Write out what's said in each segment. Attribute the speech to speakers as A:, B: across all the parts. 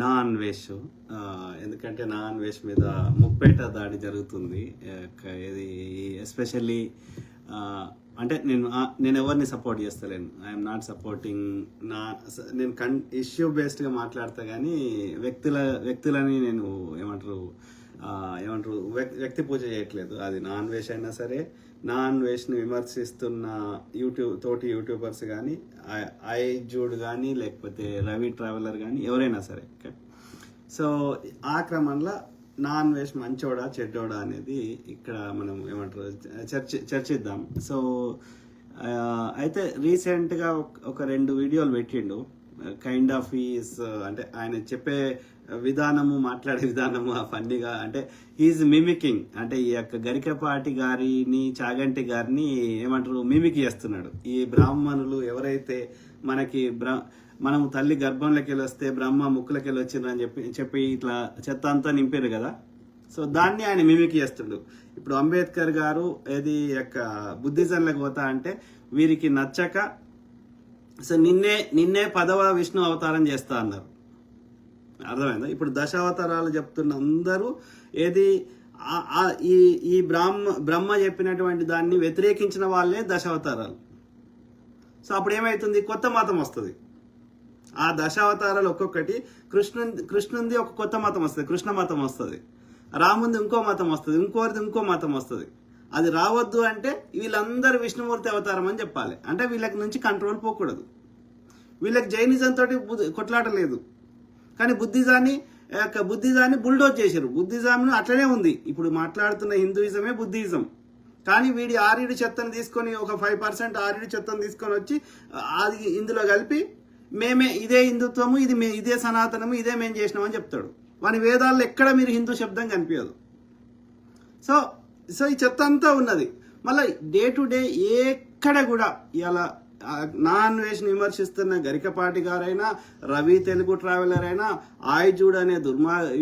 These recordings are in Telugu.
A: నా అన్వేష్ ఎందుకంటే నా అన్వేష్ మీద ముప్పేట దాడి జరుగుతుంది. ఇది ఎస్పెషల్లీ అంటే నేను ఎవరిని సపోర్ట్ చేస్తలేను. I'm not supporting. నేను ఇష్యూ బేస్డ్గా మాట్లాడతా కానీ వ్యక్తులని నేను ఏమంటారు వ్యక్తి పూజ చేయట్లేదు. అది నా అన్వేష్ అయినా సరే, నా అన్వేష్ని విమర్శిస్తున్న తోటి యూట్యూబర్స్ కానీ, ఐ జూడ్ కానీ, లేకపోతే రవి ట్రావెలర్ కానీ, ఎవరైనా సరే. ఓకే, సో ఆ క్రమంలో నా అన్వేష్ మంచోడా చెడ్డోడా అనేది ఇక్కడ మనం ఏమంటారు చర్చిద్దాం. సో అయితే రీసెంట్గా ఒక 2 వీడియోలు పెట్టిండు. కైండ్ ఆఫ్ ఈజ్ అంటే ఆయన చెప్పే విధానము, మాట్లాడే విధానము ఫన్నీగా, అంటే ఈజ్ మిమికింగ్. అంటే ఈ యొక్క గరికపాటి గారిని, చాగంటి గారిని ఏమంటారు మిమిక్ చేస్తున్నాడు. ఈ బ్రాహ్మణులు ఎవరైతే మనం తల్లి గర్భంలోకి వెళ్ళి వస్తే బ్రహ్మ ముక్కులకి వెళ్ళి వచ్చిందని చెప్పి ఇట్లా చెత్త అంతా నింపారు కదా. సో దాన్ని ఆయన మిమిక్ చేస్తుండు. ఇప్పుడు అంబేద్కర్ గారు ఏది యొక్క బుద్ధిజంలోకి పోతా అంటే వీరికి నచ్చక సో నిన్నే 10వ విష్ణు అవతారం చేస్తా అన్నారు. అర్థమైందా? ఇప్పుడు దశావతారాలు చెప్తున్న అందరూ ఏది ఈ బ్రహ్మ చెప్పినటువంటి దాన్ని వ్యతిరేకించిన వాళ్ళే దశావతారాలు. సో అప్పుడు ఏమైతుంది, కొత్త మతం వస్తుంది. ఆ దశావతారాలు ఒక్కొక్కటి కృష్ణుంది ఒక కొత్త మతం వస్తుంది, కృష్ణ మతం వస్తుంది. రాముంది ఇంకో మతం వస్తుంది, ఇంకోరిది ఇంకో మతం వస్తుంది. అది రావద్దు అంటే వీళ్ళందరూ విష్ణుమూర్తి అవతారం అని చెప్పాలి. అంటే వీళ్ళకి నుంచి కంట్రోల్ పోకూడదు. వీళ్ళకి జైనిజం తోటి కొట్లాట లేదు, కానీ బుద్ధిజాన్ని బుల్డోజ్ చేశారు. బుద్ధిజం అట్లనే ఉంది. ఇప్పుడు మాట్లాడుతున్న హిందూయిజమే బుద్ధిజం. కానీ వీడి ఆర్యుడి చెత్తను తీసుకొని ఒక 5% ఆర్యుడి చెత్తను తీసుకొని వచ్చి అది ఇందులో కలిపి మేమే ఇదే హిందుత్వము, ఇదే సనాతనము, ఇదే మేము చేసినామని చెప్తాడు. వాని వేదాల్లో ఎక్కడ మీరు హిందూ శబ్దం కనిపించదు. సో ఈ చెత్త అంతా ఉన్నది. మళ్ళీ డే టు డే ఎక్కడ కూడా ఇలా నా అన్వేషణ విమర్శిస్తున్న గరికపాటి గారైనా, రవి తెలుగు ట్రావెలర్ అయినా, ఆయుజుడు అనే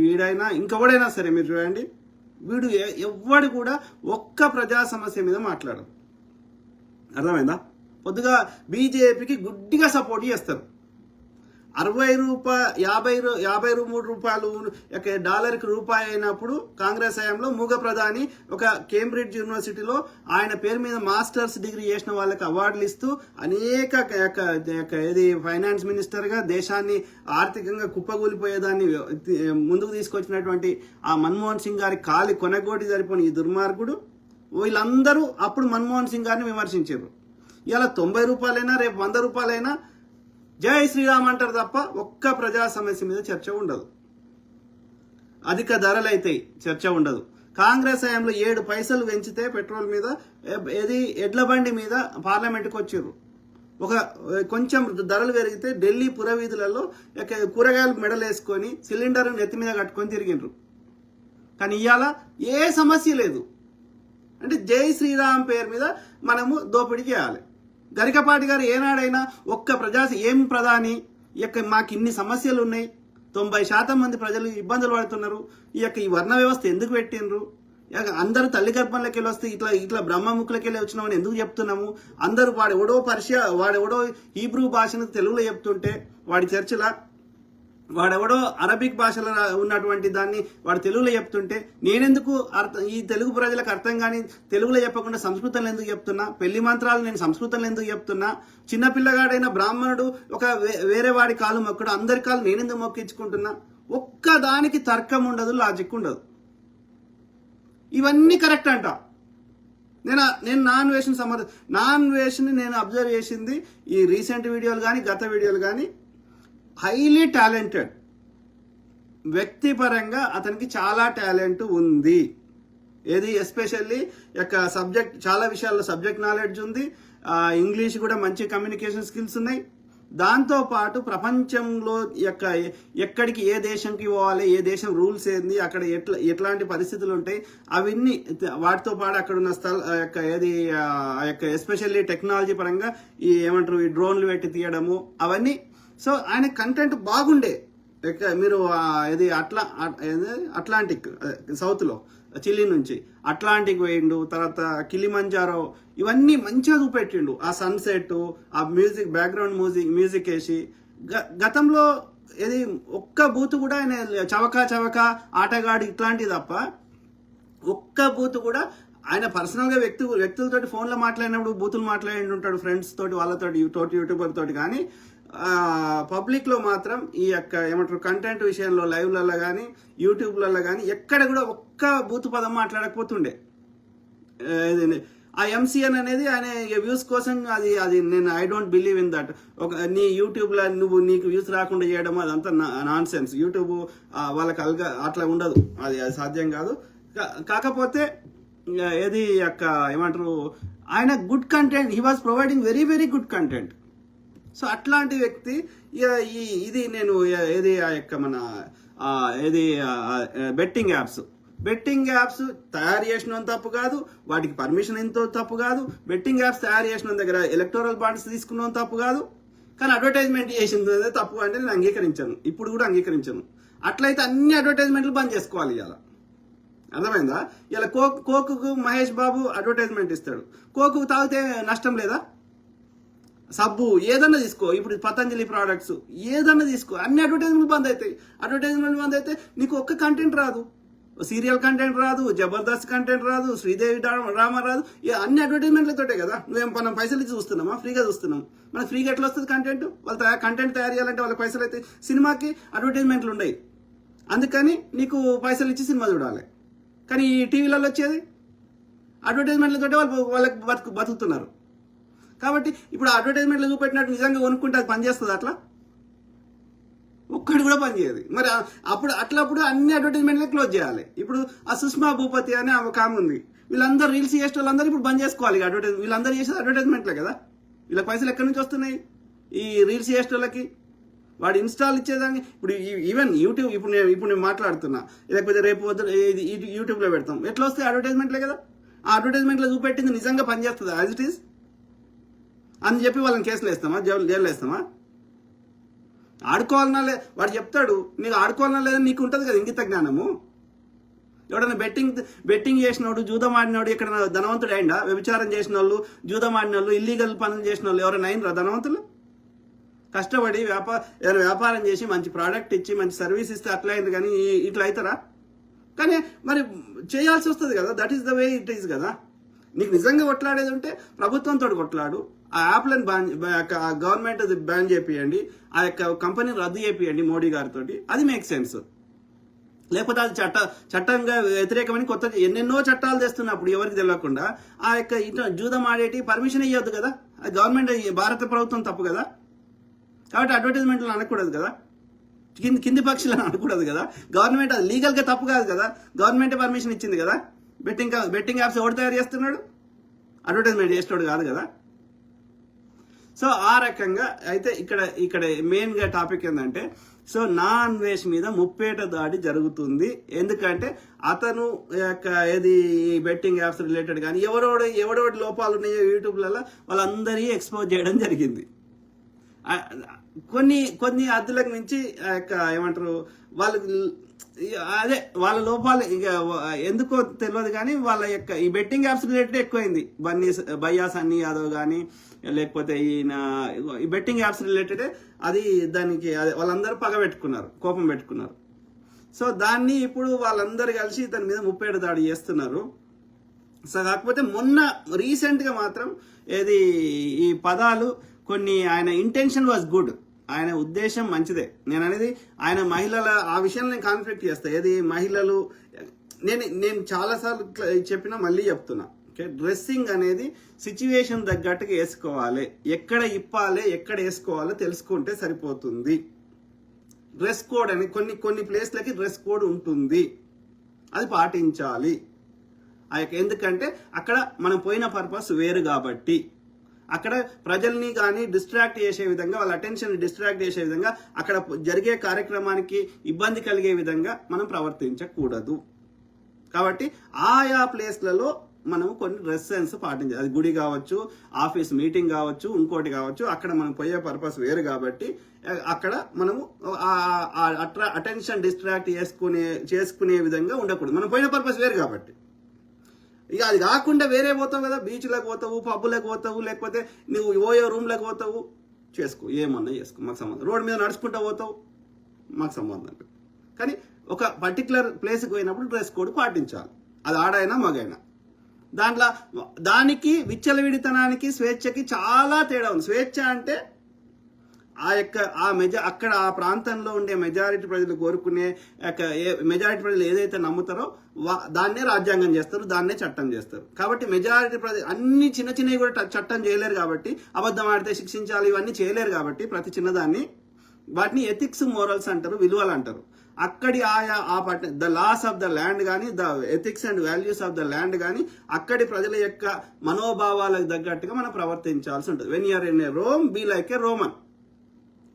A: వీడైనా, ఇంకెవడైనా సరే మీరు చూడండి, వీడు ఎవ్వడు కూడా ఒక్క ప్రజా సమస్య మీద మాట్లాడరు. అర్థమైందా? పొద్దుగా బీజేపీకి గుడ్డిగా సపోర్ట్ చేస్తారు. 53 రూపాయలు డాలర్కి రూపాయి అయినప్పుడు కాంగ్రెస్ హయాంలో మూగ ప్రధాని ఒక కేంబ్రిడ్జ్ యూనివర్సిటీలో ఆయన పేరు మీద మాస్టర్స్ డిగ్రీ చేసిన వాళ్ళకి అవార్డులు ఇస్తూ అనేక ఫైనాన్స్ మినిస్టర్గా దేశాన్ని ఆర్థికంగా కుప్పగూలిపోయేదాన్ని ముందుకు తీసుకొచ్చినటువంటి ఆ మన్మోహన్ సింగ్ గారి కాలి కొనగోటి సరిపోయిన ఈ దుర్మార్గుడు వీళ్ళందరూ అప్పుడు మన్మోహన్ సింగ్ గారిని విమర్శించారు. ఇలా 90 రూపాయలైనా రేపు 100 రూపాయలైనా జై శ్రీరామ్ అంటారు తప్ప ఒక్క ప్రజా సమస్య మీద చర్చ ఉండదు. అధిక ధరలైతే చర్చ ఉండదు. కాంగ్రెస్ హయాంలో 7 పైసలు పెంచితే పెట్రోల్ మీద ఎడ్ల బండి మీద పార్లమెంట్కి వచ్చారు. కొంచెం ధరలు పెరిగితే ఢిల్లీ పురవీధులలో కూరగాయలు మెడలేసుకొని సిలిండర్ నెత్తి మీద కట్టుకొని తిరిగిండ్రు. కానీ ఇవాళ ఏ సమస్య లేదు. అంటే జై శ్రీరామ్ పేరు మీద మనము దోపిడీ చేయాలి. గరికపాటి గారు ఏనాడైనా ఒక్క ఏం ప్రధాని మాకు ఇన్ని సమస్యలు ఉన్నాయి, 90% మంది ప్రజలు ఇబ్బందులు పడుతున్నారు, ఈ వర్ణ వ్యవస్థ ఎందుకు పెట్టినరు, అందరూ తల్లి గర్భంలోకి వెళ్ళి వస్తే ఇట్లా బ్రహ్మముఖులకి వెళ్ళి వచ్చినామని ఎందుకు చెప్తున్నాము, అందరూ వాడెవడో హీబ్రూ భాషను తెలుగులో చెప్తుంటే వాడెవడో అరబిక్ భాషలో ఉన్నటువంటి దాన్ని వాడు తెలుగులో చెప్తుంటే నేనెందుకు ఈ తెలుగు ప్రజలకు అర్థం కానీ తెలుగులో చెప్పకుండా సంస్కృతంలో ఎందుకు చెప్తున్నా, పెళ్లి మంత్రాలు నేను సంస్కృతంలో ఎందుకు చెప్తున్నా, చిన్నపిల్లగాడైన బ్రాహ్మణుడు వేరే వాడి కాలు మొక్కడు, అందరి కాలు నేనెందుకు మొక్కించుకుంటున్నా, ఒక్క దానికి తర్కం ఉండదు, లాజిక్ ఉండదు. ఇవన్నీ కరెక్ట్ అంట. నేను నాన్ వేషన్ నేను అబ్జర్వ్ చేసింది ఈ రీసెంట్ వీడియోలు కానీ గత వీడియోలు కానీ, హైలీ టాలెంటెడ్ వ్యక్తిపరంగా అతనికి చాలా టాలెంట్ ఉంది. ఎస్పెషల్లీ సబ్జెక్ట్ చాలా విషయాల్లో సబ్జెక్ట్ నాలెడ్జ్ ఉంది. ఇంగ్లీష్ కూడా మంచి కమ్యూనికేషన్ స్కిల్స్ ఉన్నాయి. దాంతోపాటు ప్రపంచంలో ఎక్కడికి ఏ దేశంకి పోవాలి, ఏ దేశం రూల్స్ ఏంది, అక్కడ ఎట్లాంటి పరిస్థితులు ఉంటాయి, అవన్నీ వాటితో పాటు అక్కడ ఉన్న ఎస్పెషల్లీ టెక్నాలజీ పరంగా ఈ డ్రోన్లు పెట్టి తీయడము అవన్నీ. సో ఆయన కంటెంట్ బాగుండే. మీరు అట్లాంటిక్ సౌత్లో చిల్లీ నుంచి అట్లాంటిక్ పోయిండు, తర్వాత కిలిమంజారో, ఇవన్నీ మంచిగా చూపెట్టిండు. ఆ సన్సెట్, ఆ మ్యూజిక్ బ్యాక్గ్రౌండ్ మ్యూజిక్ వేసి గతంలో ఇది ఒక్క బూత్ కూడా ఆయన చవక ఆటగాడి ఇట్లాంటివి తప్ప ఒక్క బూత్ కూడా ఆయన పర్సనల్గా వ్యక్తులతోటి ఫోన్లో మాట్లాడినప్పుడు బూతులు మాట్లాడి ఉంటాడు, ఫ్రెండ్స్ తోటి వాళ్ళతోటి యూట్యూబర్ తోటి. కానీ పబ్లిక్లో మాత్రం ఈ యొక్క ఏమంటారు కంటెంట్ విషయంలో లైవ్లలో కానీ యూట్యూబ్లలో కానీ ఎక్కడ కూడా ఒక్క బూతు పదం మాట్లాడకపోతుండే. ఆ ఎంసీఎన్ అనేది ఆయన వ్యూస్ కోసం అది నేను I don't believe in that. నీ యూట్యూబ్లో నీకు వ్యూస్ రాకుండా చేయడం అదంతా నాన్ సెన్స్. యూట్యూబ్ వాళ్ళకి అట్లా ఉండదు, అది సాధ్యం కాదు. కాకపోతే ఏది యొక్క ఏమంటారు ఆయన good content, he was providing very very good content. So అట్లాంటి వ్యక్తి ఇది నేను ఏది ఆ యొక్క మన ఏది బెట్టింగ్ యాప్స్ తయారు చేసిన తప్పు కాదు, వాటికి పర్మిషన్ ఎంతో తప్పు కాదు. బెట్టింగ్ యాప్స్ తయారు చేసిన దగ్గర ఎలక్టోరల్ బాండ్స్ తీసుకున్న తప్పు కాదు. కానీ అడ్వర్టైజ్మెంట్ చేసింది తప్పు అంటే నేను అంగీకరించాను, ఇప్పుడు కూడా అంగీకరించాను. అట్లయితే అన్ని అడ్వర్టైజ్మెంట్లు బంద్ చేసుకోవాలి ఇవాళ. అర్థమైందా? ఇలా కోకుకు మహేష్ బాబు అడ్వర్టైజ్మెంట్ ఇస్తాడు, కోకు తాగితే నష్టం లేదా? సబ్బు ఏదన్నా తీసుకో, ఇప్పుడు పతంజలి ప్రోడక్ట్స్ ఏదన్నా తీసుకో, అన్ని అడ్వర్టైజ్మెంట్ బంద్ అవుతాయి. అడ్వర్టైజ్మెంట్ బంద్ అయితే నీకు ఒక్క కంటెంట్ రాదు, సీరియల్ కంటెంట్ రాదు, జబర్దస్త్ కంటెంట్ రాదు, శ్రీదేవి డ్రామా రాదు. అన్ని అడ్వర్టైజ్మెంట్లతోటే కదా. మనం పైసలు ఇచ్చి చూస్తున్నామా? ఫ్రీగా చూస్తున్నాం. మనకు ఫ్రీగా ఎట్లా వస్తుంది కంటెంట్? వాళ్ళు కంటెంట్ తయారు చేయాలంటే వాళ్ళకి పైసలు అయితే. సినిమాకి అడ్వర్టైజ్మెంట్లు ఉన్నాయి, అందుకని నీకు పైసలు ఇచ్చి సినిమా చూడాలి. కానీ ఈ టీవీలలో వచ్చేది అడ్వర్టైజ్మెంట్లతోటే వాళ్ళకి బతుకుతున్నారు. కాబట్టి ఇప్పుడు అడ్వర్టైజ్మెంట్లు చూపెట్టినట్టు నిజంగా కొనుక్కుంటే అది పనిచేస్తుంది? అట్లా ఒక్కడు కూడా పనిచేయదు. మరి అప్పుడు అట్లప్పుడు అన్ని అడ్వర్టైజ్మెంట్లే క్లోజ్ చేయాలి. ఇప్పుడు ఆ సుష్మా భూపతి అని ఒక ఆమె ఉంది, వీళ్ళందరూ రీల్స్ చేసే వాళ్ళందరూ ఇప్పుడు బంద్ చేసుకోవాలి. వీళ్ళందరూ చేసేది అడ్వర్టైజ్మెంట్లే కదా. వీళ్ళకి పైసలు ఎక్కడి నుంచి వస్తున్నాయి ఈ రీల్స్ చేసే వాళ్ళకి? వాడు ఇన్స్టాల్ ఇచ్చేదాన్ని ఇప్పుడు ఈవెన్ యూట్యూబ్ ఇప్పుడు నేను మాట్లాడుతున్నా, లేకపోతే రేపు యూట్యూబ్లో పెడతాం, ఎట్లా వస్తాయి? అడ్వర్టైజ్మెంట్లే కదా. ఆ అడ్వర్టైజ్మెంట్లో చూపెట్టింది నిజంగా పనిచేస్తుంది యాజ్ ఇట్ ఈస్ అని చెప్పి వాళ్ళని కేసులు వేస్తామా, జైలు వేస్తామా? ఆడుకోవాలన్నా వాడు చెప్తాడు, నీకు ఆడుకోవాలన్నా లేదని నీకు ఉంటుంది కదా ఇంగిత జ్ఞానము. ఎవడన్నా బెట్టింగ్ చేసినోడు, జూదం ఆడినోడు ఇక్కడ ధనవంతుడు అయిందా? వ్యభిచారం చేసిన వాళ్ళు, జూదం ఆడిన వాళ్ళు, ఇల్లీగల్ పనులు చేసిన వాళ్ళు ఎవరైనా అయినరా ధనవంతులు? కష్టపడి వ్యాపారం చేసి మంచి ప్రోడక్ట్ ఇచ్చి మంచి సర్వీస్ ఇస్తే అట్లా అయింది, కానీ ఇట్లా అవుతారా? కానీ మరి చేయాల్సి వస్తుంది కదా. That is the way it is కదా. నీకు నిజంగా కొట్లాడేది ఉంటే ప్రభుత్వంతో కొట్లాడు, ఆ యాప్లను గవర్నమెంట్ బ్యాన్ చేపియండి, ఆ యొక్క కంపెనీని రద్దు చేపియండి మోడీ గారితో, అది మేక్ సెన్స్. లేకపోతే అది చట్టంగా వ్యతిరేకమని కొత్త ఎన్నెన్నో చట్టాలు తెస్తున్నప్పుడు ఎవరికి తెలియకుండా ఆ యొక్క జూదం ఆడేటి పర్మిషన్ ఇవ్వద్దు కదా. అది గవర్నమెంట్, భారత ప్రభుత్వం తప్పు కదా. కాబట్టి అడ్వర్టైజ్మెంట్లు అనకూడదు కదా, కింది పక్షులను అనకూడదు కదా. గవర్నమెంట్ అది లీగల్గా తప్పు కాదు కదా, గవర్నమెంటే పర్మిషన్ ఇచ్చింది కదా. బెట్టింగ్ యాప్స్ ఎవరు తయారు చేస్తున్నాడు? అడ్వర్టైజ్మెంట్ చేసేవాడు కాదు కదా. సో ఆ రకంగా అయితే ఇక్కడ మెయిన్గా టాపిక్ ఏంటంటే, సో నా అన్వేష్ మీద ముప్పేట దాడి జరుగుతుంది. ఎందుకంటే అతను యొక్క ఏది బెట్టింగ్ యాప్స్ రిలేటెడ్ కానీ ఎవడోడి లోపాలు ఉన్నాయో యూట్యూబ్లలో వాళ్ళందరినీ ఎక్స్పోజ్ చేయడం జరిగింది. కొన్ని అద్దులకు మించి ఏమంటారు వాళ్ళు అదే వాళ్ళ లోపాలు ఇక ఎందుకో తెలియదు కానీ వాళ్ళ యొక్క ఈ బెట్టింగ్ యాప్స్ రిలేటెడ్ ఎక్కువైంది. భయ్యా సన్నీ యాదవ్ కానీ లేకపోతే ఈ బెట్టింగ్ యాప్స్ రిలేటెడ్ అది దానికి వాళ్ళందరూ పగ పెట్టుకున్నారు, కోపం పెట్టుకున్నారు. సో దాన్ని ఇప్పుడు వాళ్ళందరూ కలిసి దాని మీద ముప్పేట దాడి చేస్తున్నారు. సో కాకపోతే మొన్న రీసెంట్గా మాత్రం ఏది ఈ పదాలు కొన్ని ఆయన ఇంటెన్షన్ వాజ్ గుడ్, ఆయన ఉద్దేశం మంచిదే. నేను అనేది ఆయన మహిళల ఆ విషయంలో నేను కాన్ఫ్లిక్ట్ చేస్తా. ఏది మహిళలు నేను చాలాసార్లు చెప్పినా మళ్ళీ చెప్తున్నా, డ్రెస్సింగ్ అనేది సిచ్యువేషన్ తగ్గట్టుగా వేసుకోవాలి. ఎక్కడ ఇప్పాలి ఎక్కడ వేసుకోవాలో తెలుసుకుంటే సరిపోతుంది. డ్రెస్ కోడ్ అని కొన్ని ప్లేస్లకి డ్రెస్ కోడ్ ఉంటుంది, అది పాటించాలి. ఎందుకంటే అక్కడ మనం పోయిన పర్పస్ వేరు కాబట్టి అక్కడ ప్రజల్ని కానీ డిస్ట్రాక్ట్ చేసే విధంగా, వాళ్ళ అటెన్షన్ డిస్ట్రాక్ట్ చేసే విధంగా, అక్కడ జరిగే కార్యక్రమానికి ఇబ్బంది కలిగే విధంగా మనం ప్రవర్తించకూడదు. కాబట్టి ఆయా ప్లేస్లలో మనం కొన్ని డ్రెస్ సెన్స్ పాటించాలి. అది గుడి కావచ్చు, ఆఫీస్ మీటింగ్ కావచ్చు, ఇంకోటి కావచ్చు. అక్కడ మనం పోయే పర్పస్ వేరు కాబట్టి అక్కడ మనము అటెన్షన్ డిస్ట్రాక్ట్ చేసుకునే విధంగా ఉండకూడదు. మనం పోయిన పర్పస్ వేరు కాబట్టి. ఇక అది కాకుండా వేరే పోతావు కదా, బీచ్లకు పోతావు, పబ్బులకు పోతావు, లేకపోతే నువ్వు ఓయో రూమ్లకు పోతావు, చేసుకో, ఏమన్నా చేసుకో, మాకు సంబంధం. రోడ్డు మీద నడుచుకుంటూ పోతావు, మాకు సంబంధం లేదు. కానీ ఒక పర్టికులర్ ప్లేస్కి పోయినప్పుడు డ్రెస్ కోడ్ పాటించాలి, అది ఆడైనా మగైనా. దానికి విచ్చలవిడితనానికి స్వేచ్ఛకి చాలా తేడా ఉంది. స్వేచ్ఛ అంటే అక్కడ ఆ ప్రాంతంలో ఉండే మెజారిటీ ప్రజలు కోరుకునే మెజారిటీ ప్రజలు ఏదైతే నమ్ముతారో దాన్నే రాజ్యాంగం చేస్తారు, దాన్నే చట్టం చేస్తారు. కాబట్టి మెజారిటీ ప్రజలు అన్ని చిన్న చిన్నవి కూడా చట్టం చేయలేరు కాబట్టి, అబద్ధం ఆడితే శిక్షించాలి ఇవన్నీ చేయలేరు కాబట్టి ప్రతి చిన్నదాన్ని వాటిని ఎథిక్స్ మోరల్స్ అంటారు, విలువలు అంటారు. అక్కడి the laws of the land కానీ, the ethics and values of the land కానీ, అక్కడి ప్రజల యొక్క మనోభావాలకు తగ్గట్టుగా మనం ప్రవర్తించాల్సి ఉంటుంది. When you're in a Rome, be like a Roman.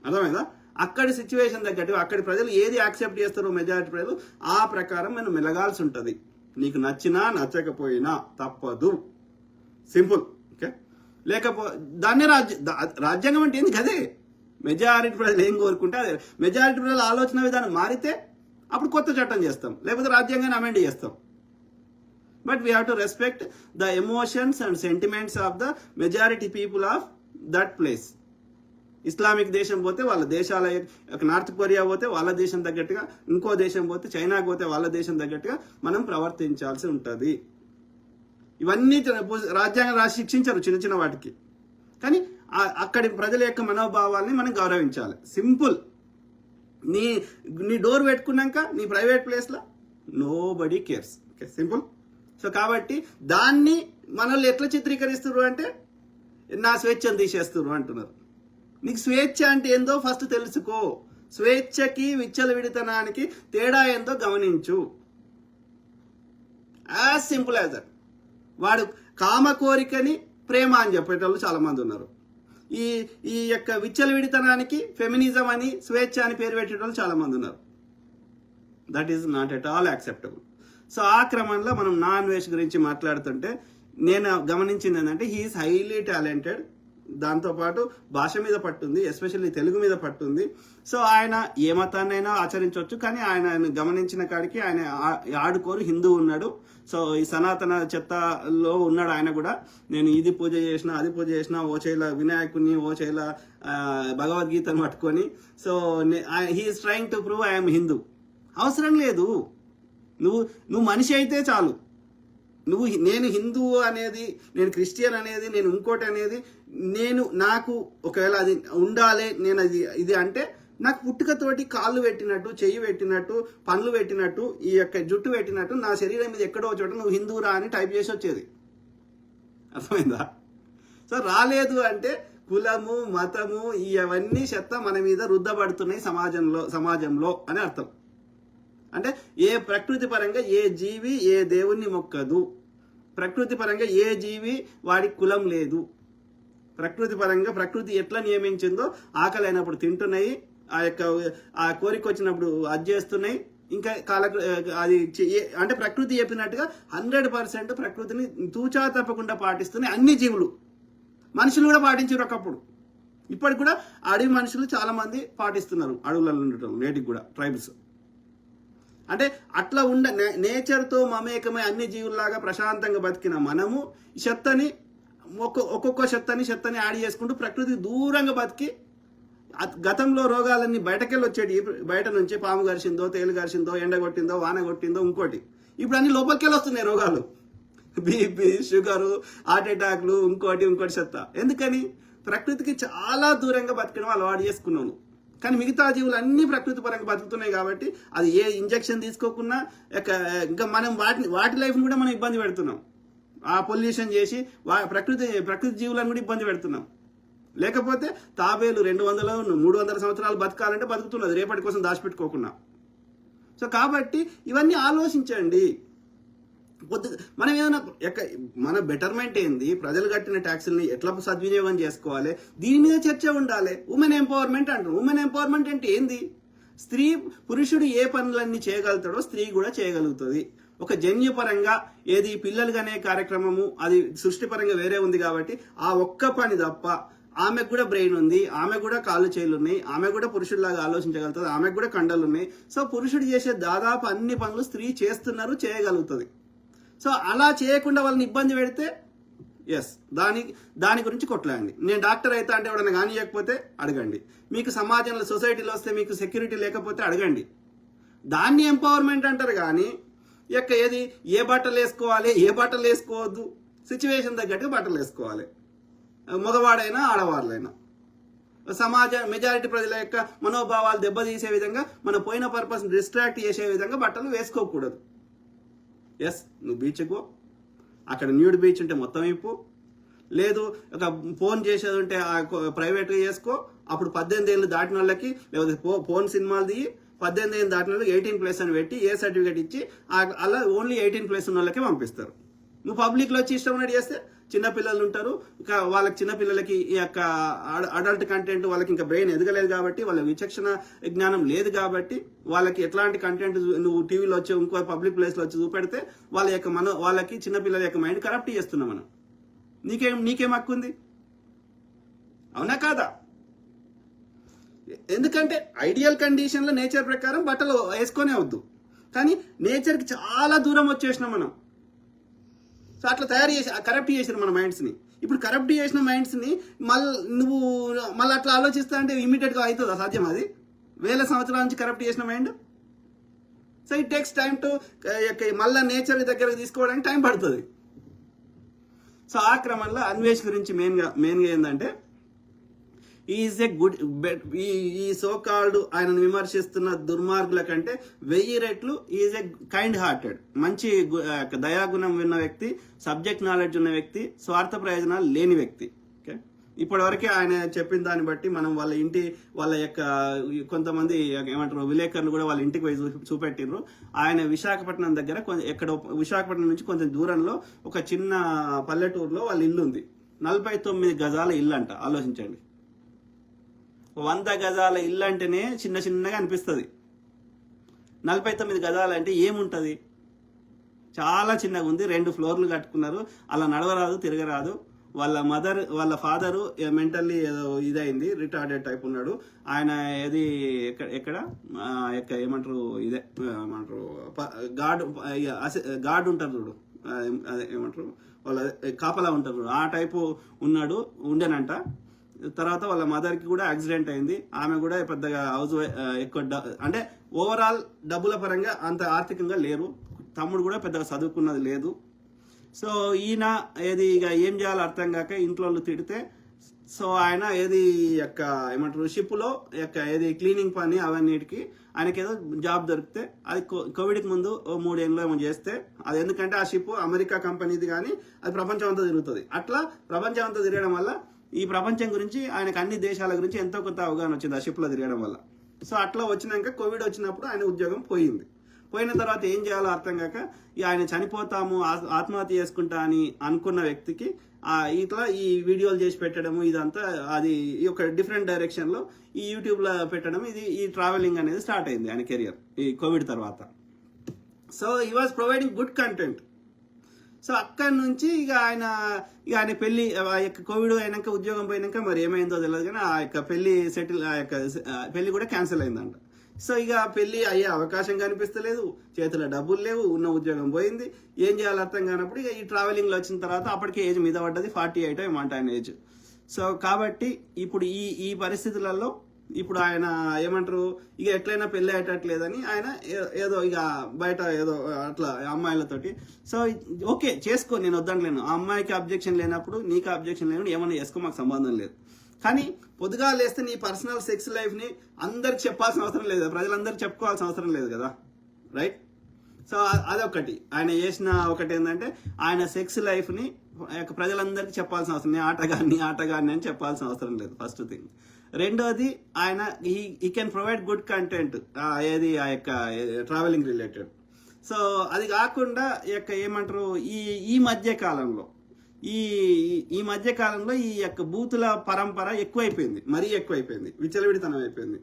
A: అర్థమైందా? అక్కడి సిచ్యువేషన్ తగ్గట్టు అక్కడి ప్రజలు ఏది యాక్సెప్ట్ చేస్తారో మెజారిటీ ప్రజలు ఆ ప్రకారం మనం మెలగాల్సి ఉంటుంది. నీకు నచ్చినా నచ్చకపోయినా తప్పదు, సింపుల్. ఓకే, దాన్నే రాజ్యాంగం అంటే ఏంది కదే. మెజారిటీ ప్రజలు ఏం కోరుకుంటే అదే. మెజారిటీ ప్రజల ఆలోచన విధానం మారితే అప్పుడు కొత్త చట్టం చేస్తాం, లేకపోతే రాజ్యాంగాన్ని అమెండ్ చేస్తాం. But we have to respect the emotions and sentiments of the majority people of that place. Islamic దేశం పోతే వాళ్ళ దేశాల, నార్త్ కొరియా పోతే వాళ్ళ దేశం తగ్గట్టుగా, ఇంకో దేశం పోతే చైనాకి పోతే వాళ్ళ దేశం తగ్గట్టుగా మనం ప్రవర్తించాల్సి ఉంటుంది. ఇవన్నీ రాజ్యాంగం రాసి శిక్షించరు చిన్న చిన్న వాటికి, కానీ అక్కడి ప్రజల యొక్క మనోభావాల్ని మనం గౌరవించాలి. సింపుల్. నీ డోర్ పెట్టుకున్నాక నీ ప్రైవేట్ ప్లేస్లో nobody cares. Okay, simple. So కాబట్టి దాన్ని మనల్ని ఎట్లా చిత్రీకరిస్తున్నారు అంటే నా స్వేచ్ఛను తీసేస్తున్నారు అంటున్నారు. నీకు స్వేచ్ఛ అంటే ఏందో ఫస్ట్ తెలుసుకో. స్వేచ్ఛకి విచ్చలవిడితనానికి తేడా ఏందో గమనించు. As simple as that. వాడు కామ కోరికని ప్రేమ అని చెప్పేటోళ్ళు చాలా మంది ఉన్నారు. ఈ యొక్క విచ్చలవిడితనానికి ఫెమినిజం అని, స్వేచ్ఛ అని పేరు పెట్టేటోళ్ళు చాలా మంది ఉన్నారు. That is not at all acceptable. So ఆ క్రమంలో మనం నాన్ వెజ్ గురించి మాట్లాడుతుంటే నేను గమనించింది ఏంటంటే హీఈస్ హైలీ టాలెంటెడ్. దాంతోపాటు భాష మీద పట్టుంది, ఎస్పెషల్లీ తెలుగు మీద పట్టుంది. సో ఆయన ఏ మతాన్నైనా ఆచరించవచ్చు, కానీ ఆయన గమనించిన కాడికి ఆయన ఆడుకోరు హిందూ ఉన్నాడు. సో ఈ సనాతన చెత్తలో ఉన్నాడు ఆయన కూడా. నేను ఇది పూజ చేసిన, అది పూజ చేసిన, ఓ చేల వినాయకుడిని, ఓ చేల భగవద్గీతను పట్టుకొని. So he's trying to prove I'm Hindu. అవసరం లేదు. నువ్వు మనిషి అయితే చాలు. నేను హిందూ అనేది, నేను క్రిస్టియన్ అనేది, నేను ఇంకోటి అనేది, నాకు ఒకవేళ అది ఉండాలి, నేను ఇది అంటే నాకు పుట్టుకతోటి కాళ్ళు పెట్టినట్టు, చెయ్యి పెట్టినట్టు, పండ్లు పెట్టినట్టు, ఈ యొక్క జుట్టు పెట్టినట్టు నా శరీరం మీద ఎక్కడో చోట నువ్వు హిందూరా అని టైప్ చేసి వచ్చేది. అర్థమైందా? సో రాలేదు అంటే కులము, మతము ఇవన్నీ చెత్త మన మీద రుద్దబడుతున్నాయి సమాజంలో అని అర్థం. అంటే ఏ ప్రకృతి పరంగా ఏ జీవి ఏ దేవుణ్ణి మొక్కదు. ప్రకృతి పరంగా ఏ జీవి వాడి కులం లేదు. ప్రకృతి పరంగా ప్రకృతి ఎట్లా నియమించిందో ఆకలి అయినప్పుడు తింటున్నాయి, ఆ కోరిక వచ్చినప్పుడు అది చేస్తున్నాయి. ఇంకా అది అంటే ప్రకృతి చెప్పినట్టుగా 100% ప్రకృతిని తూచా తప్పకుండా పాటిస్తున్నాయి అన్ని జీవులు. మనుషులు కూడా పాటించారు ఒకప్పుడు. ఇప్పటికి కూడా అడవి మనుషులు చాలా మంది పాటిస్తున్నారు, అడవులలో ఉండటం నేటికి కూడా ట్రైబల్స్. అంటే అట్లా నేచర్తో మమేకమై అన్ని జీవుల్లాగా ప్రశాంతంగా బతికిన మనము చెత్తని ఒక్కొక్క చెత్తని యాడ్ చేసుకుంటూ ప్రకృతి దూరంగా బతికి గతంలో రోగాలన్నీ బయటకెళ్ళి వచ్చేటి. బయట నుంచి పాము గరిచిందో, తేలు గరిచిందో, ఎండ కొట్టిందో, వాన కొట్టిందో, ఇంకోటి. ఇప్పుడు అన్ని లోపలికెళ్ళి వస్తున్నాయి రోగాలు. బీపీ, షుగరు, హార్ట్ అటాక్లు, ఇంకోటి చెత్త. ఎందుకని? ప్రకృతికి చాలా దూరంగా బతికడం అలవాటు చేసుకున్నాను. కానీ మిగతా జీవులు అన్ని ప్రకృతి పరంగా బతుకుతున్నాయి కాబట్టి అది ఏ ఇంజెక్షన్ తీసుకోకుండా ఇంకా మనం వాటి లైఫ్ని కూడా మనం ఇబ్బంది పెడుతున్నాం. ఆ పొల్యూషన్ చేసి ప్రకృతి జీవులను కూడా ఇబ్బంది పెడుతున్నాం. లేకపోతే తాబేలు 200, 300 సంవత్సరాలు బతకాలంటే బతుకుతున్నది, రేపటి కోసం దాచిపెట్టుకోకుండా. సో కాబట్టి ఇవన్నీ ఆలోచించండి. మనం ఏదైనా మన బెటర్మెంట్ ఏంది, ప్రజలు కట్టిన ట్యాక్సుల్ని ఎట్లా సద్వినియోగం చేసుకోవాలి, దీని మీద చర్చ ఉండాలి. ఉమెన్ ఎంపవర్మెంట్ అంటారు. ఉమెన్ ఎంపవర్మెంట్ అంటే ఏంది? పురుషుడు ఏ పనులన్నీ చేయగలుగుతాడో స్త్రీ కూడా చేయగలుగుతుంది. ఒక జన్యుపరంగా ఏది పిల్లలుగానే కార్యక్రమము అది సృష్టిపరంగా వేరే ఉంది కాబట్టి ఆ ఒక్క పని తప్ప ఆమెకు కూడా బ్రెయిన్ ఉంది, ఆమె కూడా కాళ్ళు చేతులు ఉన్నాయి, ఆమె కూడా పురుషుడిలాగా ఆలోచించగలుగుతుంది, ఆమెకు కూడా కండలు ఉన్నాయి. సో పురుషుడు చేసే దాదాపు అన్ని పనులు స్త్రీ చేయగలుగుతుంది. సో అలా చేయకుండా వాళ్ళని ఇబ్బంది పెడితే ఎస్, దాని గురించి కొట్లాడండి. నేను డాక్టర్ అయితే అంటే ఎవడన్నా కానియకపోతే అడగండి. మీకు సమాజంలో సొసైటీలో వస్తే మీకు సెక్యూరిటీ లేకపోతే అడగండి. దాన్ని ఎంపవర్మెంట్ అంటారు. కానీ ఏది ఏ బట్టలు వేసుకోవాలి, ఏ బట్టలు వేసుకోవద్దు, సిచ్యువేషన్ తగ్గట్టుగా బట్టలు వేసుకోవాలి. మగవాడైనా ఆడవాళ్ళైనా సమాజ మెజారిటీ ప్రజల యొక్క మనోభావాలు దెబ్బతీసే విధంగా, మన పోయిన పర్పస్ డిస్ట్రాక్ట్ చేసే విధంగా బట్టలు వేసుకోకూడదు. ఎస్, నువ్వు బీచ్కి పో, అక్కడ న్యూడ్ బీచ్ ఉంటే మొత్తం ఇప్పు, లేదు ఒక ఫోన్ చేసేది ఉంటే ప్రైవేట్గా చేసుకో. అప్పుడు 18 ఏళ్ళు దాటిన వాళ్ళకి, లేకపోతే ఫోన్ సినిమాలు దిగి 18 ఏళ్ళు దాటిన వాళ్ళకి 18+ అని పెట్టి ఏ సర్టిఫికేట్ ఇచ్చి అలా ఓన్లీ 18+ ఉన్న వాళ్ళకే పంపిస్తారు. నువ్వు పబ్లిక్లో వచ్చి ఇష్టం ఉన్నట్టు చేస్తే చిన్నపిల్లలు ఉంటారు. ఇంకా వాళ్ళకి చిన్నపిల్లలకి ఈ యొక్క అడల్ట్ కంటెంట్ వాళ్ళకి ఇంకా బ్రెయిన్ ఎదగలేదు కాబట్టి, వాళ్ళ విచక్షణ జ్ఞానం లేదు కాబట్టి, వాళ్ళకి ఎట్లాంటి కంటెంట్ నువ్వు టీవీలో వచ్చి ఇంకో పబ్లిక్ ప్లేస్లో వచ్చి చూపెడితే వాళ్ళకి చిన్నపిల్లల యొక్క మైండ్ కరప్ట్ చేస్తున్నాం మనం. నీకేం హక్కు ఉంది? అవునా కాదా? ఎందుకంటే ఐడియల్ కండిషన్లో నేచర్ ప్రకారం బట్టలు వేసుకొనే వద్దు. కానీ నేచర్కి చాలా దూరం వచ్చేసినాం మనం. సో అట్లా తయారు చేసి కరప్ట్ చేసారు మన మైండ్స్ని. ఇప్పుడు కరప్ట్ చేసిన మైండ్స్ని నువ్వు మళ్ళీ అట్లా ఆలోచిస్తా అంటే ఇమీడియట్గా అవుతుందా? సాధ్యం? అది 1000 సంవత్సరాల నుంచి కరప్ట్ చేసిన mind. So it takes time to మళ్ళీ నేచర్ దగ్గరకు తీసుకోవడానికి టైం పడుతుంది. సో ఆ క్రమంలో అన్వేష్ గురించి మెయిన్గా ఏంటంటే, ఈజ్ ఏ గుడ్ ఈ సో కాల్డ్ ఆయనను విమర్శిస్తున్న దుర్మార్గుల కంటే 1000 రెట్లు ఈజ్ ఏ కైండ్ హార్టెడ్, మంచి దయాగుణం ఉన్న వ్యక్తి, సబ్జెక్ట్ నాలెడ్జ్ ఉన్న వ్యక్తి, స్వార్థ ప్రయోజనాలు లేని వ్యక్తి. ఓకే, ఇప్పటివరకే ఆయన చెప్పిన దాన్ని బట్టి మనం వాళ్ళ యొక్క కొంతమంది ఏమంటారు విలేకరులు కూడా వాళ్ళ ఇంటికి పోయి చూపెట్టిర్రు. ఆయన విశాఖపట్నం దగ్గర విశాఖపట్నం నుంచి కొంచెం దూరంలో ఒక చిన్న పల్లెటూరులో వాళ్ళ ఇల్లు ఉంది. 49 గజాల ఇల్లు అంట. ఆలోచించండి, 100 గజాల ఇల్లు అంటేనే చిన్నగా అనిపిస్తుంది. 49 గజాలు అంటే ఏముంటుంది? చాలా చిన్నగా ఉంది. 2 ఫ్లోర్లు కట్టుకున్నారు. అలా నడవరాదు, తిరగరాదు. వాళ్ళ ఫాదరు మెంటల్లీ ఏదో ఇదైంది, రిటార్డెడ్ టైప్ ఉన్నాడు. ఆయన ఎక్కడ ఏమంటారు ఏమంటారు గార్డ్ ఉంటారు చూడు, అదే ఏమంటారు వాళ్ళ కాపలా ఉంటారు చూడు, ఆ టైపు ఉండేనంట. తర్వాత వాళ్ళ మదర్కి కూడా యాక్సిడెంట్ అయింది. ఆమె కూడా పెద్దగా ఎక్కువ అంటే ఓవరాల్ డబ్బుల పరంగా అంత ఆర్థికంగా లేరు. తమ్ముడు కూడా పెద్దగా చదువుకున్నది లేదు. సో ఈయన ఇక ఏం చేయాలో అర్థం కాక ఇంట్లో తిడితే, సో ఆయన ఏమంటారు షిప్లో క్లీనింగ్ పని అవన్నిటికి ఆయనకి ఏదో జాబ్ దొరికితే, అది కోవిడ్కి ముందు 3 ఏళ్ళు ఏమో చేస్తే, అది ఎందుకంటే ఆ షిప్ అమెరికా కంపెనీది, కానీ అది ప్రపంచం అంతా తిరుగుతుంది. అట్లా ప్రపంచం అంతా తిరగడం వల్ల ఈ ప్రపంచం గురించి ఆయనకు అన్ని దేశాల గురించి ఎంతో కొంత అవగాహన వచ్చింది ఆ షిప్లో తిరగడం వల్ల. సో అట్లా వచ్చినాక కోవిడ్ వచ్చినప్పుడు ఆయన ఉద్యోగం పోయిన తర్వాత ఏం చేయాలో అర్థం కాక ఆయన చనిపోతాము, ఆత్మహత్య చేసుకుంటా అని అనుకున్న వ్యక్తికి ఇట్లా ఈ వీడియోలు చేసి పెట్టడము, ఇదంతా అది ఒక డిఫరెంట్ డైరెక్షన్లో ఈ యూట్యూబ్లో పెట్టడం, ఈ ట్రావెలింగ్ అనేది స్టార్ట్ అయింది ఆయన కెరియర్ ఈ కోవిడ్ తర్వాత. So he was providing good content. So అక్కడి నుంచి ఇక ఆయన పెళ్లి కోవిడ్ అయినాక ఉద్యోగం పోయినాక మరి ఏమైందో తెలియదు, కానీ ఆ యొక్క పెళ్లి కూడా క్యాన్సిల్ అయిందంట. సో ఇక పెళ్లి అయ్యే అవకాశం కనిపిస్తలేదు, చేతిలో డబ్బులు లేవు, ఉన్న ఉద్యోగం పోయింది, ఏం చేయాలో అర్థం కానప్పుడు ఇక ఈ ట్రావెలింగ్లో వచ్చిన తర్వాత అప్పటికే ఏజ్ మీద పడ్డది, 48 ఏమంట ఆయన ఏజ్. సో కాబట్టి ఇప్పుడు ఈ పరిస్థితులలో ఇప్పుడు ఆయన ఏమంటారు ఇక ఎట్లయినా పెళ్లి అయ్యేటట్లేదని ఆయన ఏదో ఇక బయట ఏదో అట్లా అమ్మాయిలతోటి, సో ఓకే చేసుకో, నేను వద్దంటలేను. ఆ అమ్మాయికి అబ్జెక్షన్ లేనప్పుడు, నీకు అబ్జెక్షన్ లేనప్పుడు ఏమన్నా చేసుకో, మాకు సంబంధం లేదు. కానీ పొద్దుగా లేస్తే నీ పర్సనల్ సెక్స్ లైఫ్ని అందరికి చెప్పాల్సిన అవసరం లేదు, ప్రజలందరికీ చెప్పుకోవాల్సిన అవసరం లేదు కదా, రైట్? సో అదొకటి ఆయన చేసిన ఒకటి ఏంటంటే, ఆయన సెక్స్ లైఫ్ని ప్రజలందరికీ చెప్పాల్సిన అవసరం, నేను ఆటగాన్ని అని చెప్పాల్సిన అవసరం లేదు, ఫస్ట్ థింగ్. రెండోది ఆయన ఈ కెన్ ప్రొవైడ్ గుడ్ కంటెంట్, ఏది ఆ యొక్క ట్రావెలింగ్ రిలేటెడ్. సో అది కాకుండా ఏమంటారు ఈ మధ్య కాలంలో ఈ మధ్య కాలంలో ఈ యొక్క బూతుల పరంపర ఎక్కువైపోయింది, మరీ ఎక్కువైపోయింది, విచ్చలవిడితనం అయిపోయింది.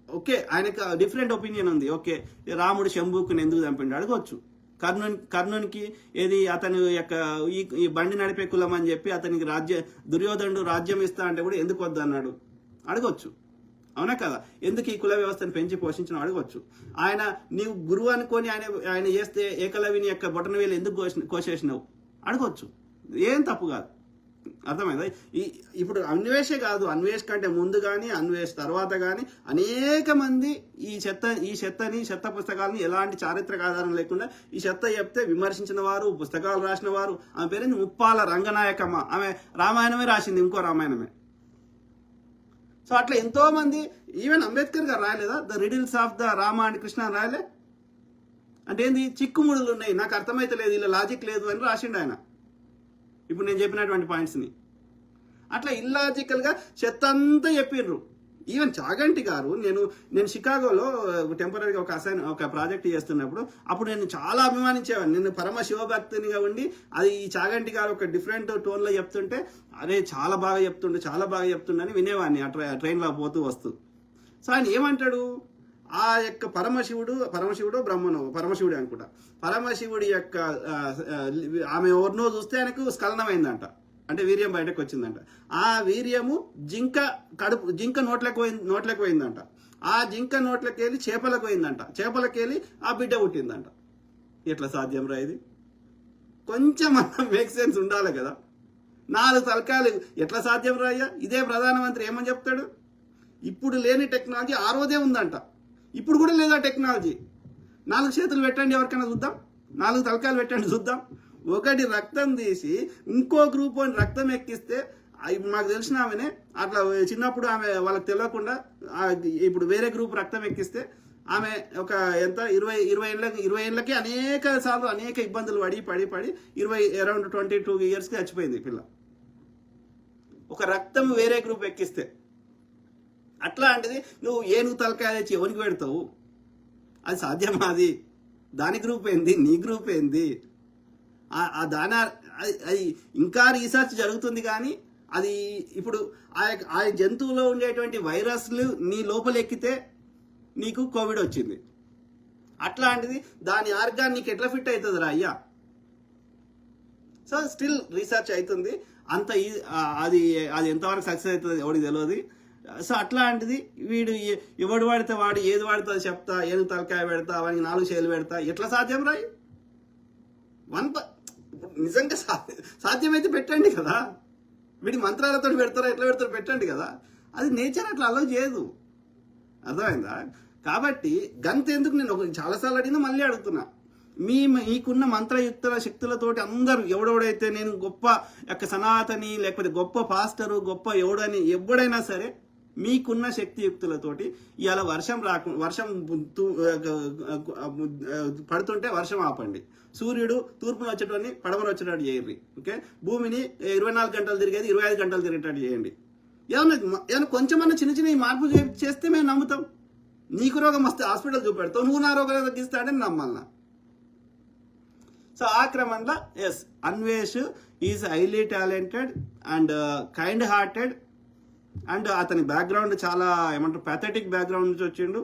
A: ఓకే, ఆయనకు డిఫరెంట్ ఒపీనియన్ ఉంది. ఓకే, రాముడు శంభుకుని ఎందుకు చంపిండు అడగవచ్చు. కర్ణునికి అతని యొక్క ఈ బండి నడిపే కులం అని చెప్పి అతనికి దుర్యోధనుడు రాజ్యం ఇస్తా అంటే కూడా ఎందుకు వద్దు అన్నాడు అడగొచ్చు, అవునా కదా? ఎందుకు ఈ కుల వ్యవస్థను పెంచి పోషించడం అడగవచ్చు. నీవు గురువు అనుకొని ఆయన చేస్తే ఏకలవిని యొక్క బొటన వేలు ఎందుకు కోసేసినావు అడగవచ్చు. ఏం తప్పు కాదు. అర్థమైందా? ఇప్పుడు అన్వేషే కాదు, అన్వేష్ కంటే ముందు కానీ అన్వేష్ తర్వాత కానీ అనేక మంది ఈ చెత్త పుస్తకాలని ఎలాంటి చారిత్రక ఆధారం లేకుండా ఈ చెత్త చెప్తే విమర్శించిన వారు, పుస్తకాలు రాసిన వారు. ఆమె పేరు ముప్పాల రంగనాయకమ్మ. ఆమె రామాయణమే రాసింది, ఇంకో రామాయణమే. సో అట్లా ఎంతో మంది, ఈవెన్ అంబేద్కర్ గారు రాయలేదా the riddles of the Rama and Krishna రాయలే? అంటే ఏంది, చిక్కుముడులు ఉన్నాయి, నాకు అర్థమైతే లేదు, ఇలా లాజిక్ లేదు అని రాసిండు ఆయన. ఇప్పుడు నేను చెప్పినటువంటి పాయింట్స్ని అట్లా ఇల్లాజికల్గా చెత్త అంతా చెప్పిండ్రు. ఈవెన్ చాగంటి గారు, నేను షికాగోలో టెంపరీగా ఒక ప్రాజెక్ట్ చేస్తున్నప్పుడు అప్పుడు నేను చాలా అభిమానించేవాడిని. నేను పరమ శివభక్తునిగా ఉండి అది ఈ చాగంటి గారు ఒక డిఫరెంట్ టోన్లో చెప్తుంటే, అరే చాలా బాగా చెప్తుండే అని వినేవాడిని ఆ ట్రైన్లో పోతూ వస్తూ. సో ఆయన ఏమంటాడు, ఆ యొక్క పరమశివుడు బ్రహ్మను, పరమశివుడే అనుకుంటా, పరమశివుడి యొక్క ఆమె ఎవరినో చూస్తే ఆయనకు స్ఖలనమైందంట, అంటే వీర్యం బయటకు వచ్చిందంట. ఆ వీర్యము జింక నోట్లకు పోయిందంట. ఆ జింక నోట్లకి వెళ్ళి చేపలకు పోయిందంట. చేపలకి వెళ్ళి ఆ బిడ్డ పుట్టిందంట. ఎట్లా సాధ్యం రా ఇది? కొంచెం మేక్ సెన్స్ ఉండాలి కదా. 4 తలకాయలు ఎట్లా సాధ్యం రా అయ్యా? ఇదే ప్రధానమంత్రి ఏమని చెప్తాడు, ఇప్పుడు లేని టెక్నాలజీ ఆ రోజే ఉందంట, ఇప్పుడు కూడా లేదా టెక్నాలజీ. 4 చేతులు పెట్టండి ఎవరికైనా చూద్దాం, 4 తలకాయలు పెట్టండి చూద్దాం. ఒకటి రక్తం తీసి ఇంకో గ్రూప్ అని రక్తం ఎక్కిస్తే, మాకు తెలిసిన ఆమెనే అట్లా చిన్నప్పుడు ఆమె వాళ్ళకి తెలియకుండా ఇప్పుడు వేరే గ్రూప్ రక్తం ఎక్కిస్తే ఆమె ఒక ఎంత 20 ఏళ్ళకి అనేక సార్లు అనేక ఇబ్బందులు పడి అరౌండ్ 22 ఇయర్స్కి చచ్చిపోయింది పిల్ల, ఒక రక్తం వేరే గ్రూప్ ఎక్కిస్తే. అట్లాంటిది నువ్వు ఏనుగు తలకాయ తెచ్చి ఎవరికి పెడతావు? అది సాధ్యమా? దాని గ్రూప్ ఏంది, నీ గ్రూప్ ఏంది? అది ఇంకా రీసెర్చ్ జరుగుతుంది, కానీ అది ఇప్పుడు ఆ జంతువులో ఉండేటువంటి వైరస్లు నీ లోపల ఎక్కితే నీకు కోవిడ్ వచ్చింది. అట్లాంటిది దాని ఆర్గాన్ నీకు ఎట్లా ఫిట్ అవుతుంది రా అయ్యా? సో స్టిల్ రీసెర్చ్ అవుతుంది. అది ఎంతవరకు సక్సెస్ అవుతుంది ఎవరికి తెలియదు. సో అట్లాంటిది వీడు ఎవడు వాడితే వాడు ఏది వాడితే చెప్తా, ఏది తలకాయ పెడతా, వానికి 4 చేతులు పెడతా, ఎట్లా సాధ్యం రాయి? నిజంగా సాధ్యమైతే పెట్టండి కదా. వీడి మంత్రాలతో పెడతారా, ఎట్లా పెడతారో పెట్టండి కదా. అది నేచర్ అట్లా అలౌ చేయదు. అర్థమైందా? కాబట్టి గంతెందుకు, నేను చాలాసార్లు అడిగినా మళ్ళీ అడుగుతున్నా, మీకున్న మంత్రయుక్తుల శక్తులతోటి అందరూ ఎవడెవడైతే, నేను గొప్ప యొక్క సనాతని లేకపోతే గొప్ప పాస్టరు గొప్ప ఎవడైనా సరే, మీకున్న శక్తియుక్తులతోటి ఇవాళ వర్షం పడుతుంటే వర్షం ఆపండి, సూర్యుడు తూర్పున వచ్చేటోని పడమర వచ్చేటట్టు చేయండి. ఓకే, భూమిని 24 గంటలు తిరిగేది 25 గంటలు తిరిగేటట్టు చేయండి. ఏమన్నా కొంచెమన్నా చిన్న మార్పు చేస్తే మేము నమ్ముతాం. నీకు రోగం వస్తే హాస్పిటల్ చూపెడతావు, నువ్వు నా రోగాలు తగ్గిస్తాడని నమ్మాలన్నా. సో ఆ క్రమంలో yes, Anvesh is highly talented and kind hearted. And అతని బ్యాక్గ్రౌండ్ చాలా ఏమంటారు, ప్యాథెటిక్ బ్యాక్గ్రౌండ్ నుంచి వచ్చిండు.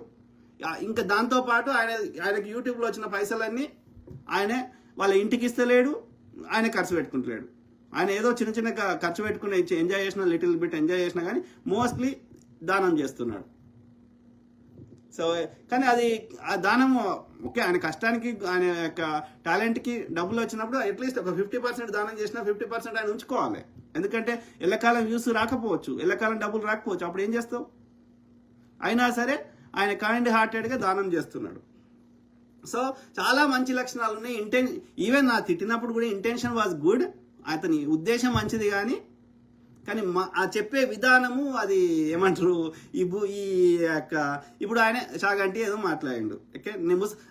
A: ఇంకా దాంతోపాటు ఆయనకి యూట్యూబ్లో వచ్చిన పైసలన్నీ ఆయనే వాళ్ళ ఇంటికి ఇస్తలేడు, ఆయన ఖర్చు పెట్టుకుంటలేడు. ఆయన ఏదో చిన్న ఖర్చు పెట్టుకుని ఎంజాయ్ చేసిన, లిటిల్ బిట్ ఎంజాయ్ చేసినా కానీ మోస్ట్లీ దానం చేస్తున్నాడు. సో కానీ అది ఆ దానం ఓకే, ఆయన కష్టానికి ఆయన యొక్క టాలెంట్కి డబ్బులు వచ్చినప్పుడు అట్లీస్ట్ ఒక 50% దానం చేసినా 50% ఆయన ఉంచుకోవాలి. ఎందుకంటే ఎల్లకాలం వ్యూస్ రాకపోవచ్చు, ఎల్లకాలం డబ్బులు రాకపోవచ్చు, అప్పుడు ఏం చేస్తావు? అయినా సరే ఆయన కైండ్ హార్టెడ్గా దానం చేస్తున్నాడు. సో చాలా మంచి లక్షణాలు ఉన్నాయి. ఈవెన్ నా తిట్టినప్పుడు కూడా ఇంటెన్షన్ వాజ్ గుడ్, అతని ఉద్దేశం మంచిది, కానీ ఆ చెప్పే విధానము అది ఏమంటారు, ఈ యొక్క ఇప్పుడు ఆయన చాగంటి ఏదో మాట్లాడిండు. ఓకే,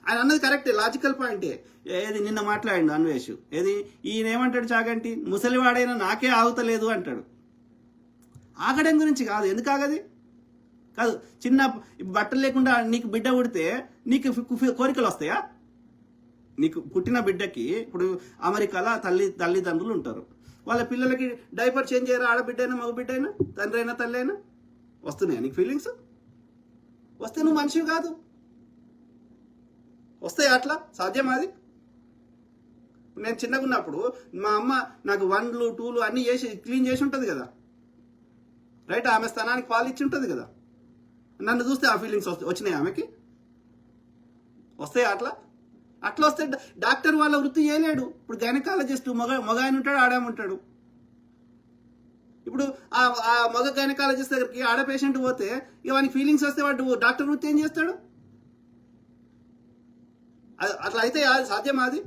A: ఆయన అన్నది కరెక్టే, లాజికల్ పాయింటే. ఏది నిన్న మాట్లాడిండు అన్వేష్, ఏది ఈయన ఏమంటాడు చాగంటి, ముసలివాడైనా నాకే ఆగుతలేదు అంటాడు. ఆగడం గురించి కాదు, ఎందుకు ఆగది కాదు. చిన్న బట్టలు లేకుండా నీకు బిడ్డ పుడితే నీకు కోరికలు వస్తాయా? నీకు పుట్టిన బిడ్డకి ఇప్పుడు అమెరికాలో తల్లిదండ్రులు ఉంటారు, వాళ్ళ పిల్లలకి డైపర్ చేంజ్ చేయరా? ఆడబిడ్డ అయినా మగ బిడ్డ అయినా, తండ్రి అయినా తల్లి అయినా వస్తున్నాయా నీకు ఫీలింగ్స్? వస్తే నువ్వు మనిషివి కాదు. వస్తాయి అట్లా? సాధ్యం అది? నేను చిన్నగా ఉన్నప్పుడు మా అమ్మ నాకు 1లు 2లు అన్నీ క్లీన్ చేసి ఉంటుంది కదా, రైట్? ఆమె స్థానానికి పాలు ఇచ్చి ఉంటుంది కదా. నన్ను చూస్తే ఆ ఫీలింగ్స్ వచ్చినాయి ఆమెకి? వస్తాయి అట్లా? అట్లా వస్తే డాక్టర్ వాళ్ళ వృత్తి చేయలేడు. ఇప్పుడు గైనకాలజిస్ట్ మగ ఆయన ఉంటాడు, ఆడాము ఉంటాడు. ఇప్పుడు ఆ మగ గైనకాలజిస్ట్ దగ్గరికి ఆడ పేషెంట్ పోతే ఇక వానికి ఫీలింగ్స్ వస్తే వాడు డాక్టర్ వృత్తి ఏం చేస్తాడు? అట్లా అయితే సాధ్యమా అది?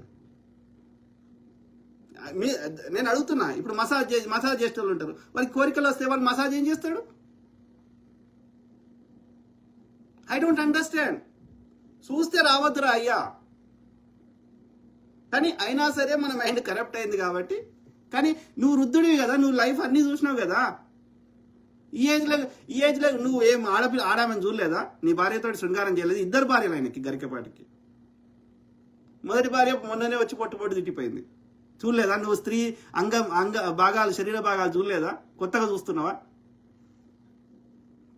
A: నేను అడుగుతున్నా. ఇప్పుడు మసాజ్ చేసే వాళ్ళు ఉంటారు, వాళ్ళకి కోరికలు వస్తే వాళ్ళు మసాజ్ ఏం చేస్తాడు? I don't understand. చూస్తే రావద్దురా అయ్యా. కానీ అయినా సరే మన మైండ్ కరప్ట్ అయింది కాబట్టి. కానీ నువ్వు వృద్ధుడివి కదా, నువ్వు లైఫ్ అన్నీ చూసినావు కదా. ఈ ఏజ్లో నువ్వు ఏం ఆడామని చూడలేదా? నీ భార్యతో శృంగారం చేయలేదు. 2 భార్యలు ఆయనకి గరికపాటికి. మొదటి భార్య మొన్ననే వచ్చి పొట్టు తిట్టిపోయింది. చూడలేదా? నువ్వు స్త్రీ భాగాలు, శరీర భాగాలు చూడలేదా? కొత్తగా చూస్తున్నావా?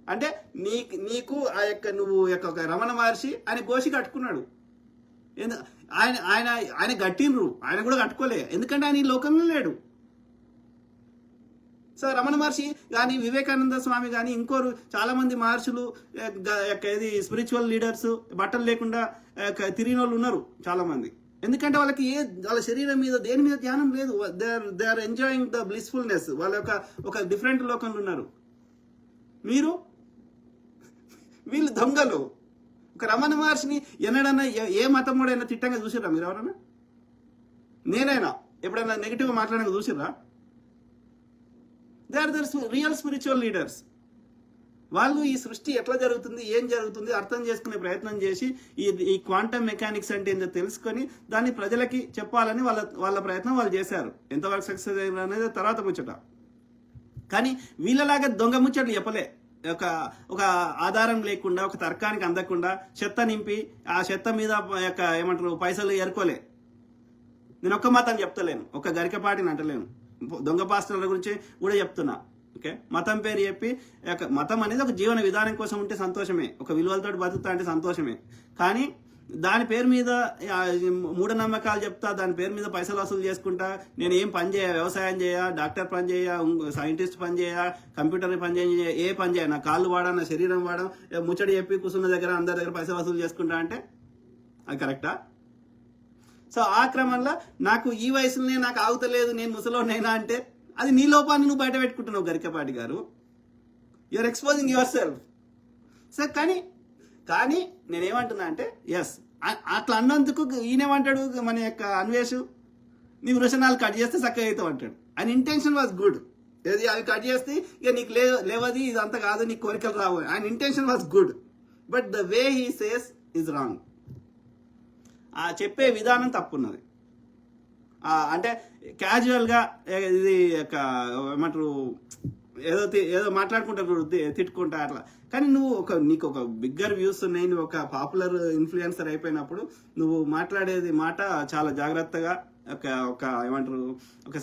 A: అంటే నీకు ఆ యొక్క నువ్వు యొక్క రమణ మహర్షి ఆయన గోషి కట్టుకున్నాడు. ఆయన కట్టినరు, ఆయన కూడా కట్టుకోలే. ఎందుకంటే ఆయన ఈ లోకంలో లేడు. సో రమణ మహర్షి కానీ, వివేకానంద స్వామి కానీ, ఇంకోరు చాలా మంది మహర్షులు, ఇది స్పిరిచువల్ లీడర్స్, బట్టలు లేకుండా తిరిగిన వాళ్ళు ఉన్నారు చాలా మంది. ఎందుకంటే వాళ్ళకి వాళ్ళ శరీరం మీద దేని మీద ధ్యానం లేదు. They are enjoying the blissfulness. వాళ్ళ ఒక డిఫరెంట్ లోకంలో ఉన్నారు. వీళ్ళు దొంగలు. ఒక రమణ మహర్షిని ఎన్నడన్నా ఏ మతం కూడా అయినా తిట్టంగా చూసిర్రా మీరు ఎవరన్నా? నేనైనా ఎప్పుడైనా నెగిటివ్గా మాట్లాడగా చూసిర్రా? They are real spiritual leaders. వాళ్ళు ఈ సృష్టి ఎట్లా జరుగుతుంది, ఏం జరుగుతుంది అర్థం చేసుకునే ప్రయత్నం చేసి ఈ క్వాంటమ్ మెకానిక్స్ అంటే ఏంటో తెలుసుకొని దాన్ని ప్రజలకి చెప్పాలని వాళ్ళ ప్రయత్నం వాళ్ళు చేశారు. ఎంతవరకు సక్సెస్ అయ్యారు అనేది తర్వాత ముచ్చట. కానీ వీళ్ళలాగా దొంగ ముచ్చట్లు చెప్పలే. ఒక ఆధారం లేకుండా, ఒక తర్కానికి అందకుండా చెత్త నింపి ఆ చెత్త మీద ఏమంటారు పైసలు ఎరుకోలే. నేను ఒక్క మతం చెప్తలేను, ఒక గరికపాటిని అంటలేను, దొంగ పాస్టర్ల గురించి కూడా చెప్తున్నా. ఓకే, మతం పేరు చెప్పి మతం అనేది ఒక జీవన విధానం కోసం ఉంటే సంతోషమే, ఒక విలువలతో బతుకుతా అంటే సంతోషమే. కానీ దాని పేరు మీద మూఢనమ్మకాలు చెప్తా, దాని పేరు మీద పైసలు వసూలు చేసుకుంటా, నేను ఏం పని చేయ, వ్యవసాయం చేయ, డాక్టర్ పని చేయ, సైంటిస్ట్ పని చేయ, కంప్యూటర్ పని చేయ, ఏ పని చేయ, నా కాళ్ళు వాడా, నా శరీరం వాడా, ముచ్చడి చెప్పి కూర్చున్న దగ్గర అందరి దగ్గర పైసలు వసూలు చేసుకుంటా అంటే అది కరెక్టా? సో ఆ క్రమంలో నాకు ఈ వయసులోనే నాకు ఆగుతలేదు, నేను ముసలోనైనా అంటే అది నీ లోపాన్ని నువ్వు బయట పెట్టుకుంటున్నావు Garikapati garu. You're exposing yourself. Sir కానీ నేనేమంటున్నా అంటే ఎస్, అట్లా అన్నందుకు ఈయనేమంటాడు మన యొక్క అన్వేషు, నీ వృషణాలు కట్ చేస్తే చక్కగా అవుతావు అంటాడు. ఆయన ఇంటెన్షన్ వాజ్ గుడ్. ఏది అవి కట్ చేస్తే ఇక నీకు లేవది ఇదంతా కాదు, నీకు కోరికలు రావు. ఆయన intention was good, but the way he says is wrong. ఆ చెప్పే విధానం తప్పున్నది. అంటే క్యాజువల్గా ఇది ఏమంటారు ఏదో మాట్లాడుకుంటారు, తిట్టుకుంటా అట్లా. కానీ నువ్వు నీకు ఒక బిగ్గర్ వ్యూస్ ఉన్నాయి, నువ్వు ఒక పాపులర్ ఇన్ఫ్లుయెన్సర్ అయిపోయినప్పుడు నువ్వు మాట్లాడేది మాట చాలా జాగ్రత్తగా, ఒక ఏమంటారు ఒక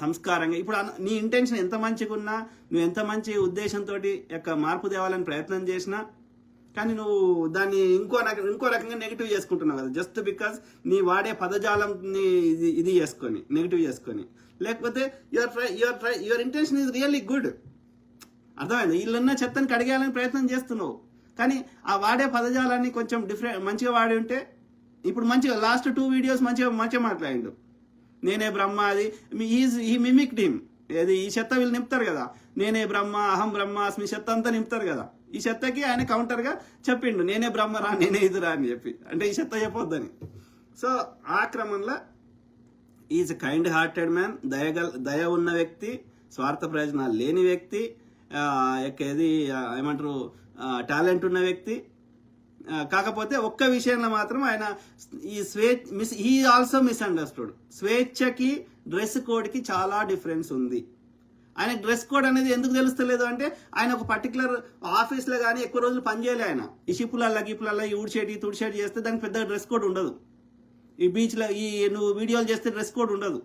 A: సంస్కారంగా. ఇప్పుడు నీ ఇంటెన్షన్ ఎంత మంచిగా ఉన్నా, నువ్వు ఎంత మంచి ఉద్దేశంతో మార్పు తేవాలని ప్రయత్నం చేసినా, కానీ నువ్వు దాన్ని ఇంకో రకంగా నెగిటివ్ చేసుకుంటున్నావు కదా, జస్ట్ బికాస్ నీ వాడే పదజాలంని ఇది చేసుకొని నెగిటివ్ చేసుకొని. లేకపోతే your intention is really good. అర్థమైంది? వీళ్ళున్న చెత్తని కడిగేయాలని ప్రయత్నం చేస్తున్నావు, కానీ ఆ వాడే పదజాలాన్ని కొంచెం మంచిగా వాడి ఉంటే. ఇప్పుడు మంచిగా లాస్ట్ 2 వీడియోస్ మంచిగా మాట్లాడిండు. నేనే బ్రహ్మ, అది ఈ మిమిక్ టీమ్ ఏది ఈ చెత్త వీళ్ళు నింపుతారు కదా, నేనే బ్రహ్మ, అహం బ్రహ్మ అస్మి చెత్త అంతా నింపుతారు కదా. ఈ చెత్తకి ఆయన కౌంటర్గా చెప్పిండు, నేనే బ్రహ్మరా, నేనే ఇదిరా అని చెప్పి. అంటే ఈ చెత్త చెప్పొద్దని. సో ఆ క్రమంలో ఈజ్ కైండ్ హార్టెడ్ మ్యాన్, దయ ఉన్న వ్యక్తి, స్వార్థ ప్రయోజనాలు లేని వ్యక్తి, ఏది ఏమంటారు టాలెంట్ ఉన్న వ్యక్తి. కాకపోతే ఒక్క విషయంలో మాత్రం ఆయన హీ ఆల్సో మిస్అండర్స్టూడ్. స్వేచ్ఛకి డ్రెస్ కోడ్కి చాలా డిఫరెన్స్ ఉంది. ఆయన డ్రెస్ కోడ్ అనేది ఎందుకు తెలుస్తలేదు అంటే, ఆయన ఒక పర్టికులర్ ఆఫీస్లో కానీ ఎక్కువ రోజులు పనిచేయలే. ఆయన ఈ షిప్పులల్లా ఈ ఊడ్చేటి తుడిచేటి చేస్తే దానికి పెద్ద డ్రెస్ కోడ్ ఉండదు. ఈ బీచ్లో నువ్వు వీడియోలు చేస్తే డ్రెస్ కోడ్ ఉండదు.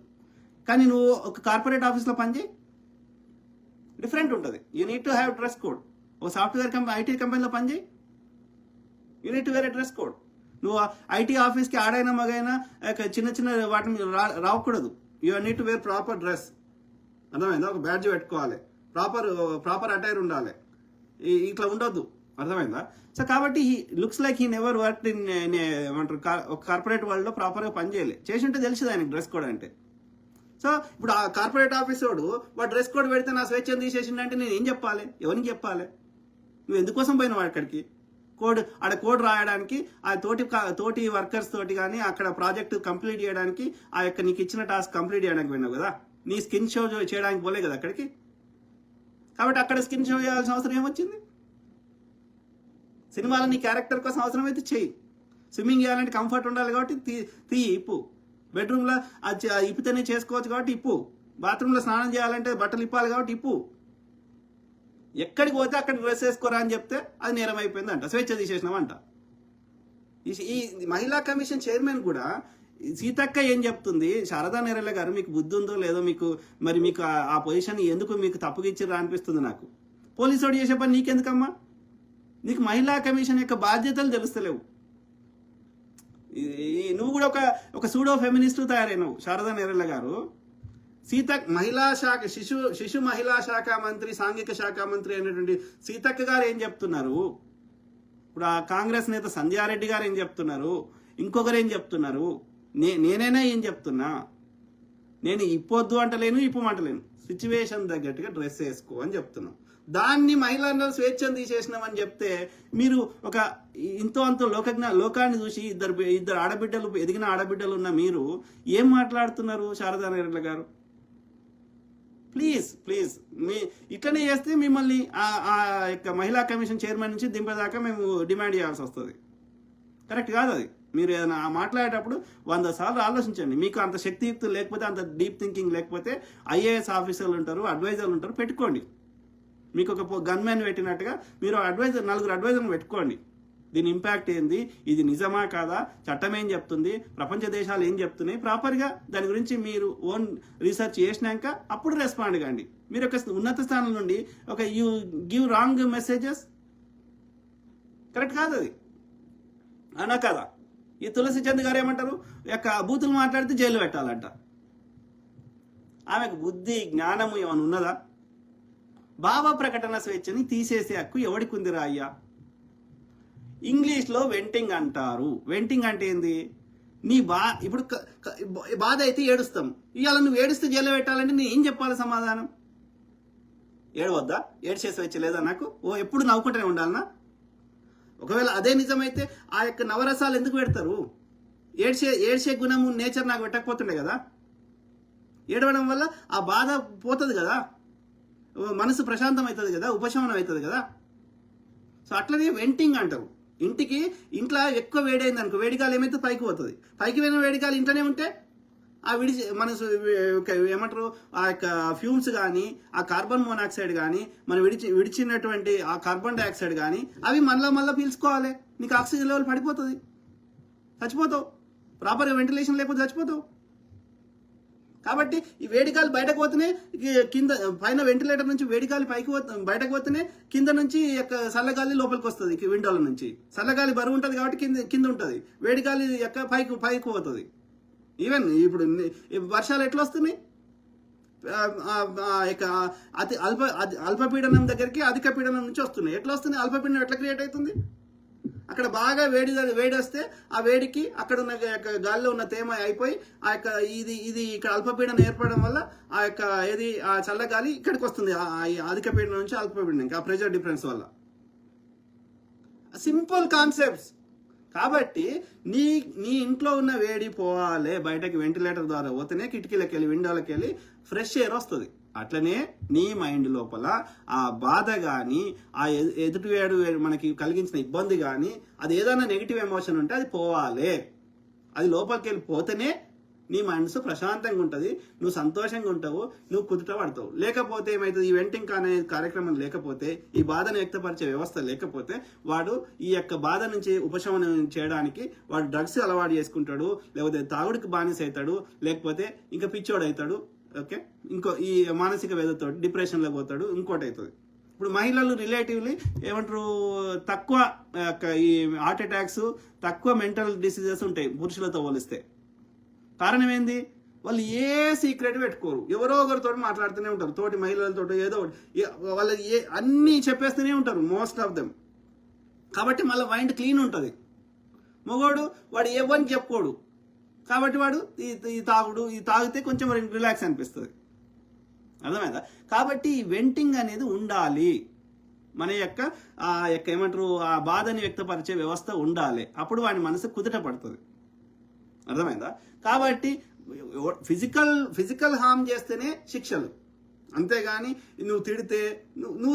A: కానీ నువ్వు ఒక కార్పొరేట్ ఆఫీస్లో పనిచేయి, డిఫరెంట్ ఉంటుంది. You need to have dress code. ఒక సాఫ్ట్వేర్ ఐటీ కంపెనీలో పనిచేయి, you need to wear a dress code. నువ్వు ఐటీ ఆఫీస్కి ఆడైనా మగైనా చిన్న వాటిని రావకూడదు. You need to wear proper dress. అర్థమైందా? ఒక బ్యాడ్జ్ పెట్టుకోవాలి, ప్రాపర్ అటైర్ ఉండాలి. ఇట్లా ఉండొద్దు. అర్థమైందా? సో కాబట్టి he looks like he never work in ఏమంటారు ఒక కార్పొరేట్ వరల్డ్లో ప్రాపర్గా పని చేయలే. చేసి ఉంటే తెలిసింది ఆయనకి డ్రెస్ కోడ్ అంటే. సో ఇప్పుడు ఆ కార్పొరేట్ ఆఫీసోడు వాడు డ్రెస్ కోడ్ పెడితే నా స్వేచ్ఛను తీసేసిండంటే నేను ఏం చెప్పాలి? ఎవరికి చెప్పాలి? నువ్వు ఎందుకోసం పోయినావు అక్కడికి? కోడ్ రాయడానికి, ఆ తోటి వర్కర్స్ తోటి కానీ అక్కడ ప్రాజెక్ట్ కంప్లీట్ చేయడానికి, ఆ యొక్క నీకు ఇచ్చిన టాస్క్ కంప్లీట్ చేయడానికి పోయినావు కదా. నీ స్కిన్ షో చేయడానికి పోలే కదా అక్కడికి. కాబట్టి అక్కడ స్కిన్ షో చేయాల్సిన అవసరం ఏమొచ్చింది? సినిమాలో నీ క్యారెక్టర్ కోసం అవసరం అయితే చెయ్యి. స్విమ్మింగ్ చేయాలంటే కంఫర్ట్ ఉండాలి కాబట్టి ఇప్పు. బెడ్రూమ్లో ఇప్పితేనే చేసుకోవచ్చు కాబట్టి ఇప్పు. బాత్రూంలో స్నానం చేయాలంటే బట్టలు ఇప్పాలి కాబట్టి ఇప్పు. ఎక్కడికి పోతే అక్కడ డ్రెస్ వేసుకోరా అని చెప్తే అది నేరం అయిపోయింది అంట, స్వేచ్ఛ తీసేసినామంట. ఈ మహిళా కమిషన్ చైర్మన్ కూడా సీతక్క ఏం చెప్తుంది, శారదా నేరెళ్ళ గారు మీకు బుద్ధి ఉందో లేదో, మీకు ఆ పొజిషన్ ఎందుకు మీకు తప్పుగిచ్చిరా అనిపిస్తుంది నాకు. పోలీసు చేసే పని నీకెందుకమ్మా? నీకు మహిళా కమిషన్ యొక్క బాధ్యతలు తెలుస్తలేవు. నువ్వు కూడా ఒక సూడో ఫెమినిస్ట్ తయారైనవు శారదా నేరెళ్ళ గారు. మహిళా శాఖ శిశు మహిళా శాఖ మంత్రి, సాంఘిక శాఖ మంత్రి అయినటువంటి సీతక్క గారు ఏం చెప్తున్నారు? ఇప్పుడు ఆ కాంగ్రెస్ నేత సంధ్యారెడ్డి గారు ఏం చెప్తున్నారు? ఇంకొకరు ఏం చెప్తున్నారు? నేనైనా ఏం చెప్తున్నా? నేను ఇప్పొద్దు అంటలేను, ఇప్పమంటలేను. సిచ్యువేషన్ తగ్గట్టుగా డ్రెస్ వేసుకో అని చెప్తున్నాం. దాన్ని మహిళలందరూ స్వేచ్ఛను తీసేసినామని చెప్తే మీరు ఒక ఇంతో అంతో లోకాన్ని చూసి ఇద్దరు ఆడబిడ్డలు, ఎదిగిన ఆడబిడ్డలు ఉన్న మీరు ఏం మాట్లాడుతున్నారు శారదా నేరెళ్ళ గారు? ప్లీజ్ ఇట్లనే చేస్తే మిమ్మల్ని ఆ యొక్క మహిళా కమిషన్ చైర్మన్ నుంచి దింపేదాకా మేము డిమాండ్ చేయాల్సి వస్తుంది. కరెక్ట్ కాదు అది. మీరు ఏదైనా మాట్లాడేటప్పుడు 100 సార్లు ఆలోచించండి. మీకు అంత శక్తియుక్తులు లేకపోతే, అంత డీప్ థింకింగ్ లేకపోతే ఐఏఎస్ ఆఫీసర్లు ఉంటారు, అడ్వైజర్లు ఉంటారు, పెట్టుకోండి. మీకు ఒక గన్మెన్ పెట్టినట్టుగా మీరు నలుగురు అడ్వైజర్లు పెట్టుకోండి. దీని ఇంపాక్ట్ ఏంది, ఇది నిజమా కాదా, చట్టం ఏం చెప్తుంది, ప్రపంచ దేశాలు ఏం చెప్తున్నాయి, ప్రాపర్గా దాని గురించి మీరు ఓన్ రీసెర్చ్ చేసినాక అప్పుడు రెస్పాండ్ కాండి. మీరు ఒక ఉన్నత స్థానం నుండి you give wrong messages, correct కాదు అది. అనా కదా? ఈ తులసి చంద్ గారు ఏమంటారు, బూతులు మాట్లాడితే జైలు పెట్టాలంట. ఆమెకు బుద్ధి జ్ఞానము ఏమైనా ఉన్నదా? భావ ప్రకటన స్వేచ్ఛని తీసేసే హక్కు ఎవడికి ఉందిరా అయ్యా? ఇంగ్లీష్లో వెంటింగ్ అంటారు. వెంటింగ్ అంటే ఏంది? ఇప్పుడు బాధ అయితే ఏడుస్తాం. ఇవాళ నువ్వు ఏడుస్తే జైలు పెట్టాలంటే నేను ఏం చెప్పాలి సమాధానం? ఏడవద్దా? ఏడ్చేసి స్వేచ్ఛ లేదా నాకు? ఎప్పుడు నవ్వుకుంటూనే ఉండాలనా? ఒకవేళ అదే నిజమైతే ఆ యొక్క నవరసాలు ఎందుకు పెడతారు? ఏడ్చే గుణము నేచర్ నాకు పెట్టకపోతుండే కదా. ఏడవడం వల్ల ఆ బాధ పోతుంది కదా, మనసు ప్రశాంతం అవుతుంది కదా, ఉపశమనం అవుతుంది కదా. సో అట్లనే వెంటింగ్ అంటారు. ఇంట్లో ఎక్కువ వేడైంది అనుకో, వేడిగాలి ఏమైతే పైకి పోతుంది. పైకి వెళ్ళిన వేడిగాలి ఇంట్లోనే ఉంటే ఆ మనసు ఏమంటారు, ఆ యొక్క ఫ్యూమ్స్ కానీ, ఆ కార్బన్ మోనాక్సైడ్ కానీ, మనం విడిచినటువంటి ఆ కార్బన్ డైఆక్సైడ్ కానీ అవి మళ్ళీ పీల్చుకోవాలి. నీకు ఆక్సిజన్ లెవెల్ పడిపోతుంది, చచ్చిపోతావు. ప్రాపర్గా వెంటిలేషన్ లేకపోతే చచ్చిపోతావు. కాబట్టి ఈ వేడిగాలి బయటకు పోతేనే కింద పైన వెంటిలేటర్ నుంచి వేడిగాలి బయటకు పోతేనే కింద నుంచి చల్లగాలి లోపలికి వస్తుంది. విండోల నుంచి చల్లగాలి బరువు ఉంటుంది కాబట్టి కింద ఉంటుంది, వేడిగాలి పైకి పోతుంది. ఈవెన్ ఇప్పుడు వర్షాలు ఎట్లా వస్తున్నాయి? అల్పపీడనం దగ్గరికి అధిక పీడనం నుంచి వస్తున్నాయి. ఎట్లా వస్తున్నాయి? అల్పపీడనం ఎట్లా క్రియేట్ అవుతుంది? అక్కడ బాగా వేడి వస్తే ఆ వేడికి అక్కడ ఉన్న గాలిలో ఉన్న తేమ అయిపోయి ఆ యొక్క ఇది ఇక్కడ అల్పపీడనం ఏర్పడడం వల్ల ఆ చల్లగాలి ఇక్కడికి వస్తుంది. అధిక పీడనం నుంచి అల్పపీడనం, ఆ ప్రెషర్ డిఫరెన్స్ వల్ల. Simple concepts. కాబట్టి నీ ఇంట్లో ఉన్న వేడి పోవాలి, బయటకి వెంటిలేటర్ ద్వారా పోతేనే కిటికీలకు వెళ్ళి విండోలకు వెళ్ళి ఫ్రెష్ ఎయిర్ వస్తుంది. అట్లనే నీ మైండ్ లోపల ఆ బాధ కానీ, ఆ ఎదుటివేడు మనకి కలిగించిన ఇబ్బంది కానీ, అది ఏదైనా నెగిటివ్ ఎమోషన్ ఉంటే అది పోవాలి. అది లోపలికి వెళ్ళి పోతేనే నీ మనసు ప్రశాంతంగా ఉంటుంది, నువ్వు సంతోషంగా ఉంటావు, నువ్వు కుదుట పడతావు. లేకపోతే ఏమవుతుంది? ఈ వెంటింగ్ అనే కార్యక్రమం లేకపోతే, ఈ బాధను వ్యక్తపరిచే వ్యవస్థ లేకపోతే, వాడు ఈ యొక్క బాధ నుంచి ఉపశమనం చేయడానికి వాడు డ్రగ్స్ అలవాటు చేసుకుంటాడు, లేకపోతే తాగుడికి బానిస అవుతాడు, లేకపోతే ఇంకా పిచ్చోడు అవుతాడు. ఓకే, ఈ మానసిక వేదతో డిప్రెషన్లో పోతాడు, ఇంకోటి అవుతుంది. ఇప్పుడు మహిళలు రిలేటివ్లీ ఏమంటారు, తక్కువ ఈ హార్ట్ అటాక్స్, తక్కువ మెంటల్ డిసీజెస్ ఉంటాయి పురుషులతో పోలిస్తే. కారణం ఏంది? వాళ్ళు ఏ సీక్రెట్ పెట్టుకోరు, ఎవరో ఒకరితో మాట్లాడుతూనే ఉంటారు, తోటి మహిళలతో ఏదో ఒకటి, వాళ్ళు అన్నీ చెప్పేస్తూనే ఉంటారు. మోస్ట్ ఆఫ్ దెమ్ కాబట్టి మళ్ళీ మైండ్ క్లీన్ ఉంటుంది. మగవాడు వాడు ఎవరిని చెప్పుకోడు, కాబట్టి వాడు ఈ తాగితే కొంచెం రిలాక్స్ అనిపిస్తుంది. అర్థమైందా? కాబట్టి ఈ వెంటింగ్ అనేది ఉండాలి. మన యొక్క ఏమంటారు, ఆ బాధని వ్యక్తపరిచే వ్యవస్థ ఉండాలి. అప్పుడు వాడి మనసు కుదుట పడుతుంది. అర్థమైందా? కాబట్టి ఫిజికల్ హార్మ్ చేస్తేనే శిక్షలు, అంతేగాని నువ్వు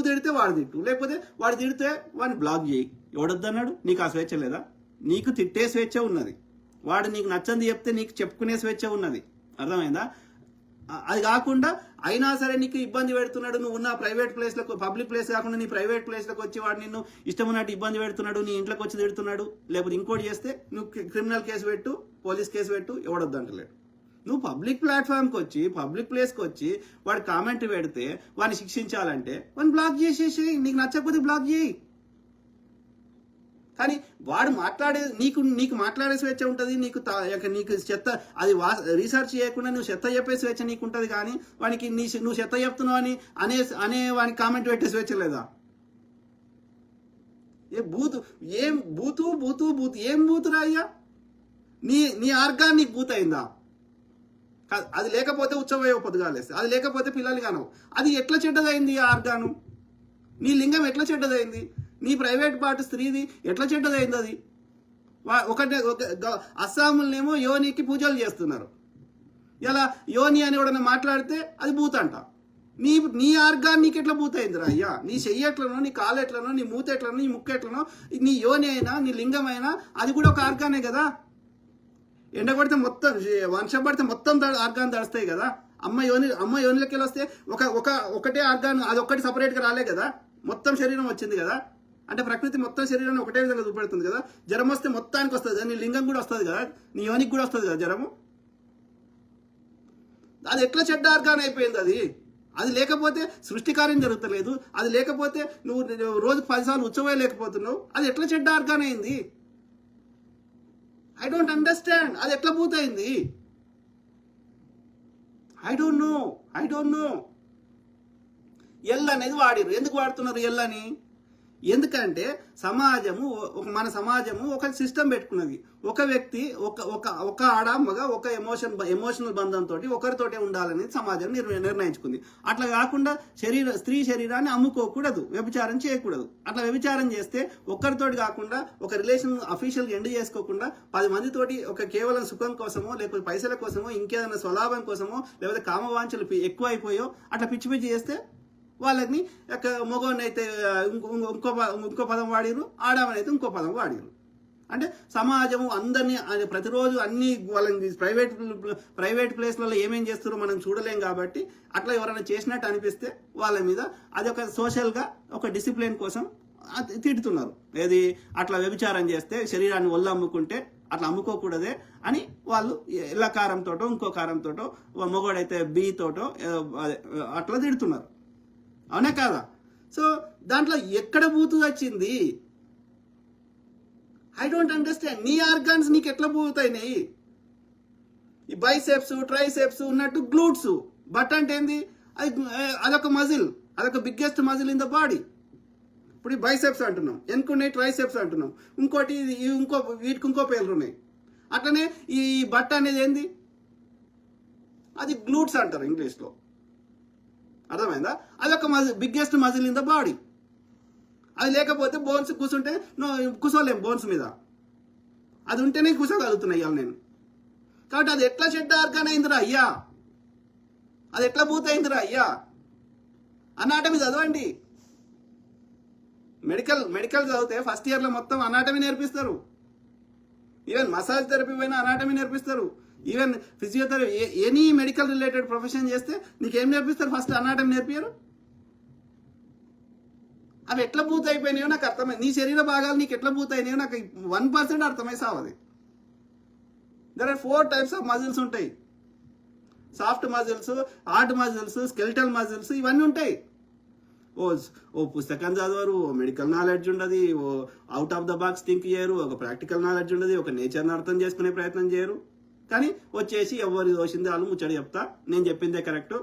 A: తిడితే వాడు తిట్టు, లేకపోతే వాడు తిడితే వాడిని బ్లాక్ చేయి. ఎవడొద్దన్నాడు? నీకు ఆ స్వేచ్ఛ లేదా? నీకు తిట్టే స్వేచ్ఛ ఉన్నది, వాడు నీకు నచ్చంది చెప్తే నీకు చెప్పుకునే స్వేచ్ఛ ఉన్నది. అర్థమైందా? అది కాకుండా అయినా సరే నీకు ఇబ్బంది పెడుతున్నాడు, నువ్వు ఉన్న ప్రైవేట్ ప్లేస్లకు, పబ్లిక్ ప్లేస్ కాకుండా నీ ప్రైవేట్ ప్లేస్లకు వచ్చి వాడు నిన్ను ఇష్టం ఉన్నట్టు ఇబ్బంది పెడుతున్నాడు, నీ ఇంట్లోకి వచ్చి తిడుతున్నాడు, లేకపోతే ఇంకోటి చేస్తే నువ్వు క్రిమినల్ కేసు పెట్టు, పోలీస్ కేసు పెట్టు, ఎవడొద్దంటలేడు. నువ్వు పబ్లిక్ ప్లాట్ఫామ్కి వచ్చి, పబ్లిక్ ప్లేస్కి వచ్చి వాడు కామెంట్ పెడితే వాడిని శిక్షించాలంటే వాడిని బ్లాక్ చేసేసి, నీకు నచ్చకపోతే బ్లాక్ చేయి. కానీ వాడు నీకు మాట్లాడే స్వేచ్ఛ ఉంటుంది, నీకు చెత్త అది రీసెర్చ్ చేయకుండా నువ్వు చెత్త చెప్పే స్వేచ్ఛ నీకు ఉంటుంది. కానీ వానికి నువ్వు చెత్త చెప్తున్నావు అని అనే వానికి కామెంట్ పెట్టే స్వేచ్ఛ లేదా? ఏం బూతురా అయ్యా? నీ ఆర్గాన్ నీకు బూత్ అయిందా? అది లేకపోతే ఉత్సవ పొద్దుగాలేస్తే, అది లేకపోతే పిల్లలు కానవు. అది ఎట్లా చెడ్డదైంది? ఆ ఆర్గాను, నీ లింగం ఎట్లా చెడ్డదైంది? నీ ప్రైవేట్ పార్ట్ స్త్రీది ఎట్లా చెడ్డదైంది? అది అస్సాములనేమో యోనికి పూజలు చేస్తున్నారు. ఇలా యోని అని ఎవడన్నా మాట్లాడితే అది భూత్ అంట. నీ ఆర్గాన్ నీకు ఎట్లా భూత్ అయిందిరా అయ్యా? నీ చెయ్యి ఎట్లనో, నీ కాలు ఎట్లనో, నీ మూత ఎట్లనో, నీ ముక్కు ఎట్లనో, నీ యోని అయినా, నీ లింగం అయినా అది కూడా ఒక ఆర్గానే కదా. ఎండ పడితే మొత్తం, వర్షం పడితే మొత్తం ఆర్గాన్ తడుస్తాయి కదా. అమ్మ యోనిలోకి వెళ్ళి వస్తే ఒకటే ఆర్గాన్, అది ఒక్కటి సపరేట్గా రాలే కదా, మొత్తం శరీరం వచ్చింది కదా. అంటే ప్రకృతి మొత్తం శరీరాన్ని ఒకటే విధంగా చూపెడుతుంది కదా. జ్వరం వస్తే మొత్తానికి వస్తుంది కదా, నీ లింగం కూడా వస్తుంది కదా, నీ యోనికి కూడా వస్తుంది కదా జ్వరము. అది ఎట్లా చెడ్డ ఆర్గాన్ అయిపోయింది? అది లేకపోతే సృష్టి కార్యం జరుగుతలేదు, అది లేకపోతే నువ్వు రోజుకు 10 సార్లు ఉత్సవం లేకపోతున్నావు, అది ఎట్లా చెడ్డ ఆర్గాన్ అయింది? I don't understand. అది ఎట్లా పూర్తయింది? I don't know. ఎల్ అనేది వాడిరు. ఎందుకు వాడుతున్నారు ఎల్ అని? ఎందుకంటే మన సమాజము ఒక సిస్టమ్ పెట్టుకున్నది. ఒక వ్యక్తి ఒక ఆడ మగ ఒక ఎమోషనల్ బంధంతో ఒకరితోటే ఉండాలని సమాజం నిర్ణయించుకుంది. అట్లా కాకుండా స్త్రీ శరీరాన్ని అమ్ముకోకూడదు, వ్యభిచారం చేయకూడదు. అట్లా వ్యభిచారం చేస్తే ఒక్కరితోటి కాకుండా, ఒక రిలేషన్ అఫీషియల్గా ఎండ్ చేసుకోకుండా 10 మందితోటి కేవలం సుఖం కోసమో, లేకపోతే పైసల కోసమో, ఇంకేదైనా స్వలాభం కోసమో, లేకపోతే కామవాంఛలు ఎక్కువ అయిపోయో అట్లా పిచ్చి చేస్తే వాళ్ళని మగవాడిని అయితే ఇంకో పదం వాడిరు, ఆడవనైతే ఇంకో పదం వాడిరు. అంటే సమాజము అందరినీ ప్రతిరోజు అన్ని వాళ్ళని ప్రైవేట్ ప్లేస్లలో ఏమేం చేస్తారో మనం చూడలేం. కాబట్టి అట్లా ఎవరైనా చేసినట్టు అనిపిస్తే వాళ్ళ మీద అది ఒక సోషల్గా ఒక డిసిప్లిన్ కోసం తిడుతున్నారు. ఏది అట్లా వ్యభిచారం చేస్తే, శరీరాన్ని ఒళ్ళు అమ్ముకుంటే అట్లా అమ్ముకోకూడదే అని వాళ్ళు ఎల్ల కారంతోటో ఇంకో కారంతోటో, మగవాడైతే బి తోటో అట్లా తిడుతున్నారు. అవునా కాదా? సో దాంట్లో ఎక్కడ బూతు వచ్చింది? I don't understand. నీ ఆర్గాన్స్ నీకు ఎట్లా బూతాయినాయి? ఈ బైసెప్స్, ట్రైసెప్స్ ఉన్నట్టు గ్లూట్స్. బట్ అంటే ఏంది? అదొక మజిల్, అదొక biggest muscle in the body. ఇప్పుడు ఈ బైసెప్స్ అంటున్నాం, ఎన్నుకున్నాయి ట్రైసెప్స్ అంటున్నాం, ఇంకోటి వీటికి ఇంకో పేర్లు ఉన్నాయి. అట్లనే ఈ బట్ట అనేది ఏంది? అది గ్లూట్స్ అంటారు ఇంగ్లీష్లో. అర్థమైందా? అదొక biggest muscle in the body. అది లేకపోతే బోన్స్ కూర్చుంటే కూర్చోలేం బోన్స్ మీద. అది ఉంటేనే కూర్చోగలుగుతున్నాయి ఇవాళ నేను. కాబట్టి అది ఎట్లా చెడ్డ ఆర్గాన్ అయిందిరా అయ్యా? అది ఎట్లా పూర్తయిందిరా అయ్యా? అనాటమీ చదవండి. మెడికల్ చదివితే ఫస్ట్ ఇయర్లో మొత్తం అనాటమీ నేర్పిస్తారు. ఈవెన్ మసాజ్ థెరపీ పైన అనాటమీ నేర్పిస్తారు. Even physiotherapy, any medical related profession చేస్తే నీకేం నేర్పిస్తారు? ఫస్ట్ అనాటమీ నేర్పియరు. అవి ఎట్లా పూర్తి అయిపోయినాయో నాకు అర్థమైంది. నీ శరీర భాగాలు నీకు ఎట్లా పూర్తి అయినాయో నాకు 1% అర్థమై సావది. There are 4 types of muscles ఉంటాయి. Soft muscles, hard muscles, skeletal muscles, ఇవన్నీ ఉంటాయి. ఓ పుస్తకం చదవరు, ఓ మెడికల్ నాలెడ్జ్ ఉండదు, ఓ out of the box think చేయరు, ఒక ప్రాక్టికల్ నాలెడ్జ్ ఉండదు, ఒక నేచర్ని అర్థం చేసుకునే ప్రయత్నం చేయరు. కానీ వచ్చేసి ఎవరు దోషింది వాళ్ళు ముచ్చట చెప్తా, నేను చెప్పిందే కరెక్ట్,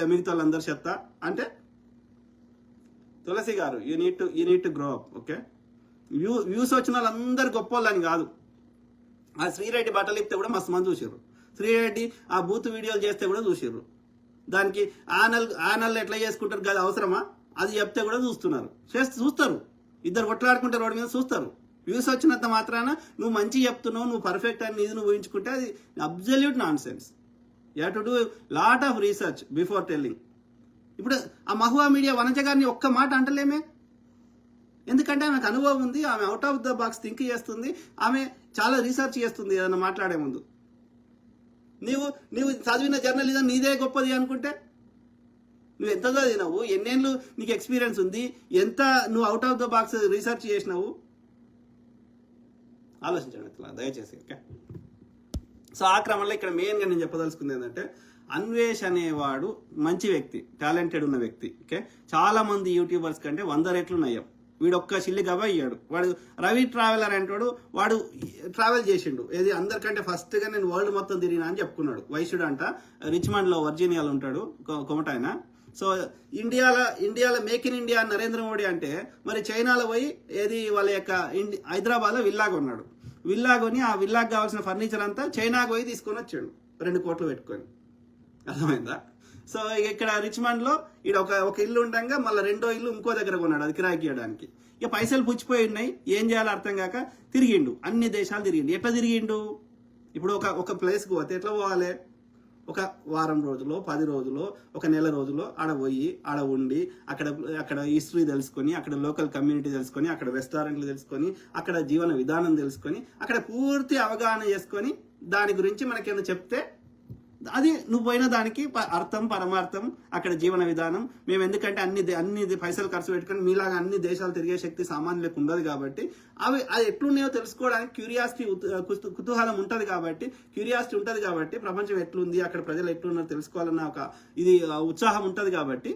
A: మిగతా వాళ్ళందరూ చెప్తా అంటే తులసి గారు, you need to grow up. Okay, views వచ్చిన వాళ్ళందరూ గొప్ప వాళ్ళని కాదు. ఆ శ్రీరెడ్డి బట్టలు ఇస్తే కూడా మస్తు మంది చూసారు. శ్రీరెడ్డి ఆ బూత్ వీడియోలు చేస్తే కూడా చూసారు. దానికి ఆనల్ ఎట్లా చేసుకుంటారు కదా అవసరమా? అది చెప్తే కూడా చూస్తారు. ఇద్దరు కొట్లాడుకుంటే రోడ్డు మీద చూస్తారు. వ్యూస్ వచ్చినంత మాత్రాన నువ్వు మంచి చెప్తున్నావు, నువ్వు పర్ఫెక్ట్ అని ఇది నువ్వు ఊహించుకుంటే అది absolute non sense. You have to do lot of research before telling. ఇప్పుడు ఆ మహువా మీడియా వనజ గారిని ఒక్క మాట అంటలేమే, ఎందుకంటే ఆమెకు అనుభవం ఉంది, ఆమె out of the box think చేస్తుంది, ఆమె చాలా రీసెర్చ్ చేస్తుంది ఏదన్నా మాట్లాడే ముందు. నీవు చదివిన జర్నలిజం నీదే గొప్పది అనుకుంటే నువ్వు ఎంత చదివినావు, ఎన్నేళ్ళు నీకు ఎక్స్పీరియన్స్ ఉంది, ఎంత నువ్వు out of the box research చేసినావు ఆలోచించండి అట్లా దయచేసి. ఓకే, సో ఆ క్రమంలో ఇక్కడ మెయిన్గా నేను చెప్పదలుచుకుంది ఏంటంటే అన్వేష్ అనేవాడు మంచి వ్యక్తి, టాలెంటెడ్ ఉన్న వ్యక్తి. ఓకే, చాలా మంది యూట్యూబర్స్ కంటే 100 రెట్లు నయ్యాం. వీడు ఒక్క చిల్లి గబ అయ్యాడు. వాడు రవి ట్రావెలర్ అంటాడు, వాడు ట్రావెల్ చేసిండు. ఏది అందరికంటే ఫస్ట్గా నేను వరల్డ్ మొత్తం తిరిగినా అని చెప్పుకున్నాడు. వైశ్యుడు అంట, రిచ్మండ్లో వర్జీనియాలో ఉంటాడు, కొమటాయన. సో ఇండియాలో make in India Narendra Modi అంటే మరి చైనాలో పోయి ఏది వాళ్ళ యొక్క హైదరాబాద్లో విల్లా కొన్నాడు. విల్లా కొని ఆ విల్లాకు కావాల్సిన ఫర్నిచర్ అంతా చైనాకు పోయి తీసుకొని వచ్చాడు 2 కోట్లు పెట్టుకొని. అర్థమైందా? సో ఇక్కడ రిచ్మండ్లో ఈడ ఒక ఇల్లు ఉండగా మళ్ళీ 2వ ఇల్లు ఇంకో దగ్గర కొన్నాడు, అది కిరాయికి ఇవ్వడానికి. ఇక పైసలు పుచ్చిపోయి ఉన్నాయి, ఏం చేయాలో అర్థం కాక తిరిగిండు, అన్ని దేశాలు తిరిగిండు. ఎట్లా తిరిగిండు? ఇప్పుడు ఒక ప్లేస్కి పోతే ఎట్లా పోవాలి? ఒక వారం రోజులో 10 రోజులో ఒక నెల రోజులో ఆడ పోయి ఆడ ఉండి అక్కడ హిస్టరీ తెలుసుకొని, అక్కడ లోకల్ కమ్యూనిటీ తెలుసుకొని, అక్కడ రెస్టారెంట్లు తెలుసుకొని, అక్కడ జీవన విధానం తెలుసుకొని, అక్కడ పూర్తి అవగాహన చేసుకొని దాని గురించి మనకేమైనా చెప్తే అది నువ్వు పోయిన దానికి అర్థం పరమార్థం అక్కడ జీవన విధానం. మేము ఎందుకంటే అన్ని పైసలు ఖర్చు పెట్టుకొని మీలాగా అన్ని దేశాలు తిరిగే శక్తి సామాన్యులకు ఉండదు కాబట్టి అది ఎట్లున్నాయో తెలుసుకోవడానికి క్యూరియాసిటీ కుతూహలం ఉంటుంది కాబట్టి ప్రపంచం ఎట్లుంది, అక్కడ ప్రజలు ఎట్లున్నారో తెలుసుకోవాలన్న ఒక ఇది ఉత్సాహం ఉంటుంది కాబట్టి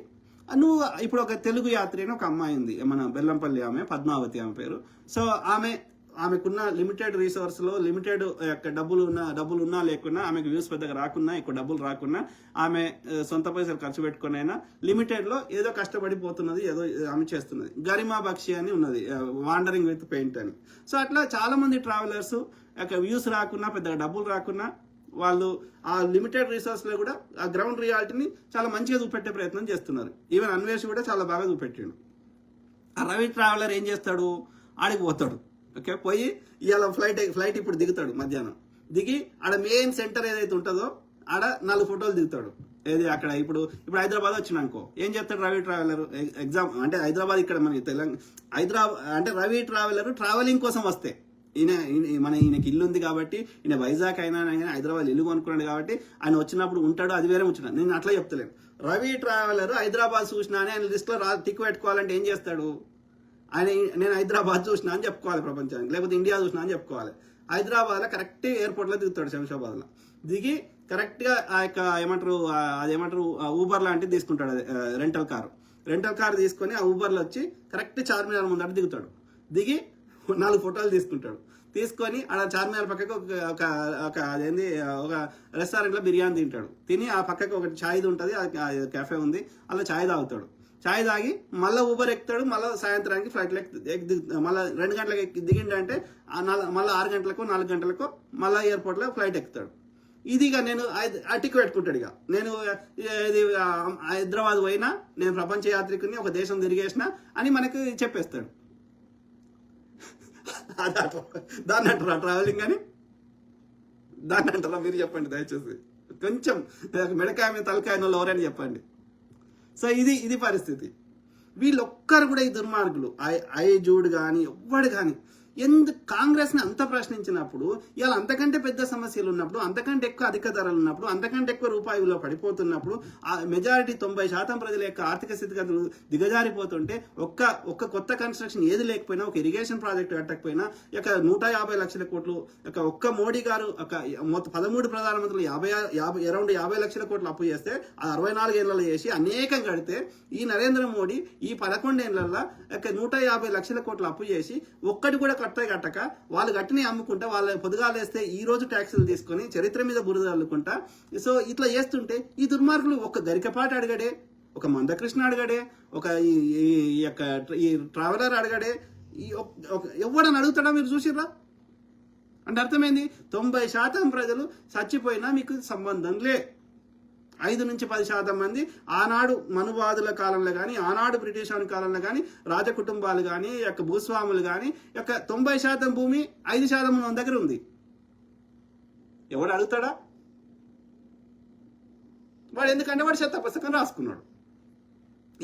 A: నువ్వు ఇప్పుడు ఒక తెలుగు యాత్రి అని ఒక అమ్మాయి ఉంది, మన బెల్లంపల్లి ఆమె, పద్మావతి ఆమె పేరు. సో ఆమెకున్న లిమిటెడ్ రిసోర్స్లో లిమిటెడ్ డబ్బులు ఉన్నా లేకున్నా, ఆమెకు వ్యూస్ పెద్దగా రాకున్నా, ఎక్కువ డబ్బులు రాకున్నా, ఆమె సొంత పైసలు ఖర్చు పెట్టుకునైనా లిమిటెడ్లో ఏదో కష్టపడిపోతున్నది, ఏదో ఆమె చేస్తున్నది. గరిమా బక్షి అని ఉన్నది, వాండరింగ్ విత్ పెయింట్ అని. సో అట్లా చాలా మంది ట్రావెలర్స్ వ్యూస్ రాకున్నా, పెద్దగా డబ్బులు రాకున్నా, వాళ్ళు ఆ లిమిటెడ్ రిసోర్స్లో కూడా ఆ గ్రౌండ్ రియాలిటీని చాలా మంచిగా చూపెట్టే ప్రయత్నం చేస్తున్నారు. ఈవెన్ అన్వేష్ కూడా చాలా బాగా చూపెట్టాడు. ఆ రవి ట్రావెలర్ ఏం చేస్తాడు? ఆడికి పోతాడు. ఓకే, పోయి ఇవాళ ఫ్లైట్ ఇప్పుడు దిగుతాడు, మధ్యాహ్నం దిగి ఆడ మెయిన్ సెంటర్ ఏదైతే ఉంటుందో ఆడ 4 ఫోటోలు దిగుతాడు. ఏది అక్కడ ఇప్పుడు హైదరాబాద్ వచ్చినాకో ఏం చేస్తాడు రవి ట్రావెలర్? ఎగ్జామ్ అంటే హైదరాబాద్ ఇక్కడ మన తెలంగాణ హైదరాబాద్ అంటే రవి ట్రావెలర్ ట్రావెలింగ్ కోసం వస్తే ఈయనకి ఇల్లు ఉంది కాబట్టి, ఈయన వైజాగ్ అయినా హైదరాబాద్ ఇల్లు కొనుక్కున్నాడు కాబట్టి ఆయన వచ్చినప్పుడు ఉంటాడు, అది వేరే ముచ్చట. నేను అట్లా చెప్తలేను. రవి ట్రావెలర్ హైదరాబాద్ చూసినా అని ఆయన లిస్ట్లో టిక్ పెట్టుకోవాలంటే ఏం చేస్తాడు? నేను హైదరాబాద్ చూసినా అని చెప్పుకోవాలి ప్రపంచానికి, లేకపోతే ఇండియా చూసినా అని చెప్పుకోవాలి. హైదరాబాద్లో కరెక్ట్ ఎయిర్పోర్ట్లో దిగుతాడు, శంషాబాద్లో దిగి కరెక్ట్గా ఆ యొక్క అదేమంటారు ఊబర్ లాంటిది తీసుకుంటాడు, అది రెంటల్ కారు తీసుకొని ఆ ఊబర్లో వచ్చి కరెక్ట్ చార్మినార్ ముందట దిగుతాడు. దిగి 4 ఫోటోలు తీసుకొని ఆడ చార్మినార్ పక్కకు ఒక అదేంది ఒక రెస్టారెంట్లో బిర్యానీ తింటాడు. తిని ఆ పక్కకు ఒక ఛాయ్ ఉంటుంది, క్యాఫే ఉంది, అలా ఛాయ్ తాగుతాడు. ఛాయ్ తాగి మళ్ళీ ఊబర్ ఎక్కుతాడు. మళ్ళీ సాయంత్రానికి ఫ్లైట్లో మళ్ళీ 2 గంటలకు దిగిండంటే మళ్ళీ 6 గంటలకు 4 గంటలకు మళ్ళీ ఎయిర్పోర్ట్లో ఫ్లైట్ ఎక్కుతాడు. ఇదిగా నేను టిక్ పెట్టుకుంటాడు. ఇక నేను ఇది హైదరాబాద్ పోయినా, నేను ప్రపంచ యాత్రికుని, ఒక దేశం తిరిగేసిన అని మనకు చెప్పేస్తాడు. దాన్ని అంటారా ట్రావెలింగ్ అని? దాన్ని అంటారా? మీరు చెప్పండి దయచేసి. కొంచెం మెడకాయ మీద తలకాయ ఎవరైనా చెప్పండి. సో ఇది పరిస్థితి. వీళ్ళొక్కరు కూడా ఈ దుర్మార్గులు, ఐజూడ్ కానీ ఎవ్వడు కానీ కాంగ్రెస్ని అంత ప్రశ్నించినప్పుడు, ఇవాళ అంతకంటే పెద్ద సమస్యలు ఉన్నప్పుడు, అంతకంటే ఎక్కువ అధిక ధరలు ఉన్నప్పుడు, అంతకంటే ఎక్కువ రూపాయి విలువ పడిపోతున్నప్పుడు, ఆ మెజారిటీ 90% ప్రజల యొక్క ఆర్థిక స్థితిగతులు దిగజారిపోతుంటే ఒక్క కొత్త కన్స్ట్రక్షన్ ఏది లేకపోయినా, ఒక ఇరిగేషన్ ప్రాజెక్టు కట్టకపోయినా, ఇక 150 లక్షల కోట్లు ఒక్క మోడీ గారు 13 ప్రధానమంత్రులు అరౌండ్ 50 లక్షల కోట్లు అప్పు చేస్తే, 64 ఏళ్లలో చేసి అనేకం కడితే, ఈ నరేంద్ర మోడీ ఈ 11 ఏళ్లలో 150 లక్షల కోట్లు అప్పు చేసి ఒక్కటి కూడా కట్టక వాళ్ళు గట్టిని అమ్ముకుంటా, వాళ్ళ పొదుగాలేస్తే ఈ రోజు ట్యాక్సులు తీసుకొని చరిత్ర మీద బురద అల్లుకుంటా. సో ఇట్లా చేస్తుంటే ఈ దుర్మార్గులు ఒక గరికపాటి అడగడే, ఒక మందకృష్ణ అడగడే, ఒక ఈ ట్రావెలర్ అడగడే, ఎవడని అడుగుతాడా మీరు చూసిర్రా? అంటే అర్థమైంది 90% ప్రజలు చచ్చిపోయినా మీకు సంబంధం లే. 5 నుంచి 10% మంది ఆనాడు మనువాదుల కాలంలో కానీ, ఆనాడు బ్రిటిష్ వారి కాలంలో కానీ, రాజకుటుంబాలు కానీ, యొక్క భూస్వాములు కానీ, యొక్క 90% భూమి 5% మన దగ్గర ఉంది. ఎవడు అడుగుతాడా? వాడు ఎందుకంటే వాడు చెత్త పుస్తకం రాసుకున్నాడు.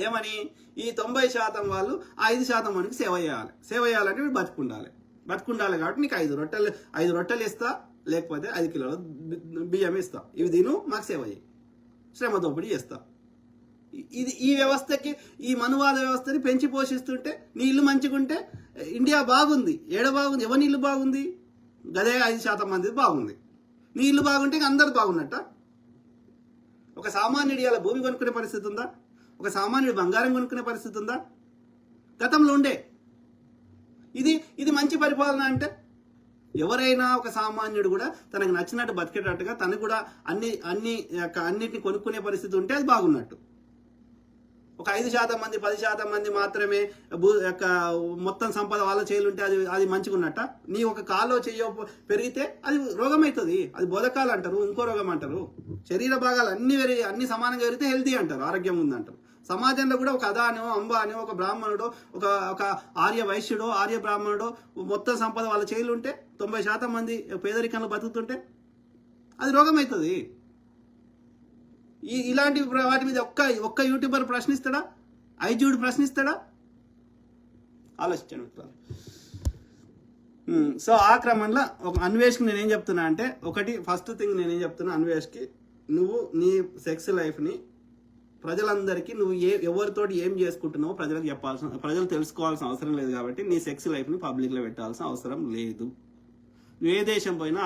A: ఏమని? ఈ 90% వాళ్ళు 5% మనకి సేవ చేయాలి. సేవ చేయాలంటే వీడు బతుకుండాలి కాబట్టి నీకు 5 రొట్టెలు ఇస్తా, లేకపోతే 5 కిలోల బియ్యం ఇస్తా, ఇవి తిను, మాకు సేవ చేయి, శ్రమ దోపిడీ చేస్తా. ఈ వ్యవస్థకి, ఈ మనువాద వ్యవస్థని పెంచి పోషిస్తుంటే నీ ఇల్లు మంచిగుంటే ఇండియా బాగుంది. బాగుంది? ఎవరి ఇల్లు బాగుంది? గదే 5% మంది బాగుంది. నీ ఇల్లు బాగుంటే అందరు బాగున్నట్ట. ఒక సామాన్యుడి అలా భూమి కొనుక్కునే పరిస్థితి ఉందా? ఒక సామాన్యుడు బంగారం కొనుక్కునే పరిస్థితి ఉందా? గతంలో ఉండే. ఇది మంచి పరిపాలన అంటే? ఎవరైనా ఒక సామాన్యుడు కూడా తనకు నచ్చినట్టు బతికేటట్టుగా తనకు కూడా అన్నిటిని కొనుక్కునే పరిస్థితి ఉంటే అది బాగున్నట్టు. ఒక 5% మంది 10% మంది మాత్రమే మొత్తం సంపద వాళ్ళ చేయాలంటే అది మంచిగా ఉన్నట్ట. నీ ఒక కాలో చెయ్యో పెరిగితే అది రోగం అవుతుంది. అది బోధకాలు అంటారు, ఇంకో రోగం అంటారు. శరీర భాగాలు అన్ని సమానంగా పెరిగితే హెల్తీ అంటారు, ఆరోగ్యం ఉందంటారు. సమాజంలో కూడా ఒక అదానో అంబానో ఒక బ్రాహ్మణుడో ఒక ఆర్య వైశ్యుడో ఆర్య బ్రాహ్మణుడో మొత్తం సంపద వాళ్ళ చేతులు ఉంటే 90% మంది పేదరికంలో బతుకుతుంటే అది రోగం అవుతుంది. ఇలాంటి వాటి మీద ఒక్క యూట్యూబర్ ప్రశ్నిస్తాడా? ఐజుడు ప్రశ్నిస్తాడా? ఆలోచించండి. సో ఆ క్రమంలో ఒక అన్వేష్కి నేనేం చెప్తున్నా అంటే, ఫస్ట్ థింగ్ నేనేం చెప్తున్నా అన్వేష్కి, నువ్వు నీ సెక్స్ లైఫ్ని ప్రజలందరికీ నువ్వు ఎవరితోటి ఏం చేసుకుంటున్నావో ప్రజలు తెలుసుకోవాల్సిన అవసరం లేదు. కాబట్టి నీ సెక్స్ లైఫ్ని పబ్లిక్లో పెట్టాల్సిన అవసరం లేదు. నువ్వు ఏ దేశం పోయినా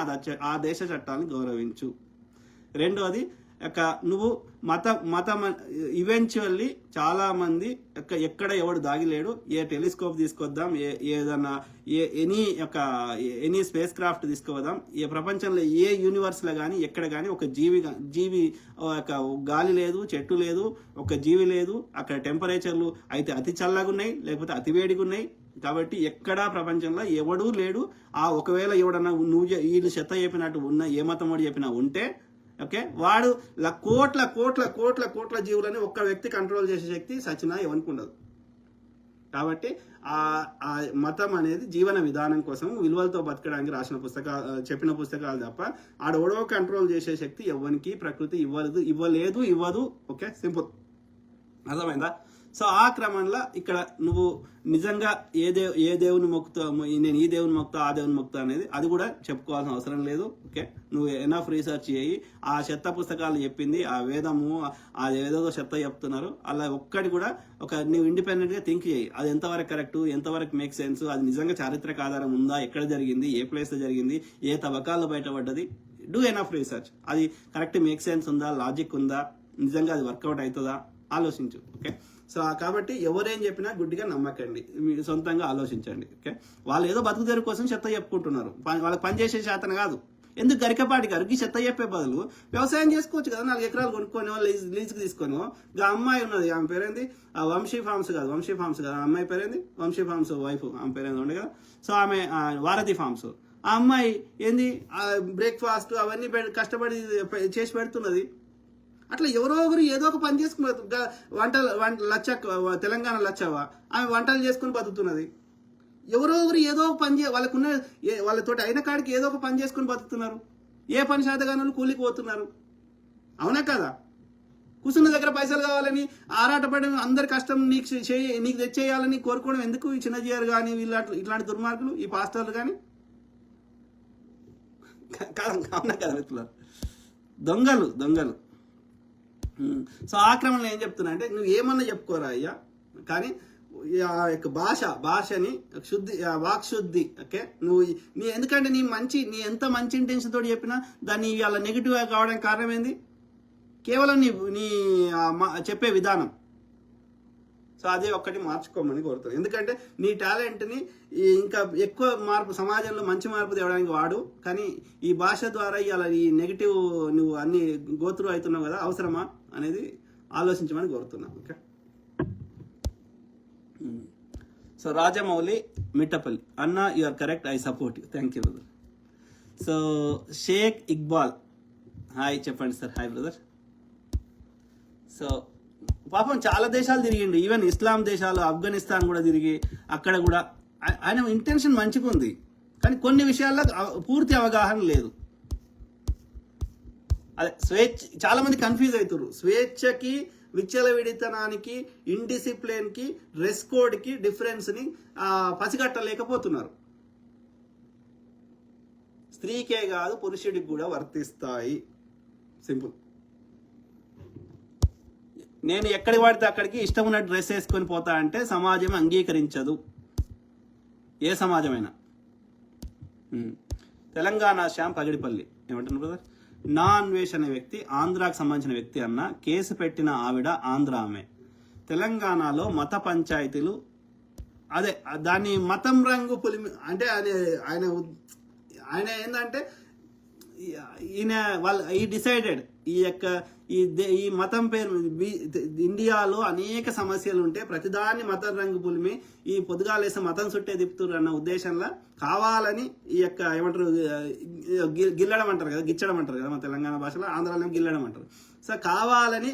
A: ఆ దేశ చట్టాలను గౌరవించు. రెండోది, నువ్వు మతం ఈవెన్చువల్లీ చాలా మంది ఎక్కడ ఎవడు దాగిలేడు. ఏ టెలిస్కోప్ తీసుకొద్దాం, ఏదన్నా ఎనీ స్పేస్ క్రాఫ్ట్ తీసుకువద్దాం, ఏ ప్రపంచంలో ఏ యూనివర్స్లో కానీ ఎక్కడ కానీ ఒక జీవి గాలి లేదు, చెట్టు లేదు, ఒక జీవి లేదు. అక్కడ టెంపరేచర్లు అయితే అతి చల్లగా ఉన్నాయి, లేకపోతే అతి వేడిగా ఉన్నాయి. కాబట్టి ఎక్కడా ప్రపంచంలో ఎవడూ లేడు. ఒకవేళ ఎవడన్నా వీళ్ళు చెత్త చెప్పినట్టు ఉన్న ఏ మతం వాడు చెప్పినా ఉంటే, ఓకే, వాడు కోట్ల కోట్ల కోట్ల కోట్ల జీవులని ఒక్క వ్యక్తి కంట్రోల్ చేసే శక్తి సచినా ఎవరికి ఉండదు. కాబట్టి ఆ మతం అనేది జీవన విధానం కోసం విలువలతో బతకడానికి చెప్పిన పుస్తకాలు తప్ప ఆడెవడో కంట్రోల్ చేసే శక్తి ఎవరికి ప్రకృతి ఇవ్వదు. ఓకే, సింపుల్, అర్థమైందా? సో ఆ క్రమంలో ఇక్కడ నువ్వు నిజంగా ఏ దేవుని మొక్కుతావు, నేను ఈ దేవుని మొక్కుతా ఆ దేవుని మొక్కుతా అనేది అది కూడా చెప్పుకోవాల్సిన అవసరం లేదు. ఓకే, నువ్వు ఎనఫ్ రీసెర్చ్ చేయి. ఆ చెత్త పుస్తకాలు చెప్పింది, ఆ వేదము అది ఏదో చెత్త చెప్తున్నారు, అలా ఒక్కటి కూడా నువ్వు ఇండిపెండెంట్గా థింక్ చేయి. అది ఎంతవరకు కరెక్ట్, ఎంతవరకు మేక్ సెన్స్, అది నిజంగా చారిత్రక ఆధారం ఉందా, ఎక్కడ జరిగింది, ఏ ప్లేస్లో జరిగింది, ఏ తవ్వకాల్లో బయటపడ్డది. Do enough research. అది కరెక్ట్ మేక్ సెన్స్ ఉందా, లాజిక్ ఉందా, నిజంగా అది వర్కౌట్ అవుతుందా, ఆలోచించు. ఓకే, సో కాబట్టి ఎవరేం చెప్పినా గుడ్డిగా నమ్మకండి, మీరు సొంతంగా ఆలోచించండి. ఓకే, వాళ్ళు ఏదో బతుకు తెరువు కోసం చెత్త చెప్పుకుంటున్నారు, వాళ్ళకి పనిచేసే శాతం కాదు. ఎందుకు గరికపాటి గారికి చెత్త చెప్పే బదులు వ్యవసాయం చేసుకోవచ్చు కదా, 4 ఎకరాలు కొనుక్కొని లీజుకి తీసుకొని. అమ్మాయి ఉన్నది, ఆమె పేరేంది, వంశీ ఫార్మ్స్ కాదు, అమ్మాయి పేరేంది, వంశీ ఫార్మ్స్ వైఫ్, ఆమె పేరేంది ఉండే కదా. సో ఆమె వారధి ఫార్మ్స్. ఆ అమ్మాయి ఏంది బ్రేక్ఫాస్ట్ అవన్నీ కష్టపడి చేసి పెడుతున్నది. అట్లా ఎవరో ఒకరు ఏదో ఒక పని చేసుకుని తెలంగాణ లచ్చవా ఆమె వంటలు చేసుకుని బతుకుతున్నది. ఎవరో ఒకరు ఏదో ఒక పని వాళ్ళతోటి అయిన కాడికి ఏదో ఒక పని చేసుకుని బతుకుతున్నారు. ఏ పని శాతగానులు కూలికి పోతున్నారు, అవునా కదా? కూర్చున్న దగ్గర పైసలు కావాలని ఆరాటపడి అందరి కష్టం నీకు తెచ్చేయాలని కోరుకోవడం ఎందుకు? ఈ చిన్నజీఆర్ కానీ ఇట్లాంటి దుర్మార్గులు, ఈ పాస్టర్లు కానీ, అవునా కదా మిత్రులు? దొంగలు. సో ఆ క్రమంలో ఏం చెప్తున్నా అంటే, నువ్వు ఏమన్నా చెప్పుకోరా అయ్యా, కానీ ఆ యొక్క భాషని వాక్శుద్ధి. ఓకే, నీ ఎందుకంటే నీ ఎంత మంచి ఇంటెన్షన్ తోటి చెప్పినా దాన్ని అలా నెగిటివ్ కావడానికి కారణం ఏంది? కేవలం నీ చెప్పే విధానం. సో అదే ఒక్కటి మార్చుకోమని కోరుతాను. ఎందుకంటే నీ టాలెంట్ని ఇంకా ఎక్కువ మార్పు, సమాజంలో మంచి మార్పు తేవడానికి వాడు. కానీ ఈ భాష ద్వారా ఇలా ఈ నెగిటివ్ నువ్వు అన్ని గోత్రు అవుతున్నావు కదా, అవసరమా అనేది ఆలోచించమని కోరుతున్నాను. ఓకే, సో రాజమౌళి మిట్టపల్లి అన్న, you are correct, I support you, thank you brother. So Sheikh Iqbal, hi చెప్పండి సార్. Hi brother. సో పాపం చాలా దేశాలు తిరిగిండు, ఈవెన్ ఇస్లాం దేశాలు, ఆఫ్ఘనిస్తాన్ కూడా తిరిగి అక్కడ కూడా ఆయన ఇంటెన్షన్ మంచిగా ఉంది, కానీ కొన్ని విషయాల్లో పూర్తి అవగాహన లేదు. అదే స్వేచ్ఛ, చాలా మంది కన్ఫ్యూజ్ అవుతారు. స్వేచ్ఛకి, విచ్చలవిడితనానికి, ఇండిసిప్లిన్కి, డ్రెస్ కోడ్కి డిఫరెన్స్ని పసిగట్టలేకపోతున్నారు. స్త్రీకే కాదు పురుషుడికి కూడా వర్తిస్తాయి, సింపుల్. నేను ఎక్కడికి పడితే అక్కడికి ఇష్టం ఉన్న డ్రెస్ వేసుకొని పోతా అంటే సమాజం అంగీకరించదు, ఏ సమాజమైనా. తెలంగాణ శ్యామ్ పగిడిపల్లి ఏమంటున్నారు బ్రదర్? నా అన్వేష్ అనే వ్యక్తి ఆంధ్రాకు సంబంధించిన వ్యక్తి అన్న, కేసు పెట్టిన ఆవిడ ఆంధ్ర ఆమె. తెలంగాణలో మత పంచాయతీలు, అదే దాన్ని మతం రంగు పులిమి అంటే ఆయన ఏంటంటే ఈయన ఈ డిసైడెడ్ ఈ మతం పేరు, ఇండియాలో అనేక సమస్యలు ఉంటే ప్రతిదాన్ని మతం రంగు పులిమి ఈ పొద్దుగాలేసే మతం చుట్టే తిప్పుతున్నారు అన్న ఉద్దేశంలో కావాలని ఏమంటారు గిల్లడం అంటారు కదా, గిచ్చడం అంటారు కదా మన తెలంగాణ భాషలో, ఆంధ్రాలో గిల్లడం అంటారు. సో కావాలని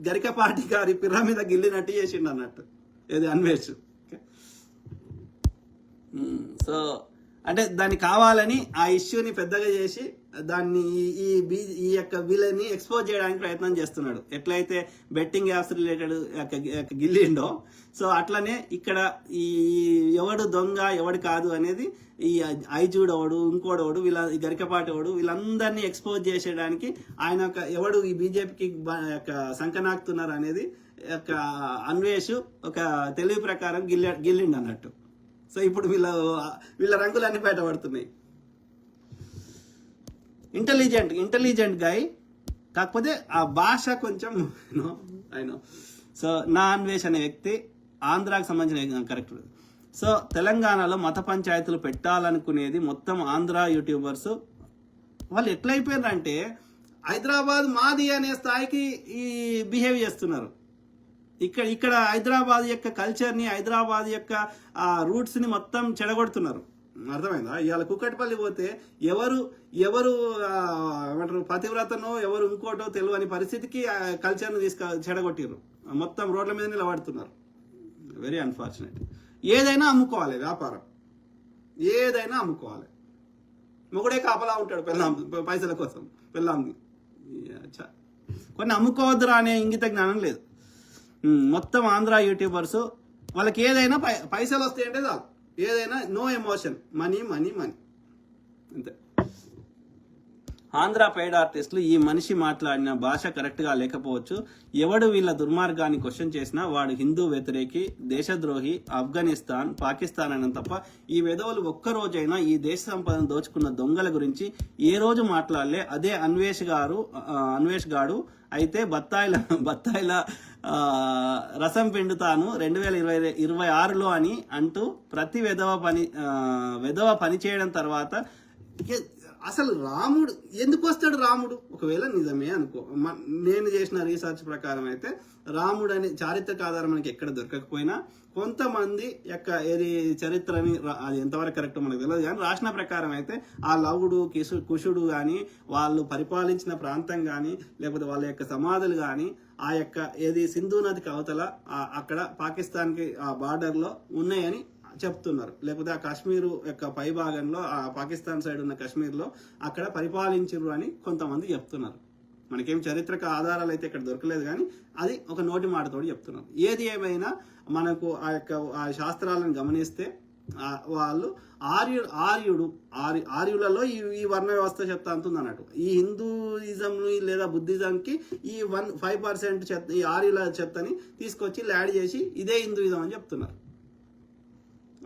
A: గరికపాటి గారి పిర్ర మీద గిల్లినట్టు చేసిండు అన్నట్టు, ఏది అన్వేష్. సో అంటే దాన్ని కావాలని ఆ ఇష్యూని పెద్దగా చేసి దాన్ని ఈ వీళ్ళని ఎక్స్పోజ్ చేయడానికి ప్రయత్నం చేస్తున్నాడు. ఎట్లయితే బెట్టింగ్ యాప్స్ రిలేటెడ్ గిల్లిండో, సో అట్లనే ఇక్కడ ఈ ఎవడు దొంగ ఎవడు కాదు అనేది ఈ ఐజూడోడు, ఇంకోడోడు, గరికపాటోడు, వీళ్ళందరినీ ఎక్స్పోజ్ చేసేయడానికి ఆయన ఎవడు ఈ బీజేపీకి సంకనాకుతున్నారు అనేది అన్వేష్ ఒక తెలివి ప్రకారం గిల్లిండు అన్నట్టు. సో ఇప్పుడు వీళ్ళ రంగులన్నీ బయటపడుతున్నాయి. ఇంటెలిజెంట్ గాయ్, కాకపోతే ఆ భాష కొంచెం అయినా. సో నా అన్వేష్ అనే వ్యక్తి ఆంధ్రాకి సంబంధించిన కరెక్ట్. సో తెలంగాణలో మత పంచాయతీలు పెట్టాలనుకునేది మొత్తం ఆంధ్ర యూట్యూబర్స్ వాళ్ళు ఎట్లయిపోయారంటే హైదరాబాద్ మాది అనే స్థాయికి ఈ బిహేవ్ చేస్తున్నారు. ఇక్కడ హైదరాబాద్ యొక్క కల్చర్ని, హైదరాబాద్ యొక్క రూట్స్ని మొత్తం చెడగొడుతున్నారు. అర్థమైందా? ఇవాళ కుక్కటిపల్లి పోతే ఎవరు ఏమంటారు పతివ్రతనో ఎవరు ఇంకోటో తెలియని పరిస్థితికి కల్చర్ని చెడగొట్టిర్రు, మొత్తం రోడ్ల మీద నిలబడుతున్నారు. Very unfortunate. ఏదైనా అమ్ముకోవాలి, వ్యాపారం ఏదైనా అమ్ముకోవాలి. మొగుడే కాపలా ఉంటాడు పైసల కోసం పెళ్ళాంది. కొన్ని అమ్ముకోవద్దురా అనే ఇంగిత జ్ఞానం లేదు. మొత్తం ఆంధ్ర యూట్యూబర్స్ వాళ్ళకి ఏదైనా పైసలు వస్తాయంటే చాలు, ఏదైనా no emotion, money money money అంతే. ఆంధ్ర పెయిడ్ ఆర్టిస్టులు ఈ మనిషి మాట్లాడిన భాష కరెక్ట్గా లేకపోవచ్చు, ఎవడు వీళ్ళ దుర్మార్గాన్ని క్వశ్చన్ చేసినా వాడు హిందూ వ్యతిరేకి, దేశద్రోహి, ఆఫ్ఘనిస్తాన్, పాకిస్తాన్ అని తప్ప ఈ వెధవలు ఒక్కరోజైనా ఈ దేశ సంపదను దోచుకున్న దొంగల గురించి ఏ రోజు మాట్లాడలే. అదే అన్వేష్ గాడు అయితే బత్తాయిల రసం పిండుతాను 2026లో అని అంటూ ప్రతి వెధవ పని చేయడం తర్వాత అసలు రాముడు ఎందుకు వస్తాడు? రాముడు ఒకవేళ నిజమే అనుకో, నేను చేసిన రీసెర్చ్ ప్రకారం అయితే రాముడు అనే చారిత్రక ఆధారం మనకి ఎక్కడ దొరకకపోయినా కొంతమంది ఏది చరిత్రని, అది ఎంతవరకు కరెక్ట్ మనకు తెలియదు కానీ రాసిన ప్రకారం అయితే ఆ లవుడు కుషుడు కానీ వాళ్ళు పరిపాలించిన ప్రాంతం కానీ లేకపోతే వాళ్ళ యొక్క సమాధులు కానీ ఆ ఏది సింధు నదికి అవతల అక్కడ పాకిస్తాన్కి ఆ బార్డర్లో ఉన్నాయని చెప్తున్నారు. లేకపోతే ఆ కాశ్మీర్ యొక్క పై భాగంలో ఆ పాకిస్తాన్ సైడ్ ఉన్న కాశ్మీర్లో అక్కడ పరిపాలించరు అని కొంతమంది చెప్తున్నారు. మనకేం చారిత్రక ఆధారాలు అయితే ఇక్కడ దొరకలేదు కానీ అది ఒక నోటి మాటతోటి చెప్తున్నారు. ఏది ఏమైనా మనకు ఆ శాస్త్రాలను గమనిస్తే వాళ్ళు ఆర్యులలో ఈ వర్ణ వ్యవస్థ చెత్త అంటుంది అన్నట్టు. ఈ హిందూయిజం లేదా బుద్ధిజంకి ఈ 5% చెత్త, ఈ ఆర్యుల చెత్తని తీసుకొచ్చి యాడ్ చేసి ఇదే హిందూయిజం అని చెప్తున్నారు.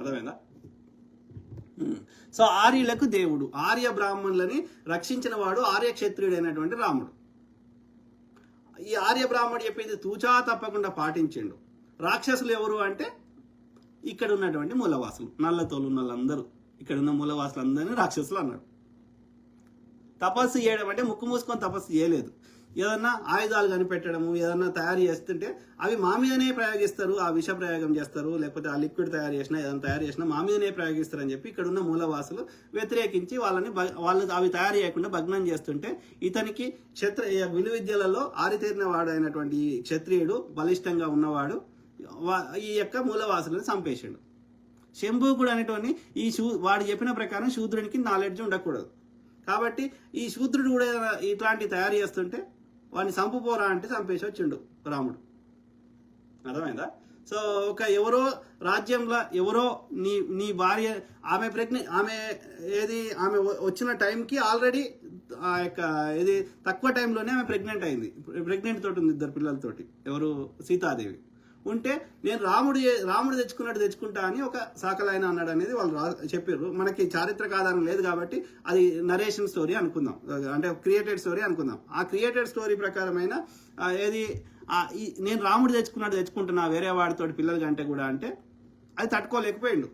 A: అర్థమైందా? సో ఆర్యులకు దేవుడు, ఆర్య బ్రాహ్మణులని రక్షించిన వాడు ఆర్య క్షత్రియుడు అయినటువంటి రాముడు. ఈ ఆర్య బ్రాహ్మణుడు చెప్పింది తూచా తప్పకుండా పాటించిండు. రాక్షసులు ఎవరు అంటే ఇక్కడ ఉన్నటువంటి మూలవాసులు, నల్లతోలు వాళ్ళందరూ, ఇక్కడ ఉన్న మూలవాసులు అందరినీ రాక్షసులు అన్నాడు. తపస్సు చేయడం అంటే ముక్కు మూసుకొని తపస్సు చేయలేదు. ఏదన్నా ఆయుధాలు కనిపెట్టడము, ఏదన్నా తయారు చేస్తుంటే అవి మా మీదనే ప్రయోగిస్తారు, ఆ విష ప్రయోగం చేస్తారు, లేకపోతే ఆ లిక్విడ్ తయారు చేసినా ఏదైనా తయారు చేసినా మా మీదనే ప్రయోగిస్తారు అని చెప్పి ఇక్కడ ఉన్న మూలవాసులు వ్యతిరేకించి వాళ్ళు అవి తయారు చేయకుండా భగ్నం చేస్తుంటే ఇతనికి విలువిద్యలలో ఆరితేరిన వాడు అయినటువంటి క్షత్రియుడు, బలిష్టంగా ఉన్నవాడు ఈ యొక్క మూలవాసులను చంపేసాడు. శంభూకుడు అనేటువంటి వాడు చెప్పిన ప్రకారం శూద్రునికి నాలెడ్జ్ ఉండకూడదు. కాబట్టి ఈ శూద్రుడు కూడా ఇట్లాంటి తయారు చేస్తుంటే వాడిని చంపుపోరా అంటే చంపేసి వచ్చిండు రాముడు. అర్థమైందా? సో ఎవరో రాజ్యంలో ఎవరో నీ భార్య ఆమె ఆమె వచ్చిన టైంకి ఆల్రెడీ ఆ యొక్క తక్కువ టైంలోనే ఆమె ప్రెగ్నెంట్ అయింది. ప్రెగ్నెంట్ తోటి ఉంది 2 పిల్లలతోటి. ఎవరు? సీతాదేవి ఉంటే నేను రాముడు తెచ్చుకుంటా అని ఒక సాకలైన అన్నాడు అనేది వాళ్ళు చెప్పారు. మనకి చారిత్రక ఆధారం లేదు కాబట్టి అది నరేషన్ స్టోరీ అనుకుందాం, అంటే క్రియేటెడ్ స్టోరీ అనుకుందాం. ఆ క్రియేటెడ్ స్టోరీ ప్రకారమైన నేను రాముడు తెచ్చుకుంటున్నా వేరే వాడితో పిల్లలు కంటే కూడా అంటే అది తట్టుకోలేకపోయిండు.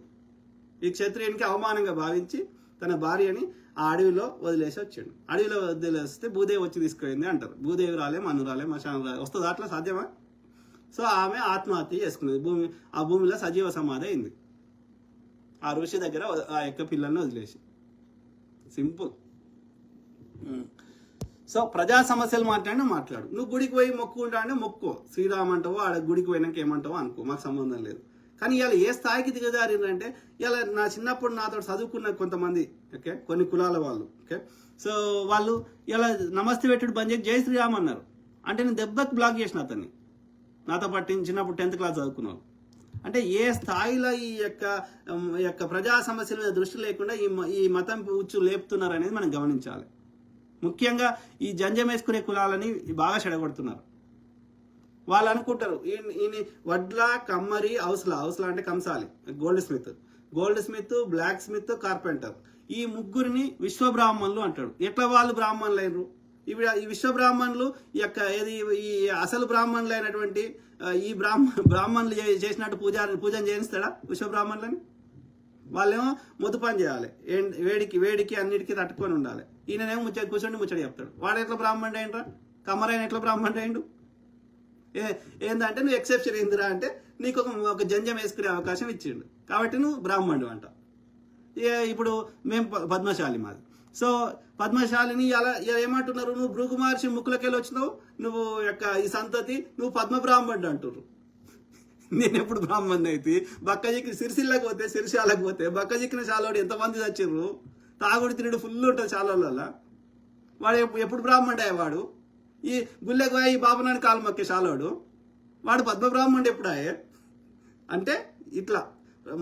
A: ఈ క్షత్రియునికి అవమానంగా భావించి తన భార్యని ఆ అడవిలో వదిలేసి వచ్చాడు. అడవిలో వదిలేస్తే భూదేవి వచ్చి తీసుకుపోయింది అంటారు. భూదేవి రాలే, మన్ను రాలే, మశానం రాలే, వస్తుంది అట్లా సాధ్యమా? సో ఆమె ఆత్మహత్య చేసుకున్నది. ఆ భూమిలో సజీవ సమాధి అయింది ఆ ఋషి దగ్గర ఆ యొక్క పిల్లల్ని వదిలేసి. సింపుల్. సో ప్రజా సమస్యలు మాట్లాడు. నువ్వు గుడికి పోయి మొక్కుకుంటా అంటే మొక్కో, శ్రీరామ్ అంటావో ఆడ గుడికి పోయినాక ఏమంటావో అనుకో, మాకు సంబంధం లేదు. కానీ ఇలా ఏ స్థాయికి దిగజారిందంటే ఇలా నా చిన్నప్పుడు నాతో చదువుకున్న కొంతమంది కొన్ని కులాల వాళ్ళు సో వాళ్ళు ఇలా నమస్తే పెట్టుడు బంద్ చేసి జై శ్రీరామ్ అన్నారు. అంటే నేను దెబ్బకి బ్లాక్ చేసిన అతన్ని. నాతో పాటు చిన్నప్పుడు 10th క్లాస్ చదువుకున్నాను. అంటే ఏ స్థాయిలో ఈ యొక్క ప్రజా సమస్యల మీద దృష్టి లేకుండా ఈ మతం ఉచ్చు లేపుతున్నారు అనేది మనం గమనించాలి. ముఖ్యంగా ఈ జంజం వేసుకునే కులాలని బాగా చెడగొడుతున్నారు. వాళ్ళు అనుకుంటారు ఈయన వడ్ల, కమ్మరి, హౌస్లా అంటే కంసాలి, goldsmith, blacksmith, carpenter, ఈ ముగ్గురిని విశ్వబ్రాహ్మణులు అంటాడు. ఎట్లా వాళ్ళు బ్రాహ్మణులు అయినరు? ఈ విశ్వబ్రాహ్మణులు ఈ అసలు బ్రాహ్మణులు అయినటువంటి ఈ బ్రాహ్మణులు చేసినట్టు పూజన చేయిస్తాడా విశ్వబ్రాహ్మణులని? వాళ్ళేమో మొద్దు పని చేయాలి, వేడికి అన్నిటికీ తట్టుకొని ఉండాలి. ఈయననేమో కూర్చొని ముచ్చడి చెప్తాడు. వాడు ఎట్లా బ్రాహ్మణుడు అయినరా? కమ్మరైన ఎట్లా బ్రాహ్మణుడు అయిండు? ఏంటంటే నువ్వు ఎక్సెప్షన్ ఏందిరా అంటే నీకు ఒక జంజం వేసుకునే అవకాశం ఇచ్చిండు కాబట్టి నువ్వు బ్రాహ్మణుడు అంట. ఇప్పుడు మేము పద్మశాలి మాది. సో పద్మశాలిని అలా ఏమంటున్నారు? నువ్వు భృగు మహర్షి ముక్కులకెళ్ళి వచ్చినావు, నువ్వు ఈ సంతతి, నువ్వు పద్మ బ్రాహ్మణుడు అంటున్నారు. నేను ఎప్పుడు బ్రాహ్మణుడు అయితే బక్కజిక్కి సిరిసిల్లకు పోతే, సిరిశాలకు పోతే బక్కజిక్కిన శాలోడు ఎంతమంది చచ్చిర్రు? తాగుడు తిరుడు ఫుల్ ఉంటుంది శాలలో. వాడు ఎప్పుడు బ్రాహ్మణుడు అయ్యేవాడు? ఈ గుళ్ళెకు ఈ బాబునాని కాలు మొక్కే శాలోడు వాడు పద్మ బ్రాహ్మణుడు ఎప్పుడాయే? అంటే ఇట్లా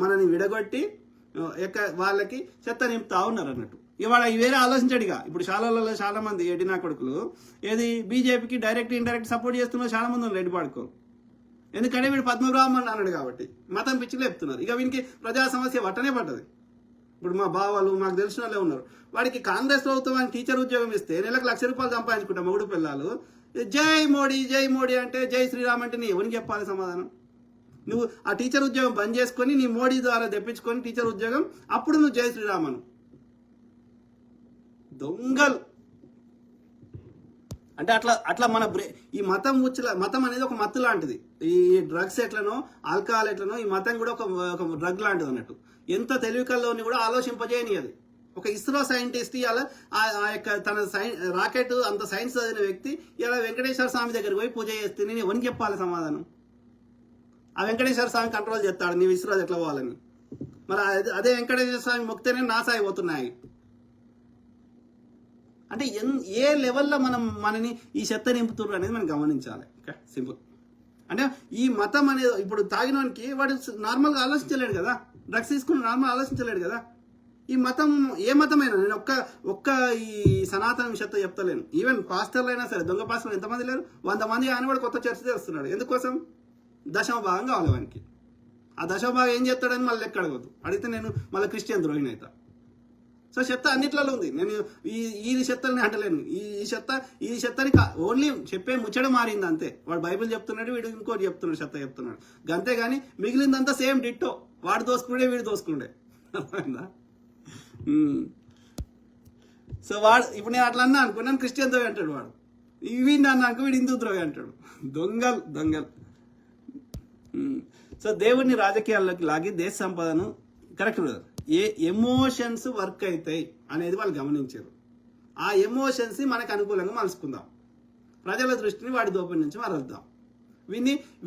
A: మనని విడగొట్టి వాళ్ళకి చెత్త నింపుతా ఉన్నారు అన్నట్టు. ఇవాళ వేరే ఆలోచించాడుగా. ఇప్పుడు శాలలో చాలా మంది ఎడినా కొడుకులు బీజేపీకి డైరెక్ట్ ఇండైరెక్ట్ సపోర్ట్ చేస్తున్నారు చాలా మంది ఉన్నారు, ఎడిపాడుకో. ఎందుకంటే వీడు పద్మబ్రాహ్మణుడు అన్నాడు కాబట్టి మతం పిచ్చిలు చెప్తున్నారు. ఇక వీనికి ప్రజా సమస్య పట్టనే పట్టదు. ఇప్పుడు మా బావాలు మాకు తెలిసిన వాళ్ళే ఉన్నారు. వాడికి కాంగ్రెస్ ప్రభుత్వం టీచర్ ఉద్యోగం ఇస్తే నెలకు ₹1,00,000 సంపాదించుకుంటాం మొగుడు పిల్లలు. జై మోడీ అంటే జై శ్రీరామ్ అంటే నీ ఎవరికి చెప్పాలి సమాధానం? నువ్వు ఆ టీచర్ ఉద్యోగం బంద్ చేసుకొని నీ మోడీ ద్వారా తెప్పించుకొని టీచర్ ఉద్యోగం, అప్పుడు నువ్వు జై శ్రీరామ్ అను. దొంగలు అంటే అట్లా మన ఈ మతం అనేది ఒక మత్తు లాంటిది. ఈ డ్రగ్స్ ఎట్లనో, ఆల్కహాల్ ఎట్లనో ఈ మతం కూడా ఒక డ్రగ్ లాంటిది అన్నట్టు. ఎంత తెలివికల్లోని కూడా ఆలోచింపజేయని అది. ఒక ఇస్రో సైంటిస్ట్ ఇలా తన రాకెట్ అంత సైన్స్ చదివిన వ్యక్తి ఇలా వెంకటేశ్వర స్వామి దగ్గరికి పోయి పూజ చేస్తే నేను ఎవరికి చెప్పాలి సమాధానం? ఆ వెంకటేశ్వర స్వామి కంట్రోల్ చేస్తాడు నీ ఇస్రో ఎట్లా పోవాలని. మరి అదే వెంకటేశ్వర స్వామి మొక్కితేనే నాశ అయిపోతున్నాయి. అంటే ఏ లెవెల్లో మనని ఈ చెత్త నింపుతున్నారు అనేది మనం గమనించాలి. Okay, simple. అంటే ఈ మతం అనేది ఇప్పుడు తాగినోనికి వాడు నార్మల్గా ఆలోచించలేడు కదా, డ్రగ్స్ తీసుకుని నార్మల్ ఆలోచించలేడు కదా. ఈ మతం ఏ మతమైనా, నేను ఒక్క ఈ సనాతన చెత్త చెప్తలేను. ఈవెన్ పాస్టర్లు అయినా సరే, దొంగ పాస్టర్లు ఎంతమంది లేరు? 100 మంది ఆయన కూడా కొత్త చర్చ చేస్తున్నాడు. ఎందుకోసం? 10వ భాగం కావాలి వానికి. ఆ 10వ భాగం ఏం చేస్తాడని మళ్ళీ లెక్క అడగద్దు. అడిగితే నేను మళ్ళీ క్రిస్టియన్ ద్రోహిని అవుతా. సో చెత్త అన్నిట్లలో ఉంది. నేను ఈ చెత్తని అంటలేను. ఈ చెత్తని ఓన్లీ చెప్పే ముచ్చట మారింది అంతే. వాడు బైబిల్ చెప్తున్నాడు, వీడు ఇంకోటి చెప్తున్నాడు, చెత్త చెప్తున్నాడు అంతే. కానీ మిగిలిందంతా సేమ్ డిట్టో. వాడు దోసుకుండే, వీడు దోసుకుండే. అర్థమైందా? సో వాడు ఇప్పుడు నేను అట్లా అన్నా అనుకున్నాను, క్రిస్టియన్ తో అంటాడు వాడు. ఇవి నాకు వీడు హిందూ ద్రోహి అంటాడు. దొంగలు. సో దేవుడిని రాజకీయాల్లోకి లాగి దేశ సంపదను కరెక్ట్ బ్రదర్ ఏ ఎమోషన్స్ వర్క్ అవుతాయి అనేది వాళ్ళు గమనించారు. ఆ ఎమోషన్స్ మనకు అనుకూలంగా మలుచుకుందాం, ప్రజల దృష్టిని వాడి దోపిడి నుంచి మరలుద్దాం,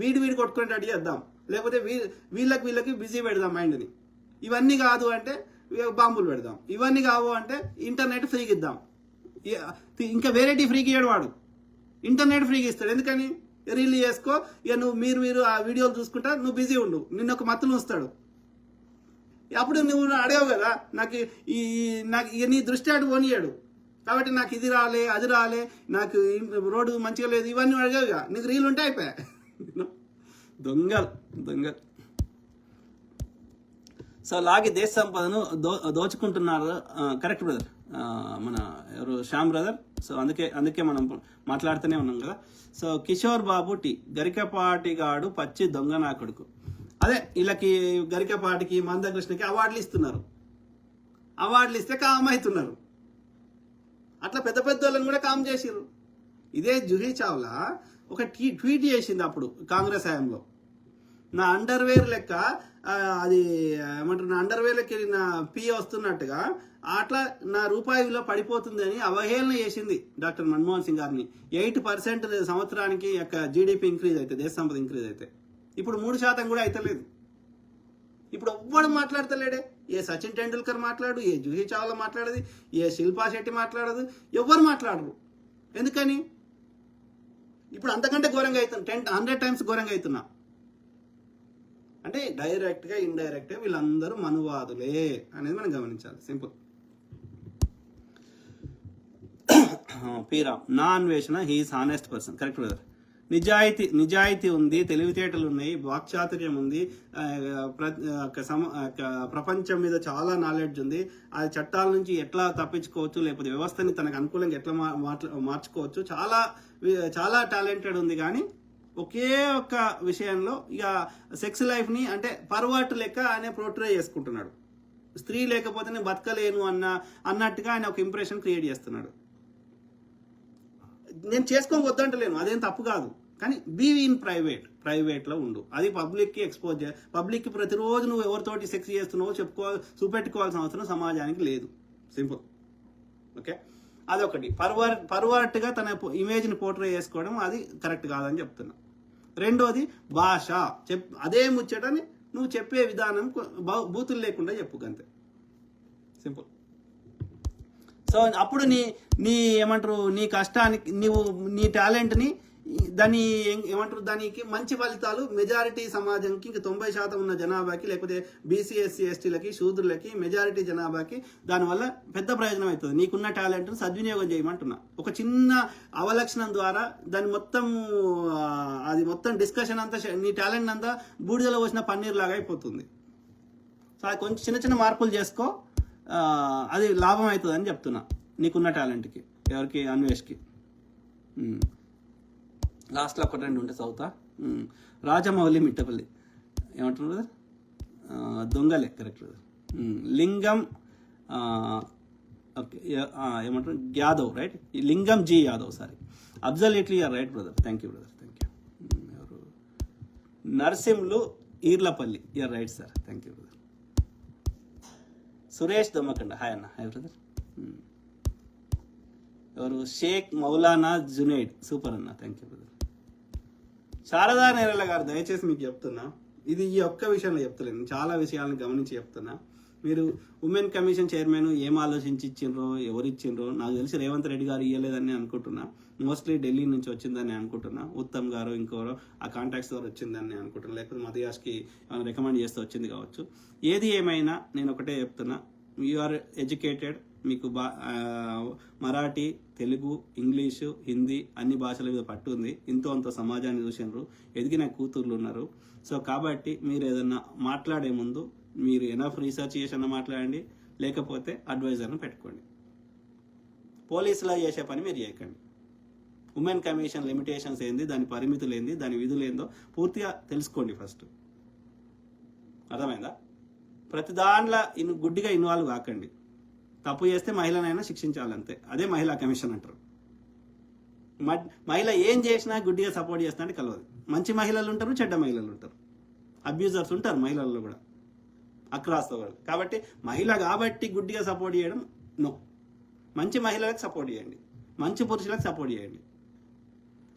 A: వీడి కొట్టుకునేటట్టు చేద్దాం, లేకపోతే వీళ్ళకి బిజీ పెడదాం మైండ్ని. ఇవన్నీ కాదు అంటే బాంబులు పెడదాం, ఇవన్నీ కావు అంటే ఇంటర్నెట్ ఫ్రీకి ఇద్దాం. ఇంకా వెరైటీ ఫ్రీకి ఇయ్యాడు వాడు, ఇంటర్నెట్ ఫ్రీకి ఇస్తాడు. ఎందుకని రీల్ చేసుకో, ఇక మీరు ఆ వీడియోలు చూసుకుంటా నువ్వు బిజీ ఉండు, నిన్న ఒక మత్తులు వస్తాడు. అప్పుడు నువ్వు అడగవు కదా, నాకు నీ దృష్టి అటు పోనీయాడు కాబట్టి నాకు ఇది రాలే అది రాలే, నాకు రోడ్డు మంచిగా లేదు, ఇవన్నీ అడగవుగా, నీకు రీల్ ఉంటే అయిపోయా. దొంగలు. సో లాగి దేశ సంపదను దోచుకుంటున్నారు. కరెక్ట్ బ్రదర్, మన ఎవరు శ్యామ్ బ్రదర్. సో అందుకే మనం మాట్లాడుతూనే ఉన్నాం కదా. సో కిషోర్ బాబు టీ గరికపాటిగాడు పచ్చి దొంగ నా కొడుకు. అదే వీళ్ళకి గరికపాటికి మందకృష్ణకి అవార్డులు ఇస్తున్నారు, అవార్డులు ఇస్తే కామ్ అవుతున్నారు. అట్లా పెద్ద వాళ్ళని కూడా కామ్ చేసిర్రు. ఇదే జూహీ చావ్లా ఒక ట్వీట్ చేసింది అప్పుడు కాంగ్రెస్ హయాంలో, నా అండర్వేర్ లెక్క అది ఏమంటారు, నా అండర్వేర్ లెక్క నా పి వస్తున్నట్టుగా అట్లా నా రూపాయి విలువ పడిపోతుంది అని అవహేళన చేసింది డాక్టర్ మన్మోహన్ సింగ్ గారిని. 8% సంవత్సరానికి యొక్క జీడిపి ఇంక్రీజ్ అయితే, దేశ సంపద ఇంక్రీజ్ అయితే, ఇప్పుడు 3% కూడా అయితలేదు. ఇప్పుడు ఎవ్వడు మాట్లాడతలేడే. ఏ సచిన్ టెండూల్కర్ మాట్లాడు, ఏ జూహీ చావ్లా మాట్లాడదు, ఏ శిల్పా శెట్టి మాట్లాడదు, ఎవ్వరు మాట్లాడరు. ఎందుకని? ఇప్పుడు అంతకంటే ఘోరంగా అవుతున్నా, 100 times ఘోరంగా అవుతున్నా. అంటే డైరెక్ట్గా ఇండైరెక్ట్గా వీళ్ళందరూ మనువాదులే అనేది మనం గమనించాలి. సింపుల్. పీరా Naa Anveshana he's honest person. Correct brother. నిజాయితీ ఉంది, తెలివితేటలు ఉన్నాయి, వాక్చాతుర్యం ఉంది, ప్రపంచం మీద చాలా నాలెడ్జ్ ఉంది. ఆ చట్టాల నుంచి ఎట్లా తప్పించుకోవచ్చు, లేకపోతే వ్యవస్థని తనకు అనుకూలంగా ఎట్లా మార్చుకోవచ్చు, చాలా చాలా టాలెంటెడ్ ఉంది. కానీ ఒకే ఒక్క విషయంలో ఇక సెక్స్ లైఫ్ని అంటే పర్వర్ట్ లెక్క ఆయన పోర్ట్రే చేసుకుంటున్నాడు. స్త్రీ లేకపోతే నేను బతకలేను అన్నట్టుగా ఆయన ఒక ఇంప్రెషన్ క్రియేట్ చేస్తున్నాడు. నేను చేసుకోవద్దంటలేను, అదేం తప్పు కాదు. కానీ బీ ఇన్ ప్రైవేట్లో ఉండు. అది పబ్లిక్కి ఎక్స్పోజ్ పబ్లిక్కి ప్రతిరోజు నువ్వు ఎవరితోటి సెక్స్ చేస్తున్నావో చూపెట్టుకోవాల్సిన అవసరం సమాజానికి లేదు. సింపుల్. ఓకే, అదొకటి. పర్వర్ట్గా తన ఇమేజ్ని పోర్ట్రే చేసుకోవడం అది కరెక్ట్ కాదని చెప్తున్నా. రెండోది భాష. అదే ముచ్చటని నువ్వు చెప్పే విధానం బూతులు లేకుండా చెప్పు, అంతే. సింపుల్. సో అప్పుడు నీ ఏమంటారు, నీ కష్టానికి నీ టాలెంట్ని దాన్ని ఏమంటారు, దానికి మంచి ఫలితాలు మెజారిటీ సమాజంకి, ఇంకా 90% ఉన్న జనాభాకి, లేకపోతే బీసీ ఎస్సీ ఎస్టీలకి, శూద్రులకి, మెజారిటీ జనాభాకి దానివల్ల పెద్ద ప్రయోజనం అవుతుంది. నీకున్న టాలెంట్ను సద్వినియోగం చేయమంటున్నా. ఒక చిన్న అవలక్షణం ద్వారా దాని మొత్తం డిస్కషన్ అంతా, నీ టాలెంట్ అంతా బూడిదలో వచ్చిన పన్నీర్ లాగా అయిపోతుంది. సో అది కొంచెం చిన్న మార్పులు చేసుకో, అది లాభం అవుతుంది అని చెప్తున్నా నీకున్న టాలెంట్కి. ఎవరికి? అన్వేష్కి. లాస్ట్లో ఒకటి రెండు ఉంటే చదువుతా. రాజమౌళి మిట్టపల్లి ఏమంటారు బ్రదర్? దొంగలే. Correct brother. లింగం ఓకే ఏమంటారు, Yadav right, Lingam ji Yadav, sorry. Absolutely you're right brother. Thank you brother, thank you. ఎవరు? Narsimlu Eerlapalli, you're right sir, thank you brother. Suresh Dammakanda, hi అన్న. Hi brother. ఎవరు? షేక్ మౌలానా జునైడ్, సూపర్ అన్న, thank you brother. Sharada Nerala గారు, దయచేసి మీకు చెప్తున్నా, ఇది ఈ ఒక్క విషయంలో చెప్తలేను, చాలా విషయాలను గమనించి చెప్తున్నా. మీరు ఉమెన్ కమిషన్ చైర్మన్ ఏం ఆలోచించి ఇచ్చిండ్రో, ఎవరు ఇచ్చిండ్రో నాకు తెలిసి రేవంత్ రెడ్డి గారు ఇవ్వలేదని అనుకుంటున్నా. మోస్ట్లీ ఢిల్లీ నుంచి వచ్చిందని అనుకుంటున్నా. ఉత్తమ్ గారు ఇంకోరో ఆ కాంటాక్ట్స్ ద్వారా వచ్చిందని అనుకుంటున్నా, లేకపోతే మదియాష్కి రికమెండ్ చేస్తే వచ్చింది కావచ్చు. ఏది ఏమైనా నేను ఒకటే చెప్తున్నా, యు ఆర్ ఎడ్యుకేటెడ్, మీకు మరాఠీ, తెలుగు, ఇంగ్లీషు, హిందీ అన్ని భాషల మీద పట్టు ఉంది. ఇంతో అంత సమాజాన్ని చూసినారు, ఎదిగిన కూతుర్లు ఉన్నారు. సో కాబట్టి మీరు ఏదన్నా మాట్లాడే ముందు మీరు ఎనఫ్ రీసెర్చ్ చేసి మాట్లాడండి, లేకపోతే అడ్వైజర్ను పెట్టుకోండి. పోలీసులా చేసే పని మీరు చేయకండి. ఉమెన్ కమిషన్ లిమిటేషన్స్ ఏంది, దాని పరిమితులు ఏంది, దాని విధులు ఏందో పూర్తిగా తెలుసుకోండి ఫస్ట్. అర్థమైందా? ప్రతి దాంట్లో గుడ్డిగా ఇన్వాల్వ్ కాకండి. తప్పు చేస్తే మహిళనైనా శిక్షించాలంతే. అదే మహిళా కమిషన్ అంటారు. మహిళ ఏం చేసినా గుడ్డిగా సపోర్ట్ చేస్తా అంటే కలవదు. మంచి మహిళలు ఉంటారు, చెడ్డ మహిళలు ఉంటారు, అబ్యూజర్స్ ఉంటారు మహిళల్లో కూడా, అక్రాస్ ద వరల్డ్. కాబట్టి మహిళ కాబట్టి గుడ్డిగా సపోర్ట్ చేయడం నో. మంచి మహిళలకు సపోర్ట్ చేయండి, మంచి పురుషులకు సపోర్ట్ చేయండి.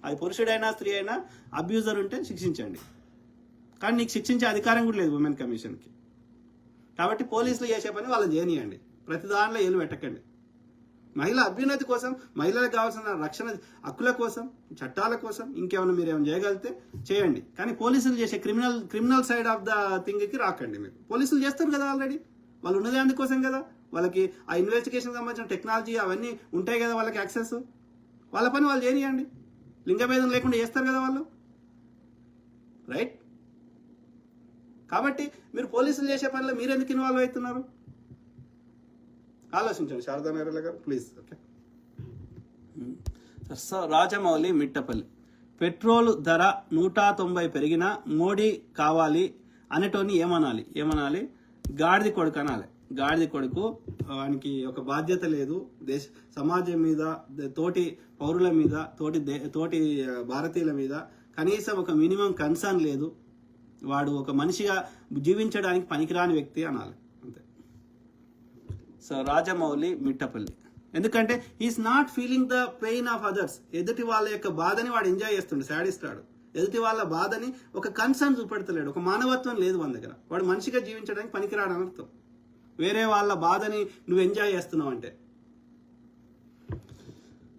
A: అది పురుషుడైనా స్త్రీ అయినా అబ్యూజర్ ఉంటే శిక్షించండి. కానీ నీకు శిక్షించే అధికారం కూడా లేదు ఉమెన్ కమిషన్కి. కాబట్టి పోలీసులు చేసే పని వాళ్ళని చేయనియండి, ప్రతి దానిలో ఏలు పెట్టకండి. మహిళ అభ్యున్నతి కోసం, మహిళలకు కావాల్సిన రక్షణ హక్కుల కోసం, చట్టాల కోసం ఇంకేమైనా మీరు ఏమైనా చేయగలిగితే చేయండి. కానీ పోలీసులు చేసే క్రిమినల్ సైడ్ ఆఫ్ ద థింగ్కి రాకండి. మీరు పోలీసులు చేస్తారు కదా ఆల్రెడీ, వాళ్ళు ఉన్నదే అందుకోసం కదా. వాళ్ళకి ఆ ఇన్వెస్టిగేషన్ సంబంధించిన టెక్నాలజీ అవన్నీ ఉంటాయి కదా, వాళ్ళకి యాక్సెస్. వాళ్ళ పని వాళ్ళు చేయనియండి, లింగభేదం లేకుండా చేస్తారు కదా వాళ్ళు, రైట్? కాబట్టి మీరు పోలీసులు చేసే పనిలో మీరు ఎందుకు ఇన్వాల్వ్ అవుతున్నారు? ఆలోచించండి శారదా నేరల గారు, please. Okay. So Rajamouli Mittapalli, petrol ధర 190 పెరిగినా మోడీ కావాలి అనేటోని ఏమనాలి? గాడిది కొడుకు అనాలి. గాడిది కొడుకు, వానికి ఒక బాధ్యత లేదు సమాజం మీద, తోటి పౌరుల మీద, తోటి భారతీయుల మీద కనీసం ఒక మినిమం కన్సర్న్ లేదు. వాడు ఒక మనిషిగా జీవించడానికి పనికిరాని వ్యక్తి అనాలి, అంతే. సో రాజమౌళి మిట్టపల్లి, ఎందుకంటే is not feeling the pain of others. ఎదుటి వాళ్ళ యొక్క బాధని వాడు ఎంజాయ్ చేస్తుండే, సాడిస్తాడు. ఎదుటి వాళ్ళ బాధని ఒక కన్సర్న్ చూపెడతలేడు, ఒక మానవత్వం లేదు మన దగ్గర. వాడు మనిషిగా జీవించడానికి పనికిరాడు అనర్థం. వేరే వాళ్ళ బాధని నువ్వు ఎంజాయ్ చేస్తున్నావు అంటే.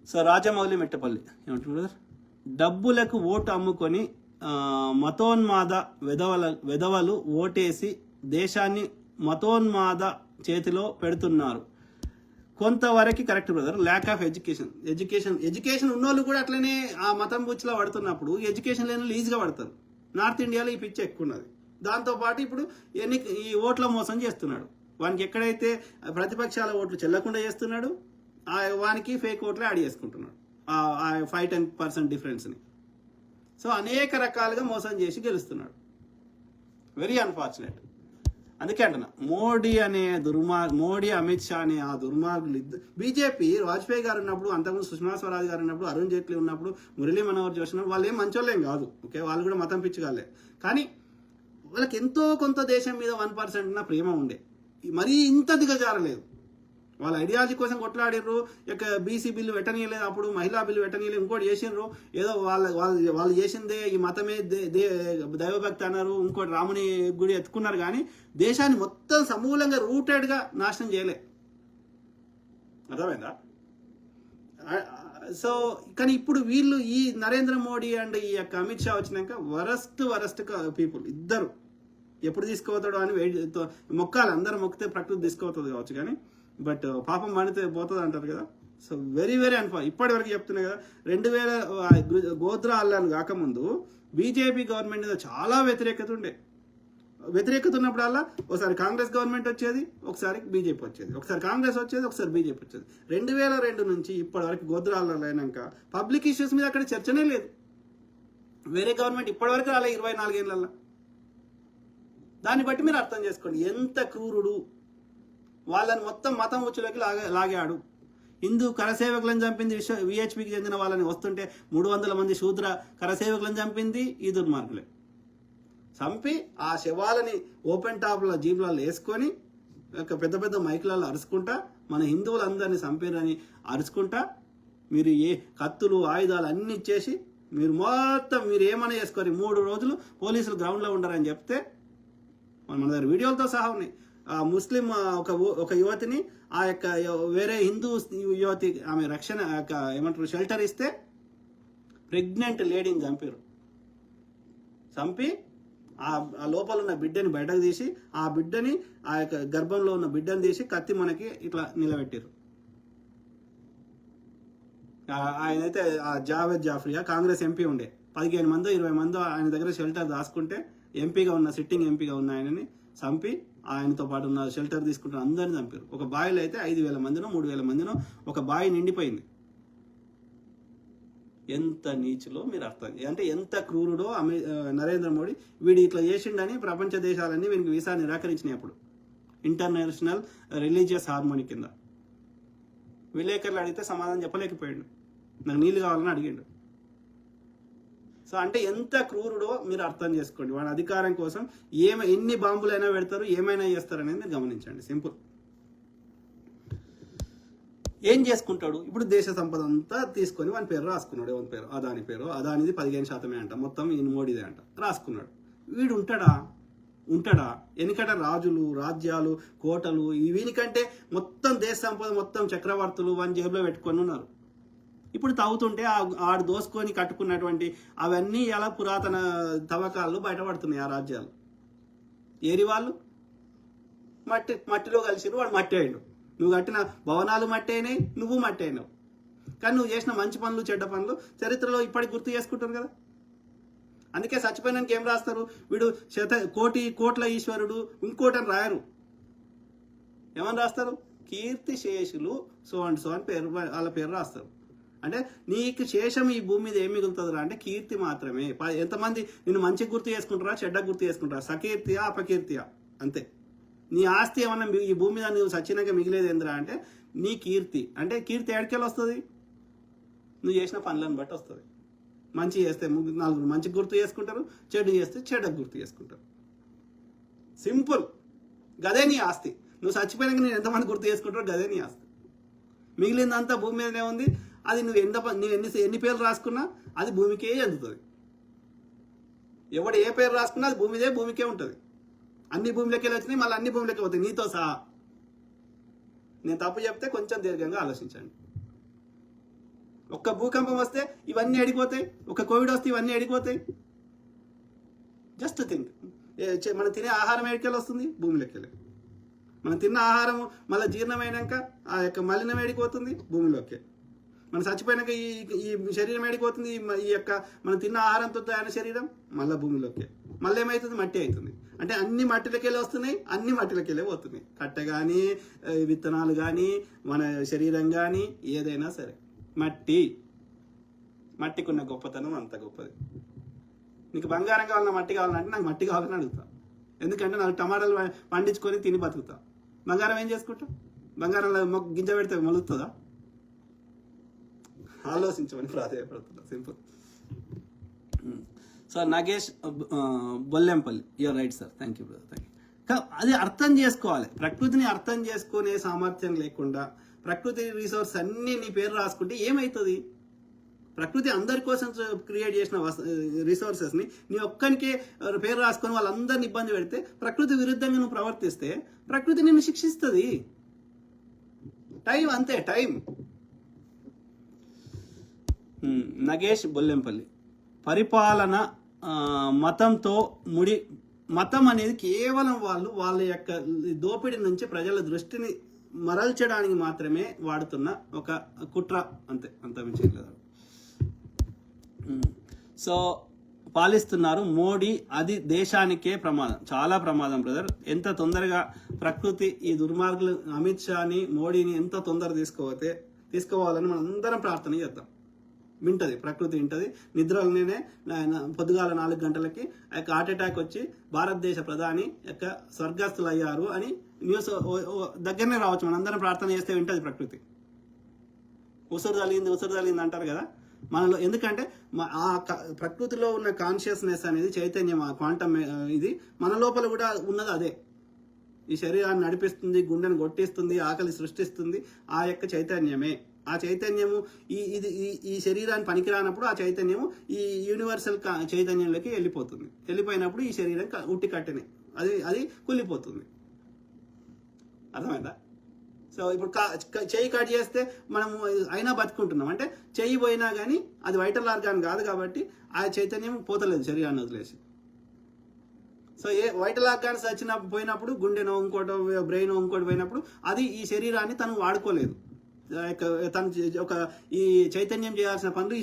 A: సో రాజమౌళి మిట్టపల్లి ఏమంటున్నారు? డబ్బులకు ఓటు అమ్ముకొని మతోన్మాద వెధవలు ఓటేసి దేశాన్ని మతోన్మాద చేతిలో పెడుతున్నారు. కొంతవరకు correct brother. Lack of education ఉన్నోళ్ళు కూడా అట్లనే ఆ మతం బుచ్చిలో పడుతున్నప్పుడు ఎడ్యుకేషన్ లేని లీజ్గా పడతారు. నార్త్ ఇండియాలో ఈ పిచ్చి ఎక్కువ ఉన్నది. దాంతోపాటు ఇప్పుడు ఈ ఓట్ల మోసం చేస్తున్నాడు. వానికి ఎక్కడైతే ప్రతిపక్షాల ఓట్లు చెల్లకుండా చేస్తున్నాడు, వానికి ఫేక్ ఓట్లు యాడ్ చేసుకుంటున్నాడు, 5-10% డిఫరెన్స్ని. సో అనేక రకాలుగా మోసం చేసి గెలుస్తున్నాడు. Very unfortunate. అందుకే అంటున్నా, మోడీ అమిత్ షా అనే ఆ దుర్మార్గులు బీజేపీ వాజ్పేయి గారు ఉన్నప్పుడు, అంతకుముందు సుష్మా స్వరాజ్ గారు ఉన్నప్పుడు, అరుణ్ జైట్లీ ఉన్నప్పుడు, మురళీ మనోహర్ జోషి ఉన్నప్పుడు వాళ్ళు ఏం మంచోళ్ళేం కాదు. ఓకే, వాళ్ళు కూడా మతం పిచ్చిగాలే. కానీ వాళ్ళకి ఎంతో కొంత దేశం మీద 1% ఉన్న ప్రేమ ఉండే. మరీ ఇంత దిగజారలేదు. వాళ్ళ ఐడియాలజీ కోసం కొట్లాడిర్రు. ఇక బీసీ బిల్లు పెట్టనీయలేదు, అప్పుడు మహిళా బిల్లు పెట్టనీయలేదు, ఇంకోటి చేసిర్రు. ఏదో వాళ్ళు చేసిందే ఈ మతమే దైవభక్తి అన్నారు, ఇంకోటి రాముని గుడి ఎత్తుకున్నారు. కానీ దేశాన్ని మొత్తం సమూలంగా రూటెడ్గా నాశనం చేయలే. అర్థమైందా? సో కానీ ఇప్పుడు వీళ్ళు ఈ నరేంద్ర మోడీ అండ్ ఈ యొక్క అమిత్ షా వచ్చినాక వరస్ట్ పీపుల్ ఇద్దరు. ఎప్పుడు తీసుకుపోతాడో అని మొక్కాలి, అందరూ మొక్కితే ప్రకృతి తీసుకుపోతుంది కావచ్చు. కానీ బట్ పాపం మనితే పోతుంది అంటారు కదా. సో వెరీ ఇప్పటి వరకు చెప్తున్నా కదా, 2000 గోద్రా అల్లాను కాకముందు బీజేపీ గవర్నమెంట్ మీద చాలా వ్యతిరేకత ఉన్నప్పుడల్లా ఒకసారి కాంగ్రెస్ గవర్నమెంట్ వచ్చేది, ఒకసారి బీజేపీ వచ్చేది, ఒకసారి కాంగ్రెస్ వచ్చేది, ఒకసారి బీజేపీ వచ్చేది. 2002 నుంచి ఇప్పటి వరకు గోద్రా అల్లాలు అయినాక పబ్లిక్ ఇష్యూస్ మీద అక్కడ చర్చనే లేదు. వేరే గవర్నమెంట్ ఇప్పటి వరకు రాలే 24 ఏళ్ళల్లో. దాన్ని బట్టి మీరు అర్థం చేసుకోండి ఎంత క్రూరుడు. వాళ్ళని మొత్తం మతం ఉచ్చులోకి లాగాడు. హిందూ కరసేవకులను చంపింది, విహెచ్పికి చెందిన వాళ్ళని వస్తుంటే 300 మంది శూద్ర కరసేవకులను చంపింది ఈ దుర్మార్గులే. చంపి ఆ శవాలని ఓపెన్ టాప్ల జీబ్లలో వేసుకొని పెద్ద పెద్ద మైకులలో అరుచుకుంటా మన హిందువులందరినీ చంపారని అరుచుకుంటా, మీరు ఏ కత్తులు ఆయుధాలు అన్ని ఇచ్చేసి మీరు ఏమైనా చేసుకోరు. 3 రోజులు పోలీసులు గ్రౌండ్లో ఉండరని చెప్తే మన దగ్గర వీడియోలతో సహా ఉన్నాయి. ముస్లిం ఒక యువతిని ఆ యొక్క వేరే హిందూ యువతి ఆమె రక్షణ ఏమంటారు షెల్టర్ ఇస్తే ప్రెగ్నెంట్ లేడీని చంపి ఆ లోపల ఉన్న బిడ్డని బయటకు తీసి ఆ బిడ్డని ఆ యొక్క గర్భంలో ఉన్న బిడ్డని తీసి కత్తి మనకి ఇట్లా నిలబెట్టారు. ఆయనైతే ఆ జావేద్ జాఫ్రియా కాంగ్రెస్ ఎంపీ ఉండే, 15 మందో 20 మందో ఆయన దగ్గర షెల్టర్ దాచుకుంటే సిట్టింగ్ ఎంపీగా ఉన్న ఆయనని చంపి ఆయనతో పాటు ఉన్న షెల్టర్ తీసుకుంటున్న అందరిని చంపారు. ఒక బావిలో అయితే 5,000 మందినో 3,000 మందినో ఒక బావి నిండిపోయింది. ఎంత నీచులో మీరు అర్థం, అంటే ఎంత క్రూరుడో నరేంద్ర మోడీ. వీడు ఇట్లా చేసిండని ప్రపంచ దేశాలన్నీ వీనికి వీసా నిరాకరించినాయి. అప్పుడు ఇంటర్నేషనల్ రిలీజియస్ హార్మోనీ కింద విలేకరులు అడిగితే సమాధానం చెప్పలేకపోయాడు. నాకు నీళ్ళు కావాలని అడిగిండు. సో అంటే ఎంత క్రూరుడో మీరు అర్థం చేసుకోండి. వాడి అధికారం కోసం ఎన్ని బాంబులైనా పెడతారు, ఏమైనా చేస్తారు అనేది మీరు గమనించండి. సింపుల్. ఏం చేసుకుంటాడు ఇప్పుడు? దేశ సంపద అంతా తీసుకొని వాని పేరు రాసుకున్నాడు. ఎవరి పేరు? అదాని పేరు. అదానిది 15% అంట, మొత్తం ఈయన మోడీదే అంట, రాసుకున్నాడు. వీడు ఉంటాడా? ఎన్నికట రాజులు, రాజ్యాలు, కోటలు వీనికంటే మొత్తం దేశ సంపద మొత్తం చక్రవర్తులు వాని జేబులో పెట్టుకొని ఉన్నారు. ఇప్పుడు తవ్వుతుంటే ఆడు దోసుకొని కట్టుకున్నటువంటి అవన్నీ ఎలా పురాతన తవ్వకాలు బయటపడుతున్నాయి. ఆ రాజ్యాలు ఏరి వాళ్ళు మట్టిలో కలిసిరు, వాడు మట్టి అయ్యాడు. నువ్వు కట్టిన భవనాలు మట్టి అయినాయి, నువ్వు మట్టి అయినావు. కానీ నువ్వు చేసిన మంచి పనులు, చెడ్డ పనులు చరిత్రలో ఇప్పటికి గుర్తు చేసుకుంటారు కదా. అందుకే చచ్చిపోయినానికి ఏం రాస్తారు? వీడు కోట్ల ఈశ్వరుడు ఇంకోటని రాయరు. ఏమని రాస్తారు? కీర్తి శేషులు సో అండ్ సో అని పేరు, వాళ్ళ పేరు రాస్తారు. అంటే నీకు శేషం ఈ భూమి మీద ఏం మిగులుతుందిరా అంటే కీర్తి మాత్రమే. ఎంతమంది నిన్ను మంచి గుర్తు చేసుకుంటారా, చెడ్డ గుర్తు చేసుకుంటారా, సకీర్తియా అపకీర్తియా, అంతే. నీ ఆస్తి ఏమన్నా ఈ భూమి మీద నువ్వు సచ్చినాక మిగిలేదు ఏంద్రా అంటే నీ కీర్తి. అంటే కీర్తి ఎక్కడికెళ్ళి వస్తుంది? నువ్వు చేసిన పనులను బట్టి వస్తుంది. మంచి చేస్తే నలుగురు మంచి గుర్తు చేసుకుంటారు, చెడు చేస్తే చెడ్డ గుర్తు చేసుకుంటారు. సింపుల్. గదే నీ ఆస్తి. నువ్వు చచ్చిపోయినాక నేను ఎంతమంది గుర్తు చేసుకుంటారో గదే నీ ఆస్తి. మిగిలిందంతా భూమి మీదనే ఉంది. అది నువ్వు ఎన్ని పేర్లు రాసుకున్నా అది భూమికే చెందుతుంది. ఎవడు ఏ పేరు రాసుకున్నా అది భూమికే ఉంటుంది. అన్ని భూమిలోకి వచ్చినాయి, మళ్ళీ అన్ని భూమిలోకి పోతాయి నీతో సహా. నేను తప్పు చెప్తే కొంచెం దీర్ఘంగా ఆలోచించండి. ఒక్క భూకంపం వస్తే ఇవన్నీ ఎడిపోతాయి, ఒక కోవిడ్ వస్తే ఇవన్నీ ఎడిపోతాయి. Just think. మనం తినే ఆహారం ఎడికెళ్ళి వస్తుంది? భూమిలోకి వెళ్ళి. మనం తిన్న ఆహారం మళ్ళీ జీర్ణమైనాక ఆ యొక్క మలినం ఎడిపోతుంది? భూమిలోకి. మనం చచ్చిపోయినాక ఈ శరీరం ఎడిపోతుంది? ఈ యొక్క మనం తిన్న ఆహారంతో తయారైన శరీరం మళ్ళీ భూమిలోకి. మళ్ళీ ఏమవుతుంది? మట్టి అవుతుంది. అంటే అన్ని మట్టిలోకి వెళ్ళి వస్తున్నాయి, అన్ని మట్టిలోకి వెళ్ళి పోతున్నాయి. కట్టె కానీ, విత్తనాలు కానీ, మన శరీరం కానీ, ఏదైనా సరే మట్టికి ఉన్న గొప్పతనం అంత గొప్పది. నీకు బంగారం కావాలన్నా మట్టి కావాలంటే నాకు మట్టి కావాలని అడుగుతా. ఎందుకంటే నాకు టమాటాలు పండించుకొని తిని బతుకుతా. బంగారం ఏం చేసుకుంటా? బంగారంలో గింజ పెడితే మొలుతుందా? ఆలోచించమని ప్రాధాన్యపడుతున్నా. Simple. Sir Nagesh Bollempalli, you're right sir, thank you brother, thank you. అది అర్థం చేసుకోవాలి. ప్రకృతిని అర్థం చేసుకునే సామర్థ్యం లేకుండా ప్రకృతి రిసోర్స్ అన్నీ నీ పేరు రాసుకుంటే ఏమవుతుంది? ప్రకృతి అందరి కోసం క్రియేట్ చేసిన రిసోర్సెస్ని నీ ఒక్కనికే పేరు రాసుకొని వాళ్ళందరిని ఇబ్బంది పెడితే, ప్రకృతి విరుద్ధంగా నువ్వు ప్రవర్తిస్తే ప్రకృతి నిన్ను శిక్షిస్తుంది. టైం అంతే, టైం. నగేష్ బొల్లెంపల్లి, పరిపాలన మతంతో మతం అనేది కేవలం వాళ్ళ యొక్క దోపిడీ నుంచి ప్రజల దృష్టిని మరల్చడానికి మాత్రమే వాడుతున్న ఒక కుట్ర, అంతే, అంత మించి లేదు. సో పాలిస్తున్నారు మోడీ, అది దేశానికే ప్రమాదం, చాలా ప్రమాదం బ్రదర్. ఎంత తొందరగా ప్రకృతి ఈ దుర్మార్గులు అమిత్ షాని, మోడీని ఎంత తొందర తీసుకోవాలని మనం అందరం ప్రార్థన చేద్దాం. వింటది ప్రకృతి, వింటది. నిద్రలోనే పొద్దుగాల 4 గంటలకి హార్ట్ అటాక్ వచ్చి భారతదేశ ప్రధాని యొక్క స్వర్గస్థులు అయ్యారు అని న్యూస్ దగ్గరనే రావచ్చు. మనం అందరం ప్రార్థన చేస్తే వింటది ప్రకృతి. ఉసురు తలింది అంటారు కదా మనలో. ఎందుకంటే ఆ ప్రకృతిలో ఉన్న కాన్షియస్నెస్ అనేది చైతన్యం, ఆ క్వాంటమ్ ఇది మన లోపల కూడా ఉన్నది. అదే ఈ శరీరాన్ని నడిపిస్తుంది, గుండెను కొట్టిస్తుంది, ఆకలి సృష్టిస్తుంది. ఆ యొక్క చైతన్యమే. ఆ చైతన్యము ఈ శరీరాన్ని పనికిరానప్పుడు ఆ చైతన్యము ఈ యూనివర్సల్ చైతన్యంలోకి వెళ్ళిపోయినప్పుడు ఈ శరీరం ఉట్టి కట్టెనే అది కుళ్ళిపోతుంది. అర్థమైందా? సో ఇప్పుడు చెయ్యి కట్ చేస్తే మనం అయినా బతుకుంటున్నాం. అంటే చెయ్యి పోయినా కానీ అది వైటల్ ఆర్గాన్ కాదు కాబట్టి ఆ చైతన్యం పోతలేదు శరీరాన్ని వదిలేసి. సో వైటల్ ఆర్గాన్స్ పోయినప్పుడు గుండెనో ఇంకోటో బ్రెయిన్ ఇంకోటి పోయినప్పుడు అది ఈ శరీరాన్ని తను వాడుకోలేదు. తను ఈ చైతన్యం చేయాల్సిన పనులు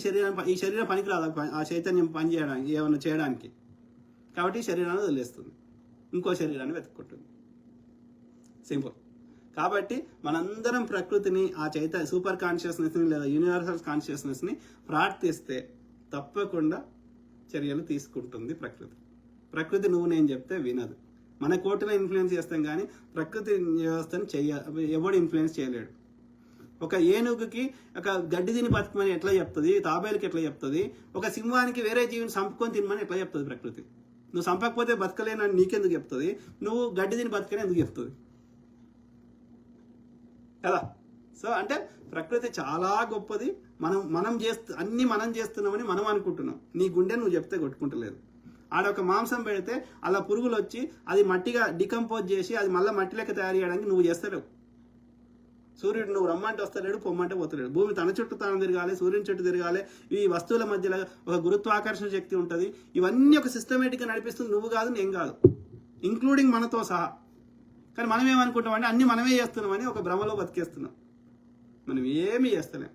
A: ఈ శరీరం పనికిరాదు ఆ చైతన్యం పని చేయడానికి, ఏమైనా చేయడానికి. కాబట్టి ఈ శరీరాన్ని వదిలేస్తుంది, ఇంకో శరీరాన్ని వెతుక్కుంటుంది. సింపుల్. కాబట్టి మనందరం ప్రకృతిని, ఆ సూపర్ కాన్షియస్నెస్ని లేదా యూనివర్సల్ కాన్షియస్నెస్ని ప్రార్థిస్తే తప్పకుండా చర్యలు తీసుకుంటుంది ప్రకృతి. నువ్వు నేను చెప్తే వినదు. మన కోర్టులో ఇన్ఫ్లుయెన్స్ చేస్తాం కానీ ప్రకృతి వ్యవస్థను ఎవడు ఇన్ఫ్లుయెన్స్ చేయలేడు. ఒక ఏనుగుకి ఒక గడ్డి తిని బతకమని ఎట్లా చెప్తుంది, తాబేలుకి ఎట్లా చెప్తుంది, ఒక సింహానికి వేరే జీవిని చంపుకొని తినమని ఎట్లా చెప్తుంది ప్రకృతి. నువ్వు చంపకపోతే బతకలేనని నీకెందుకు చెప్తుంది, నువ్వు గడ్డి తిని బతకని ఎందుకు చెప్తుంది కదా. సో అంటే ప్రకృతి చాలా గొప్పది. మనం చేస్తున్నామని మనం అనుకుంటున్నాం. నీ గుండె నువ్వు చెప్తే కొట్టుకుంటలేదు. ఆడ ఒక మాంసం పెడితే అలా పురుగులు వచ్చి అది మట్టిగా డికంపోజ్ చేసి అది మళ్ళీ మట్టి లెక్క తయారు చేయడానికి నువ్వు చేస్తలేవు. సూర్యుడు నువ్వు రమ్మంటే వస్తలేడు, పొమ్మంటే పోతలేడు. భూమి తన చుట్టూ తాను తిరగాలి, సూర్యుని చుట్టూ తిరగాలి. ఈ వస్తువుల మధ్యలో ఒక గురుత్వాకర్షణ శక్తి ఉంటుంది. ఇవన్నీ ఒక సిస్టమేటిక్గా నడిపిస్తుంది నువ్వు కాదు, నేను కాదు, ఇంక్లూడింగ్ మనతో సహా. కానీ మనం ఏమనుకుంటామంటే అన్ని మనమే చేస్తున్నామని ఒక భ్రమలో బతికేస్తున్నాం. మనం ఏమీ చేస్తలేం.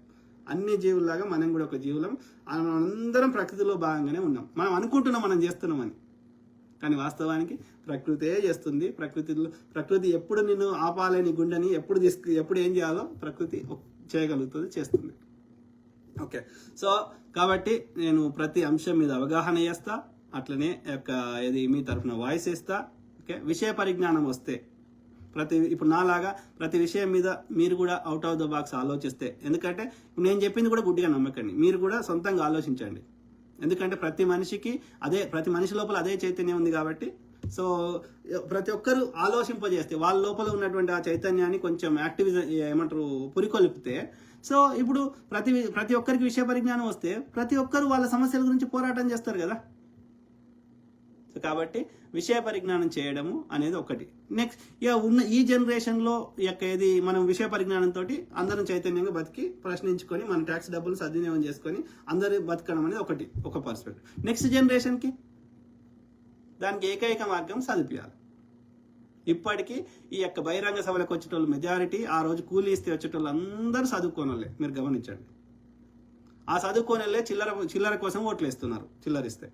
A: అన్ని జీవుల్లాగా మనం కూడా ఒక జీవులం. అందరం ప్రకృతిలో భాగంగానే ఉన్నాం. మనం అనుకుంటున్నాం మనం చేస్తున్నామని, కానీ వాస్తవానికి ప్రకృతే చేస్తుంది. ప్రకృతి ఎప్పుడు నిన్ను ఆపాలని గుండెని ఎప్పుడు ఏం చేయాలో ప్రకృతి చేయగలుగుతుంది, చేస్తుంది. ఓకే, సో కాబట్టి నేను ప్రతి అంశం మీద అవగాహన చేస్తా, అట్లనే మీ తరఫున వాయిస్ ఇస్తా. ఓకే, విషయ పరిజ్ఞానం వస్తే ఇప్పుడు నాలాగా ప్రతి విషయం మీద మీరు కూడా అవుట్ ఆఫ్ ద బాక్స్ ఆలోచిస్తే, ఎందుకంటే నేను చెప్పింది కూడా గుడ్డిగా నమ్మకండి, మీరు కూడా సొంతంగా ఆలోచించండి. ఎందుకంటే ప్రతి మనిషి లోపల అదే చైతన్యం ఉంది కాబట్టి. సో ప్రతి ఒక్కరు ఆలోచింపజేస్తే వాళ్ళ లోపల ఉన్నటువంటి ఆ చైతన్యాన్ని కొంచెం పురికొల్పితే, సో ఇప్పుడు ప్రతి ఒక్కరికి విషయ పరిజ్ఞానం వస్తే ప్రతి ఒక్కరు వాళ్ళ సమస్యల గురించి పోరాటం చేస్తారు కదా. సో కాబట్టి విషయ పరిజ్ఞానం చేయడము అనేది ఒకటి. నెక్స్ట్ ఉన్న ఈ జనరేషన్లో మనం విషయ పరిజ్ఞానంతో అందరం చైతన్యంగా బతికి ప్రశ్నించుకొని మన ట్యాక్స్ డబ్బులు సద్వినియోగం చేసుకొని అందరూ బతకడం అనేది ఒక పర్స్పెక్టివ్. నెక్స్ట్ జనరేషన్కి దానికి ఏకైక మార్గం చదివించాలి. ఇప్పటికీ ఈ బహిరంగ సభలకు వచ్చేటోళ్ళు మెజారిటీ, ఆ రోజు కూలీ ఇస్తే వచ్చేటోళ్ళు అందరూ చదువుకోనోళ్ళే. మీరు గమనించండి, ఆ చదువుకోనోళ్ళే చిల్లర కోసం ఓట్లు వేస్తున్నారు. చిల్లరిస్తే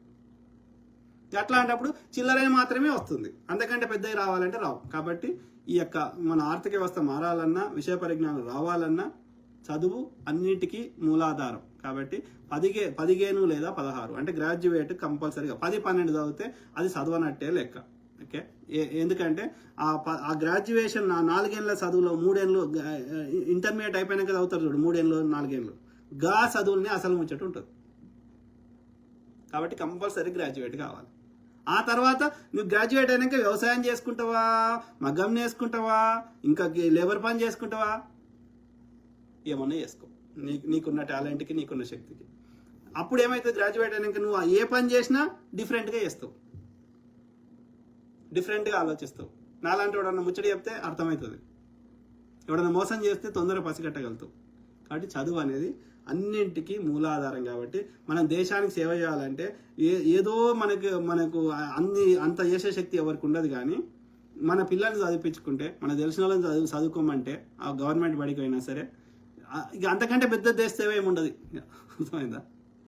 A: అట్లాంటప్పుడు చిల్లరైన మాత్రమే వస్తుంది, అంతకంటే పెద్దవి రావాలంటే రావు. కాబట్టి మన ఆర్థిక వ్యవస్థ మారాలన్నా, విషయ పరిజ్ఞానం రావాలన్నా చదువు అన్నిటికీ మూలాధారం. కాబట్టి 15 లేదా 16 అంటే గ్రాడ్యుయేట్ కంపల్సరీగా 10-12 చదివితే అది చదవనట్టే లెక్క. ఓకే, ఎందుకంటే ఆ గ్రాడ్యుయేషన్ 4 ఏళ్ళ చదువులో 3 ఏళ్ళు ఇంటర్మీడియట్ అయిపోయినాక చదువుతారు చూడు, 3 ఏళ్ళు 4 ఏళ్ళు గా చదువుల్ని అసలు ముచ్చట ఉంటుంది. కాబట్టి కంపల్సరీ గ్రాడ్యుయేట్ కావాలి. ఆ తర్వాత నువ్వు గ్రాడ్యుయేట్ అయినాక వ్యవసాయం చేసుకుంటావా, మగ్గం నేసుకుంటావా, ఇంకా లేబర్ పని చేసుకుంటావా, ఏమన్నా చేసుకో, నీకున్న టాలెంట్కి, నీకున్న శక్తికి. అప్పుడు ఏమైతుంది, గ్రాడ్యుయేట్ అయినాక నువ్వు ఏ పని చేసినా డిఫరెంట్గా చేస్తావు, డిఫరెంట్గా ఆలోచిస్తావు. నాలాంటి ఎవడన్నా ముచ్చడి చెప్తే అర్థమవుతుంది, ఎవడన్నా మోసం చేస్తే తొందరగా పసిగట్టగలుగుతావు. కాబట్టి చదువు అనేది అన్నింటికి మూలాధారం. కాబట్టి మనం దేశానికి సేవ చేయాలంటే ఏదో మనకు అంత చేసే శక్తి ఎవరికి ఉండదు. కానీ మన పిల్లల్ని చదివించుకుంటే, మన తెలిసిన వాళ్ళని చదువుకోమంటే, ఆ గవర్నమెంట్ బడికి అయినా సరే, ఇక అంతకంటే పెద్ద దేశ సేవ ఏమి ఉండదు. అర్థమైందా?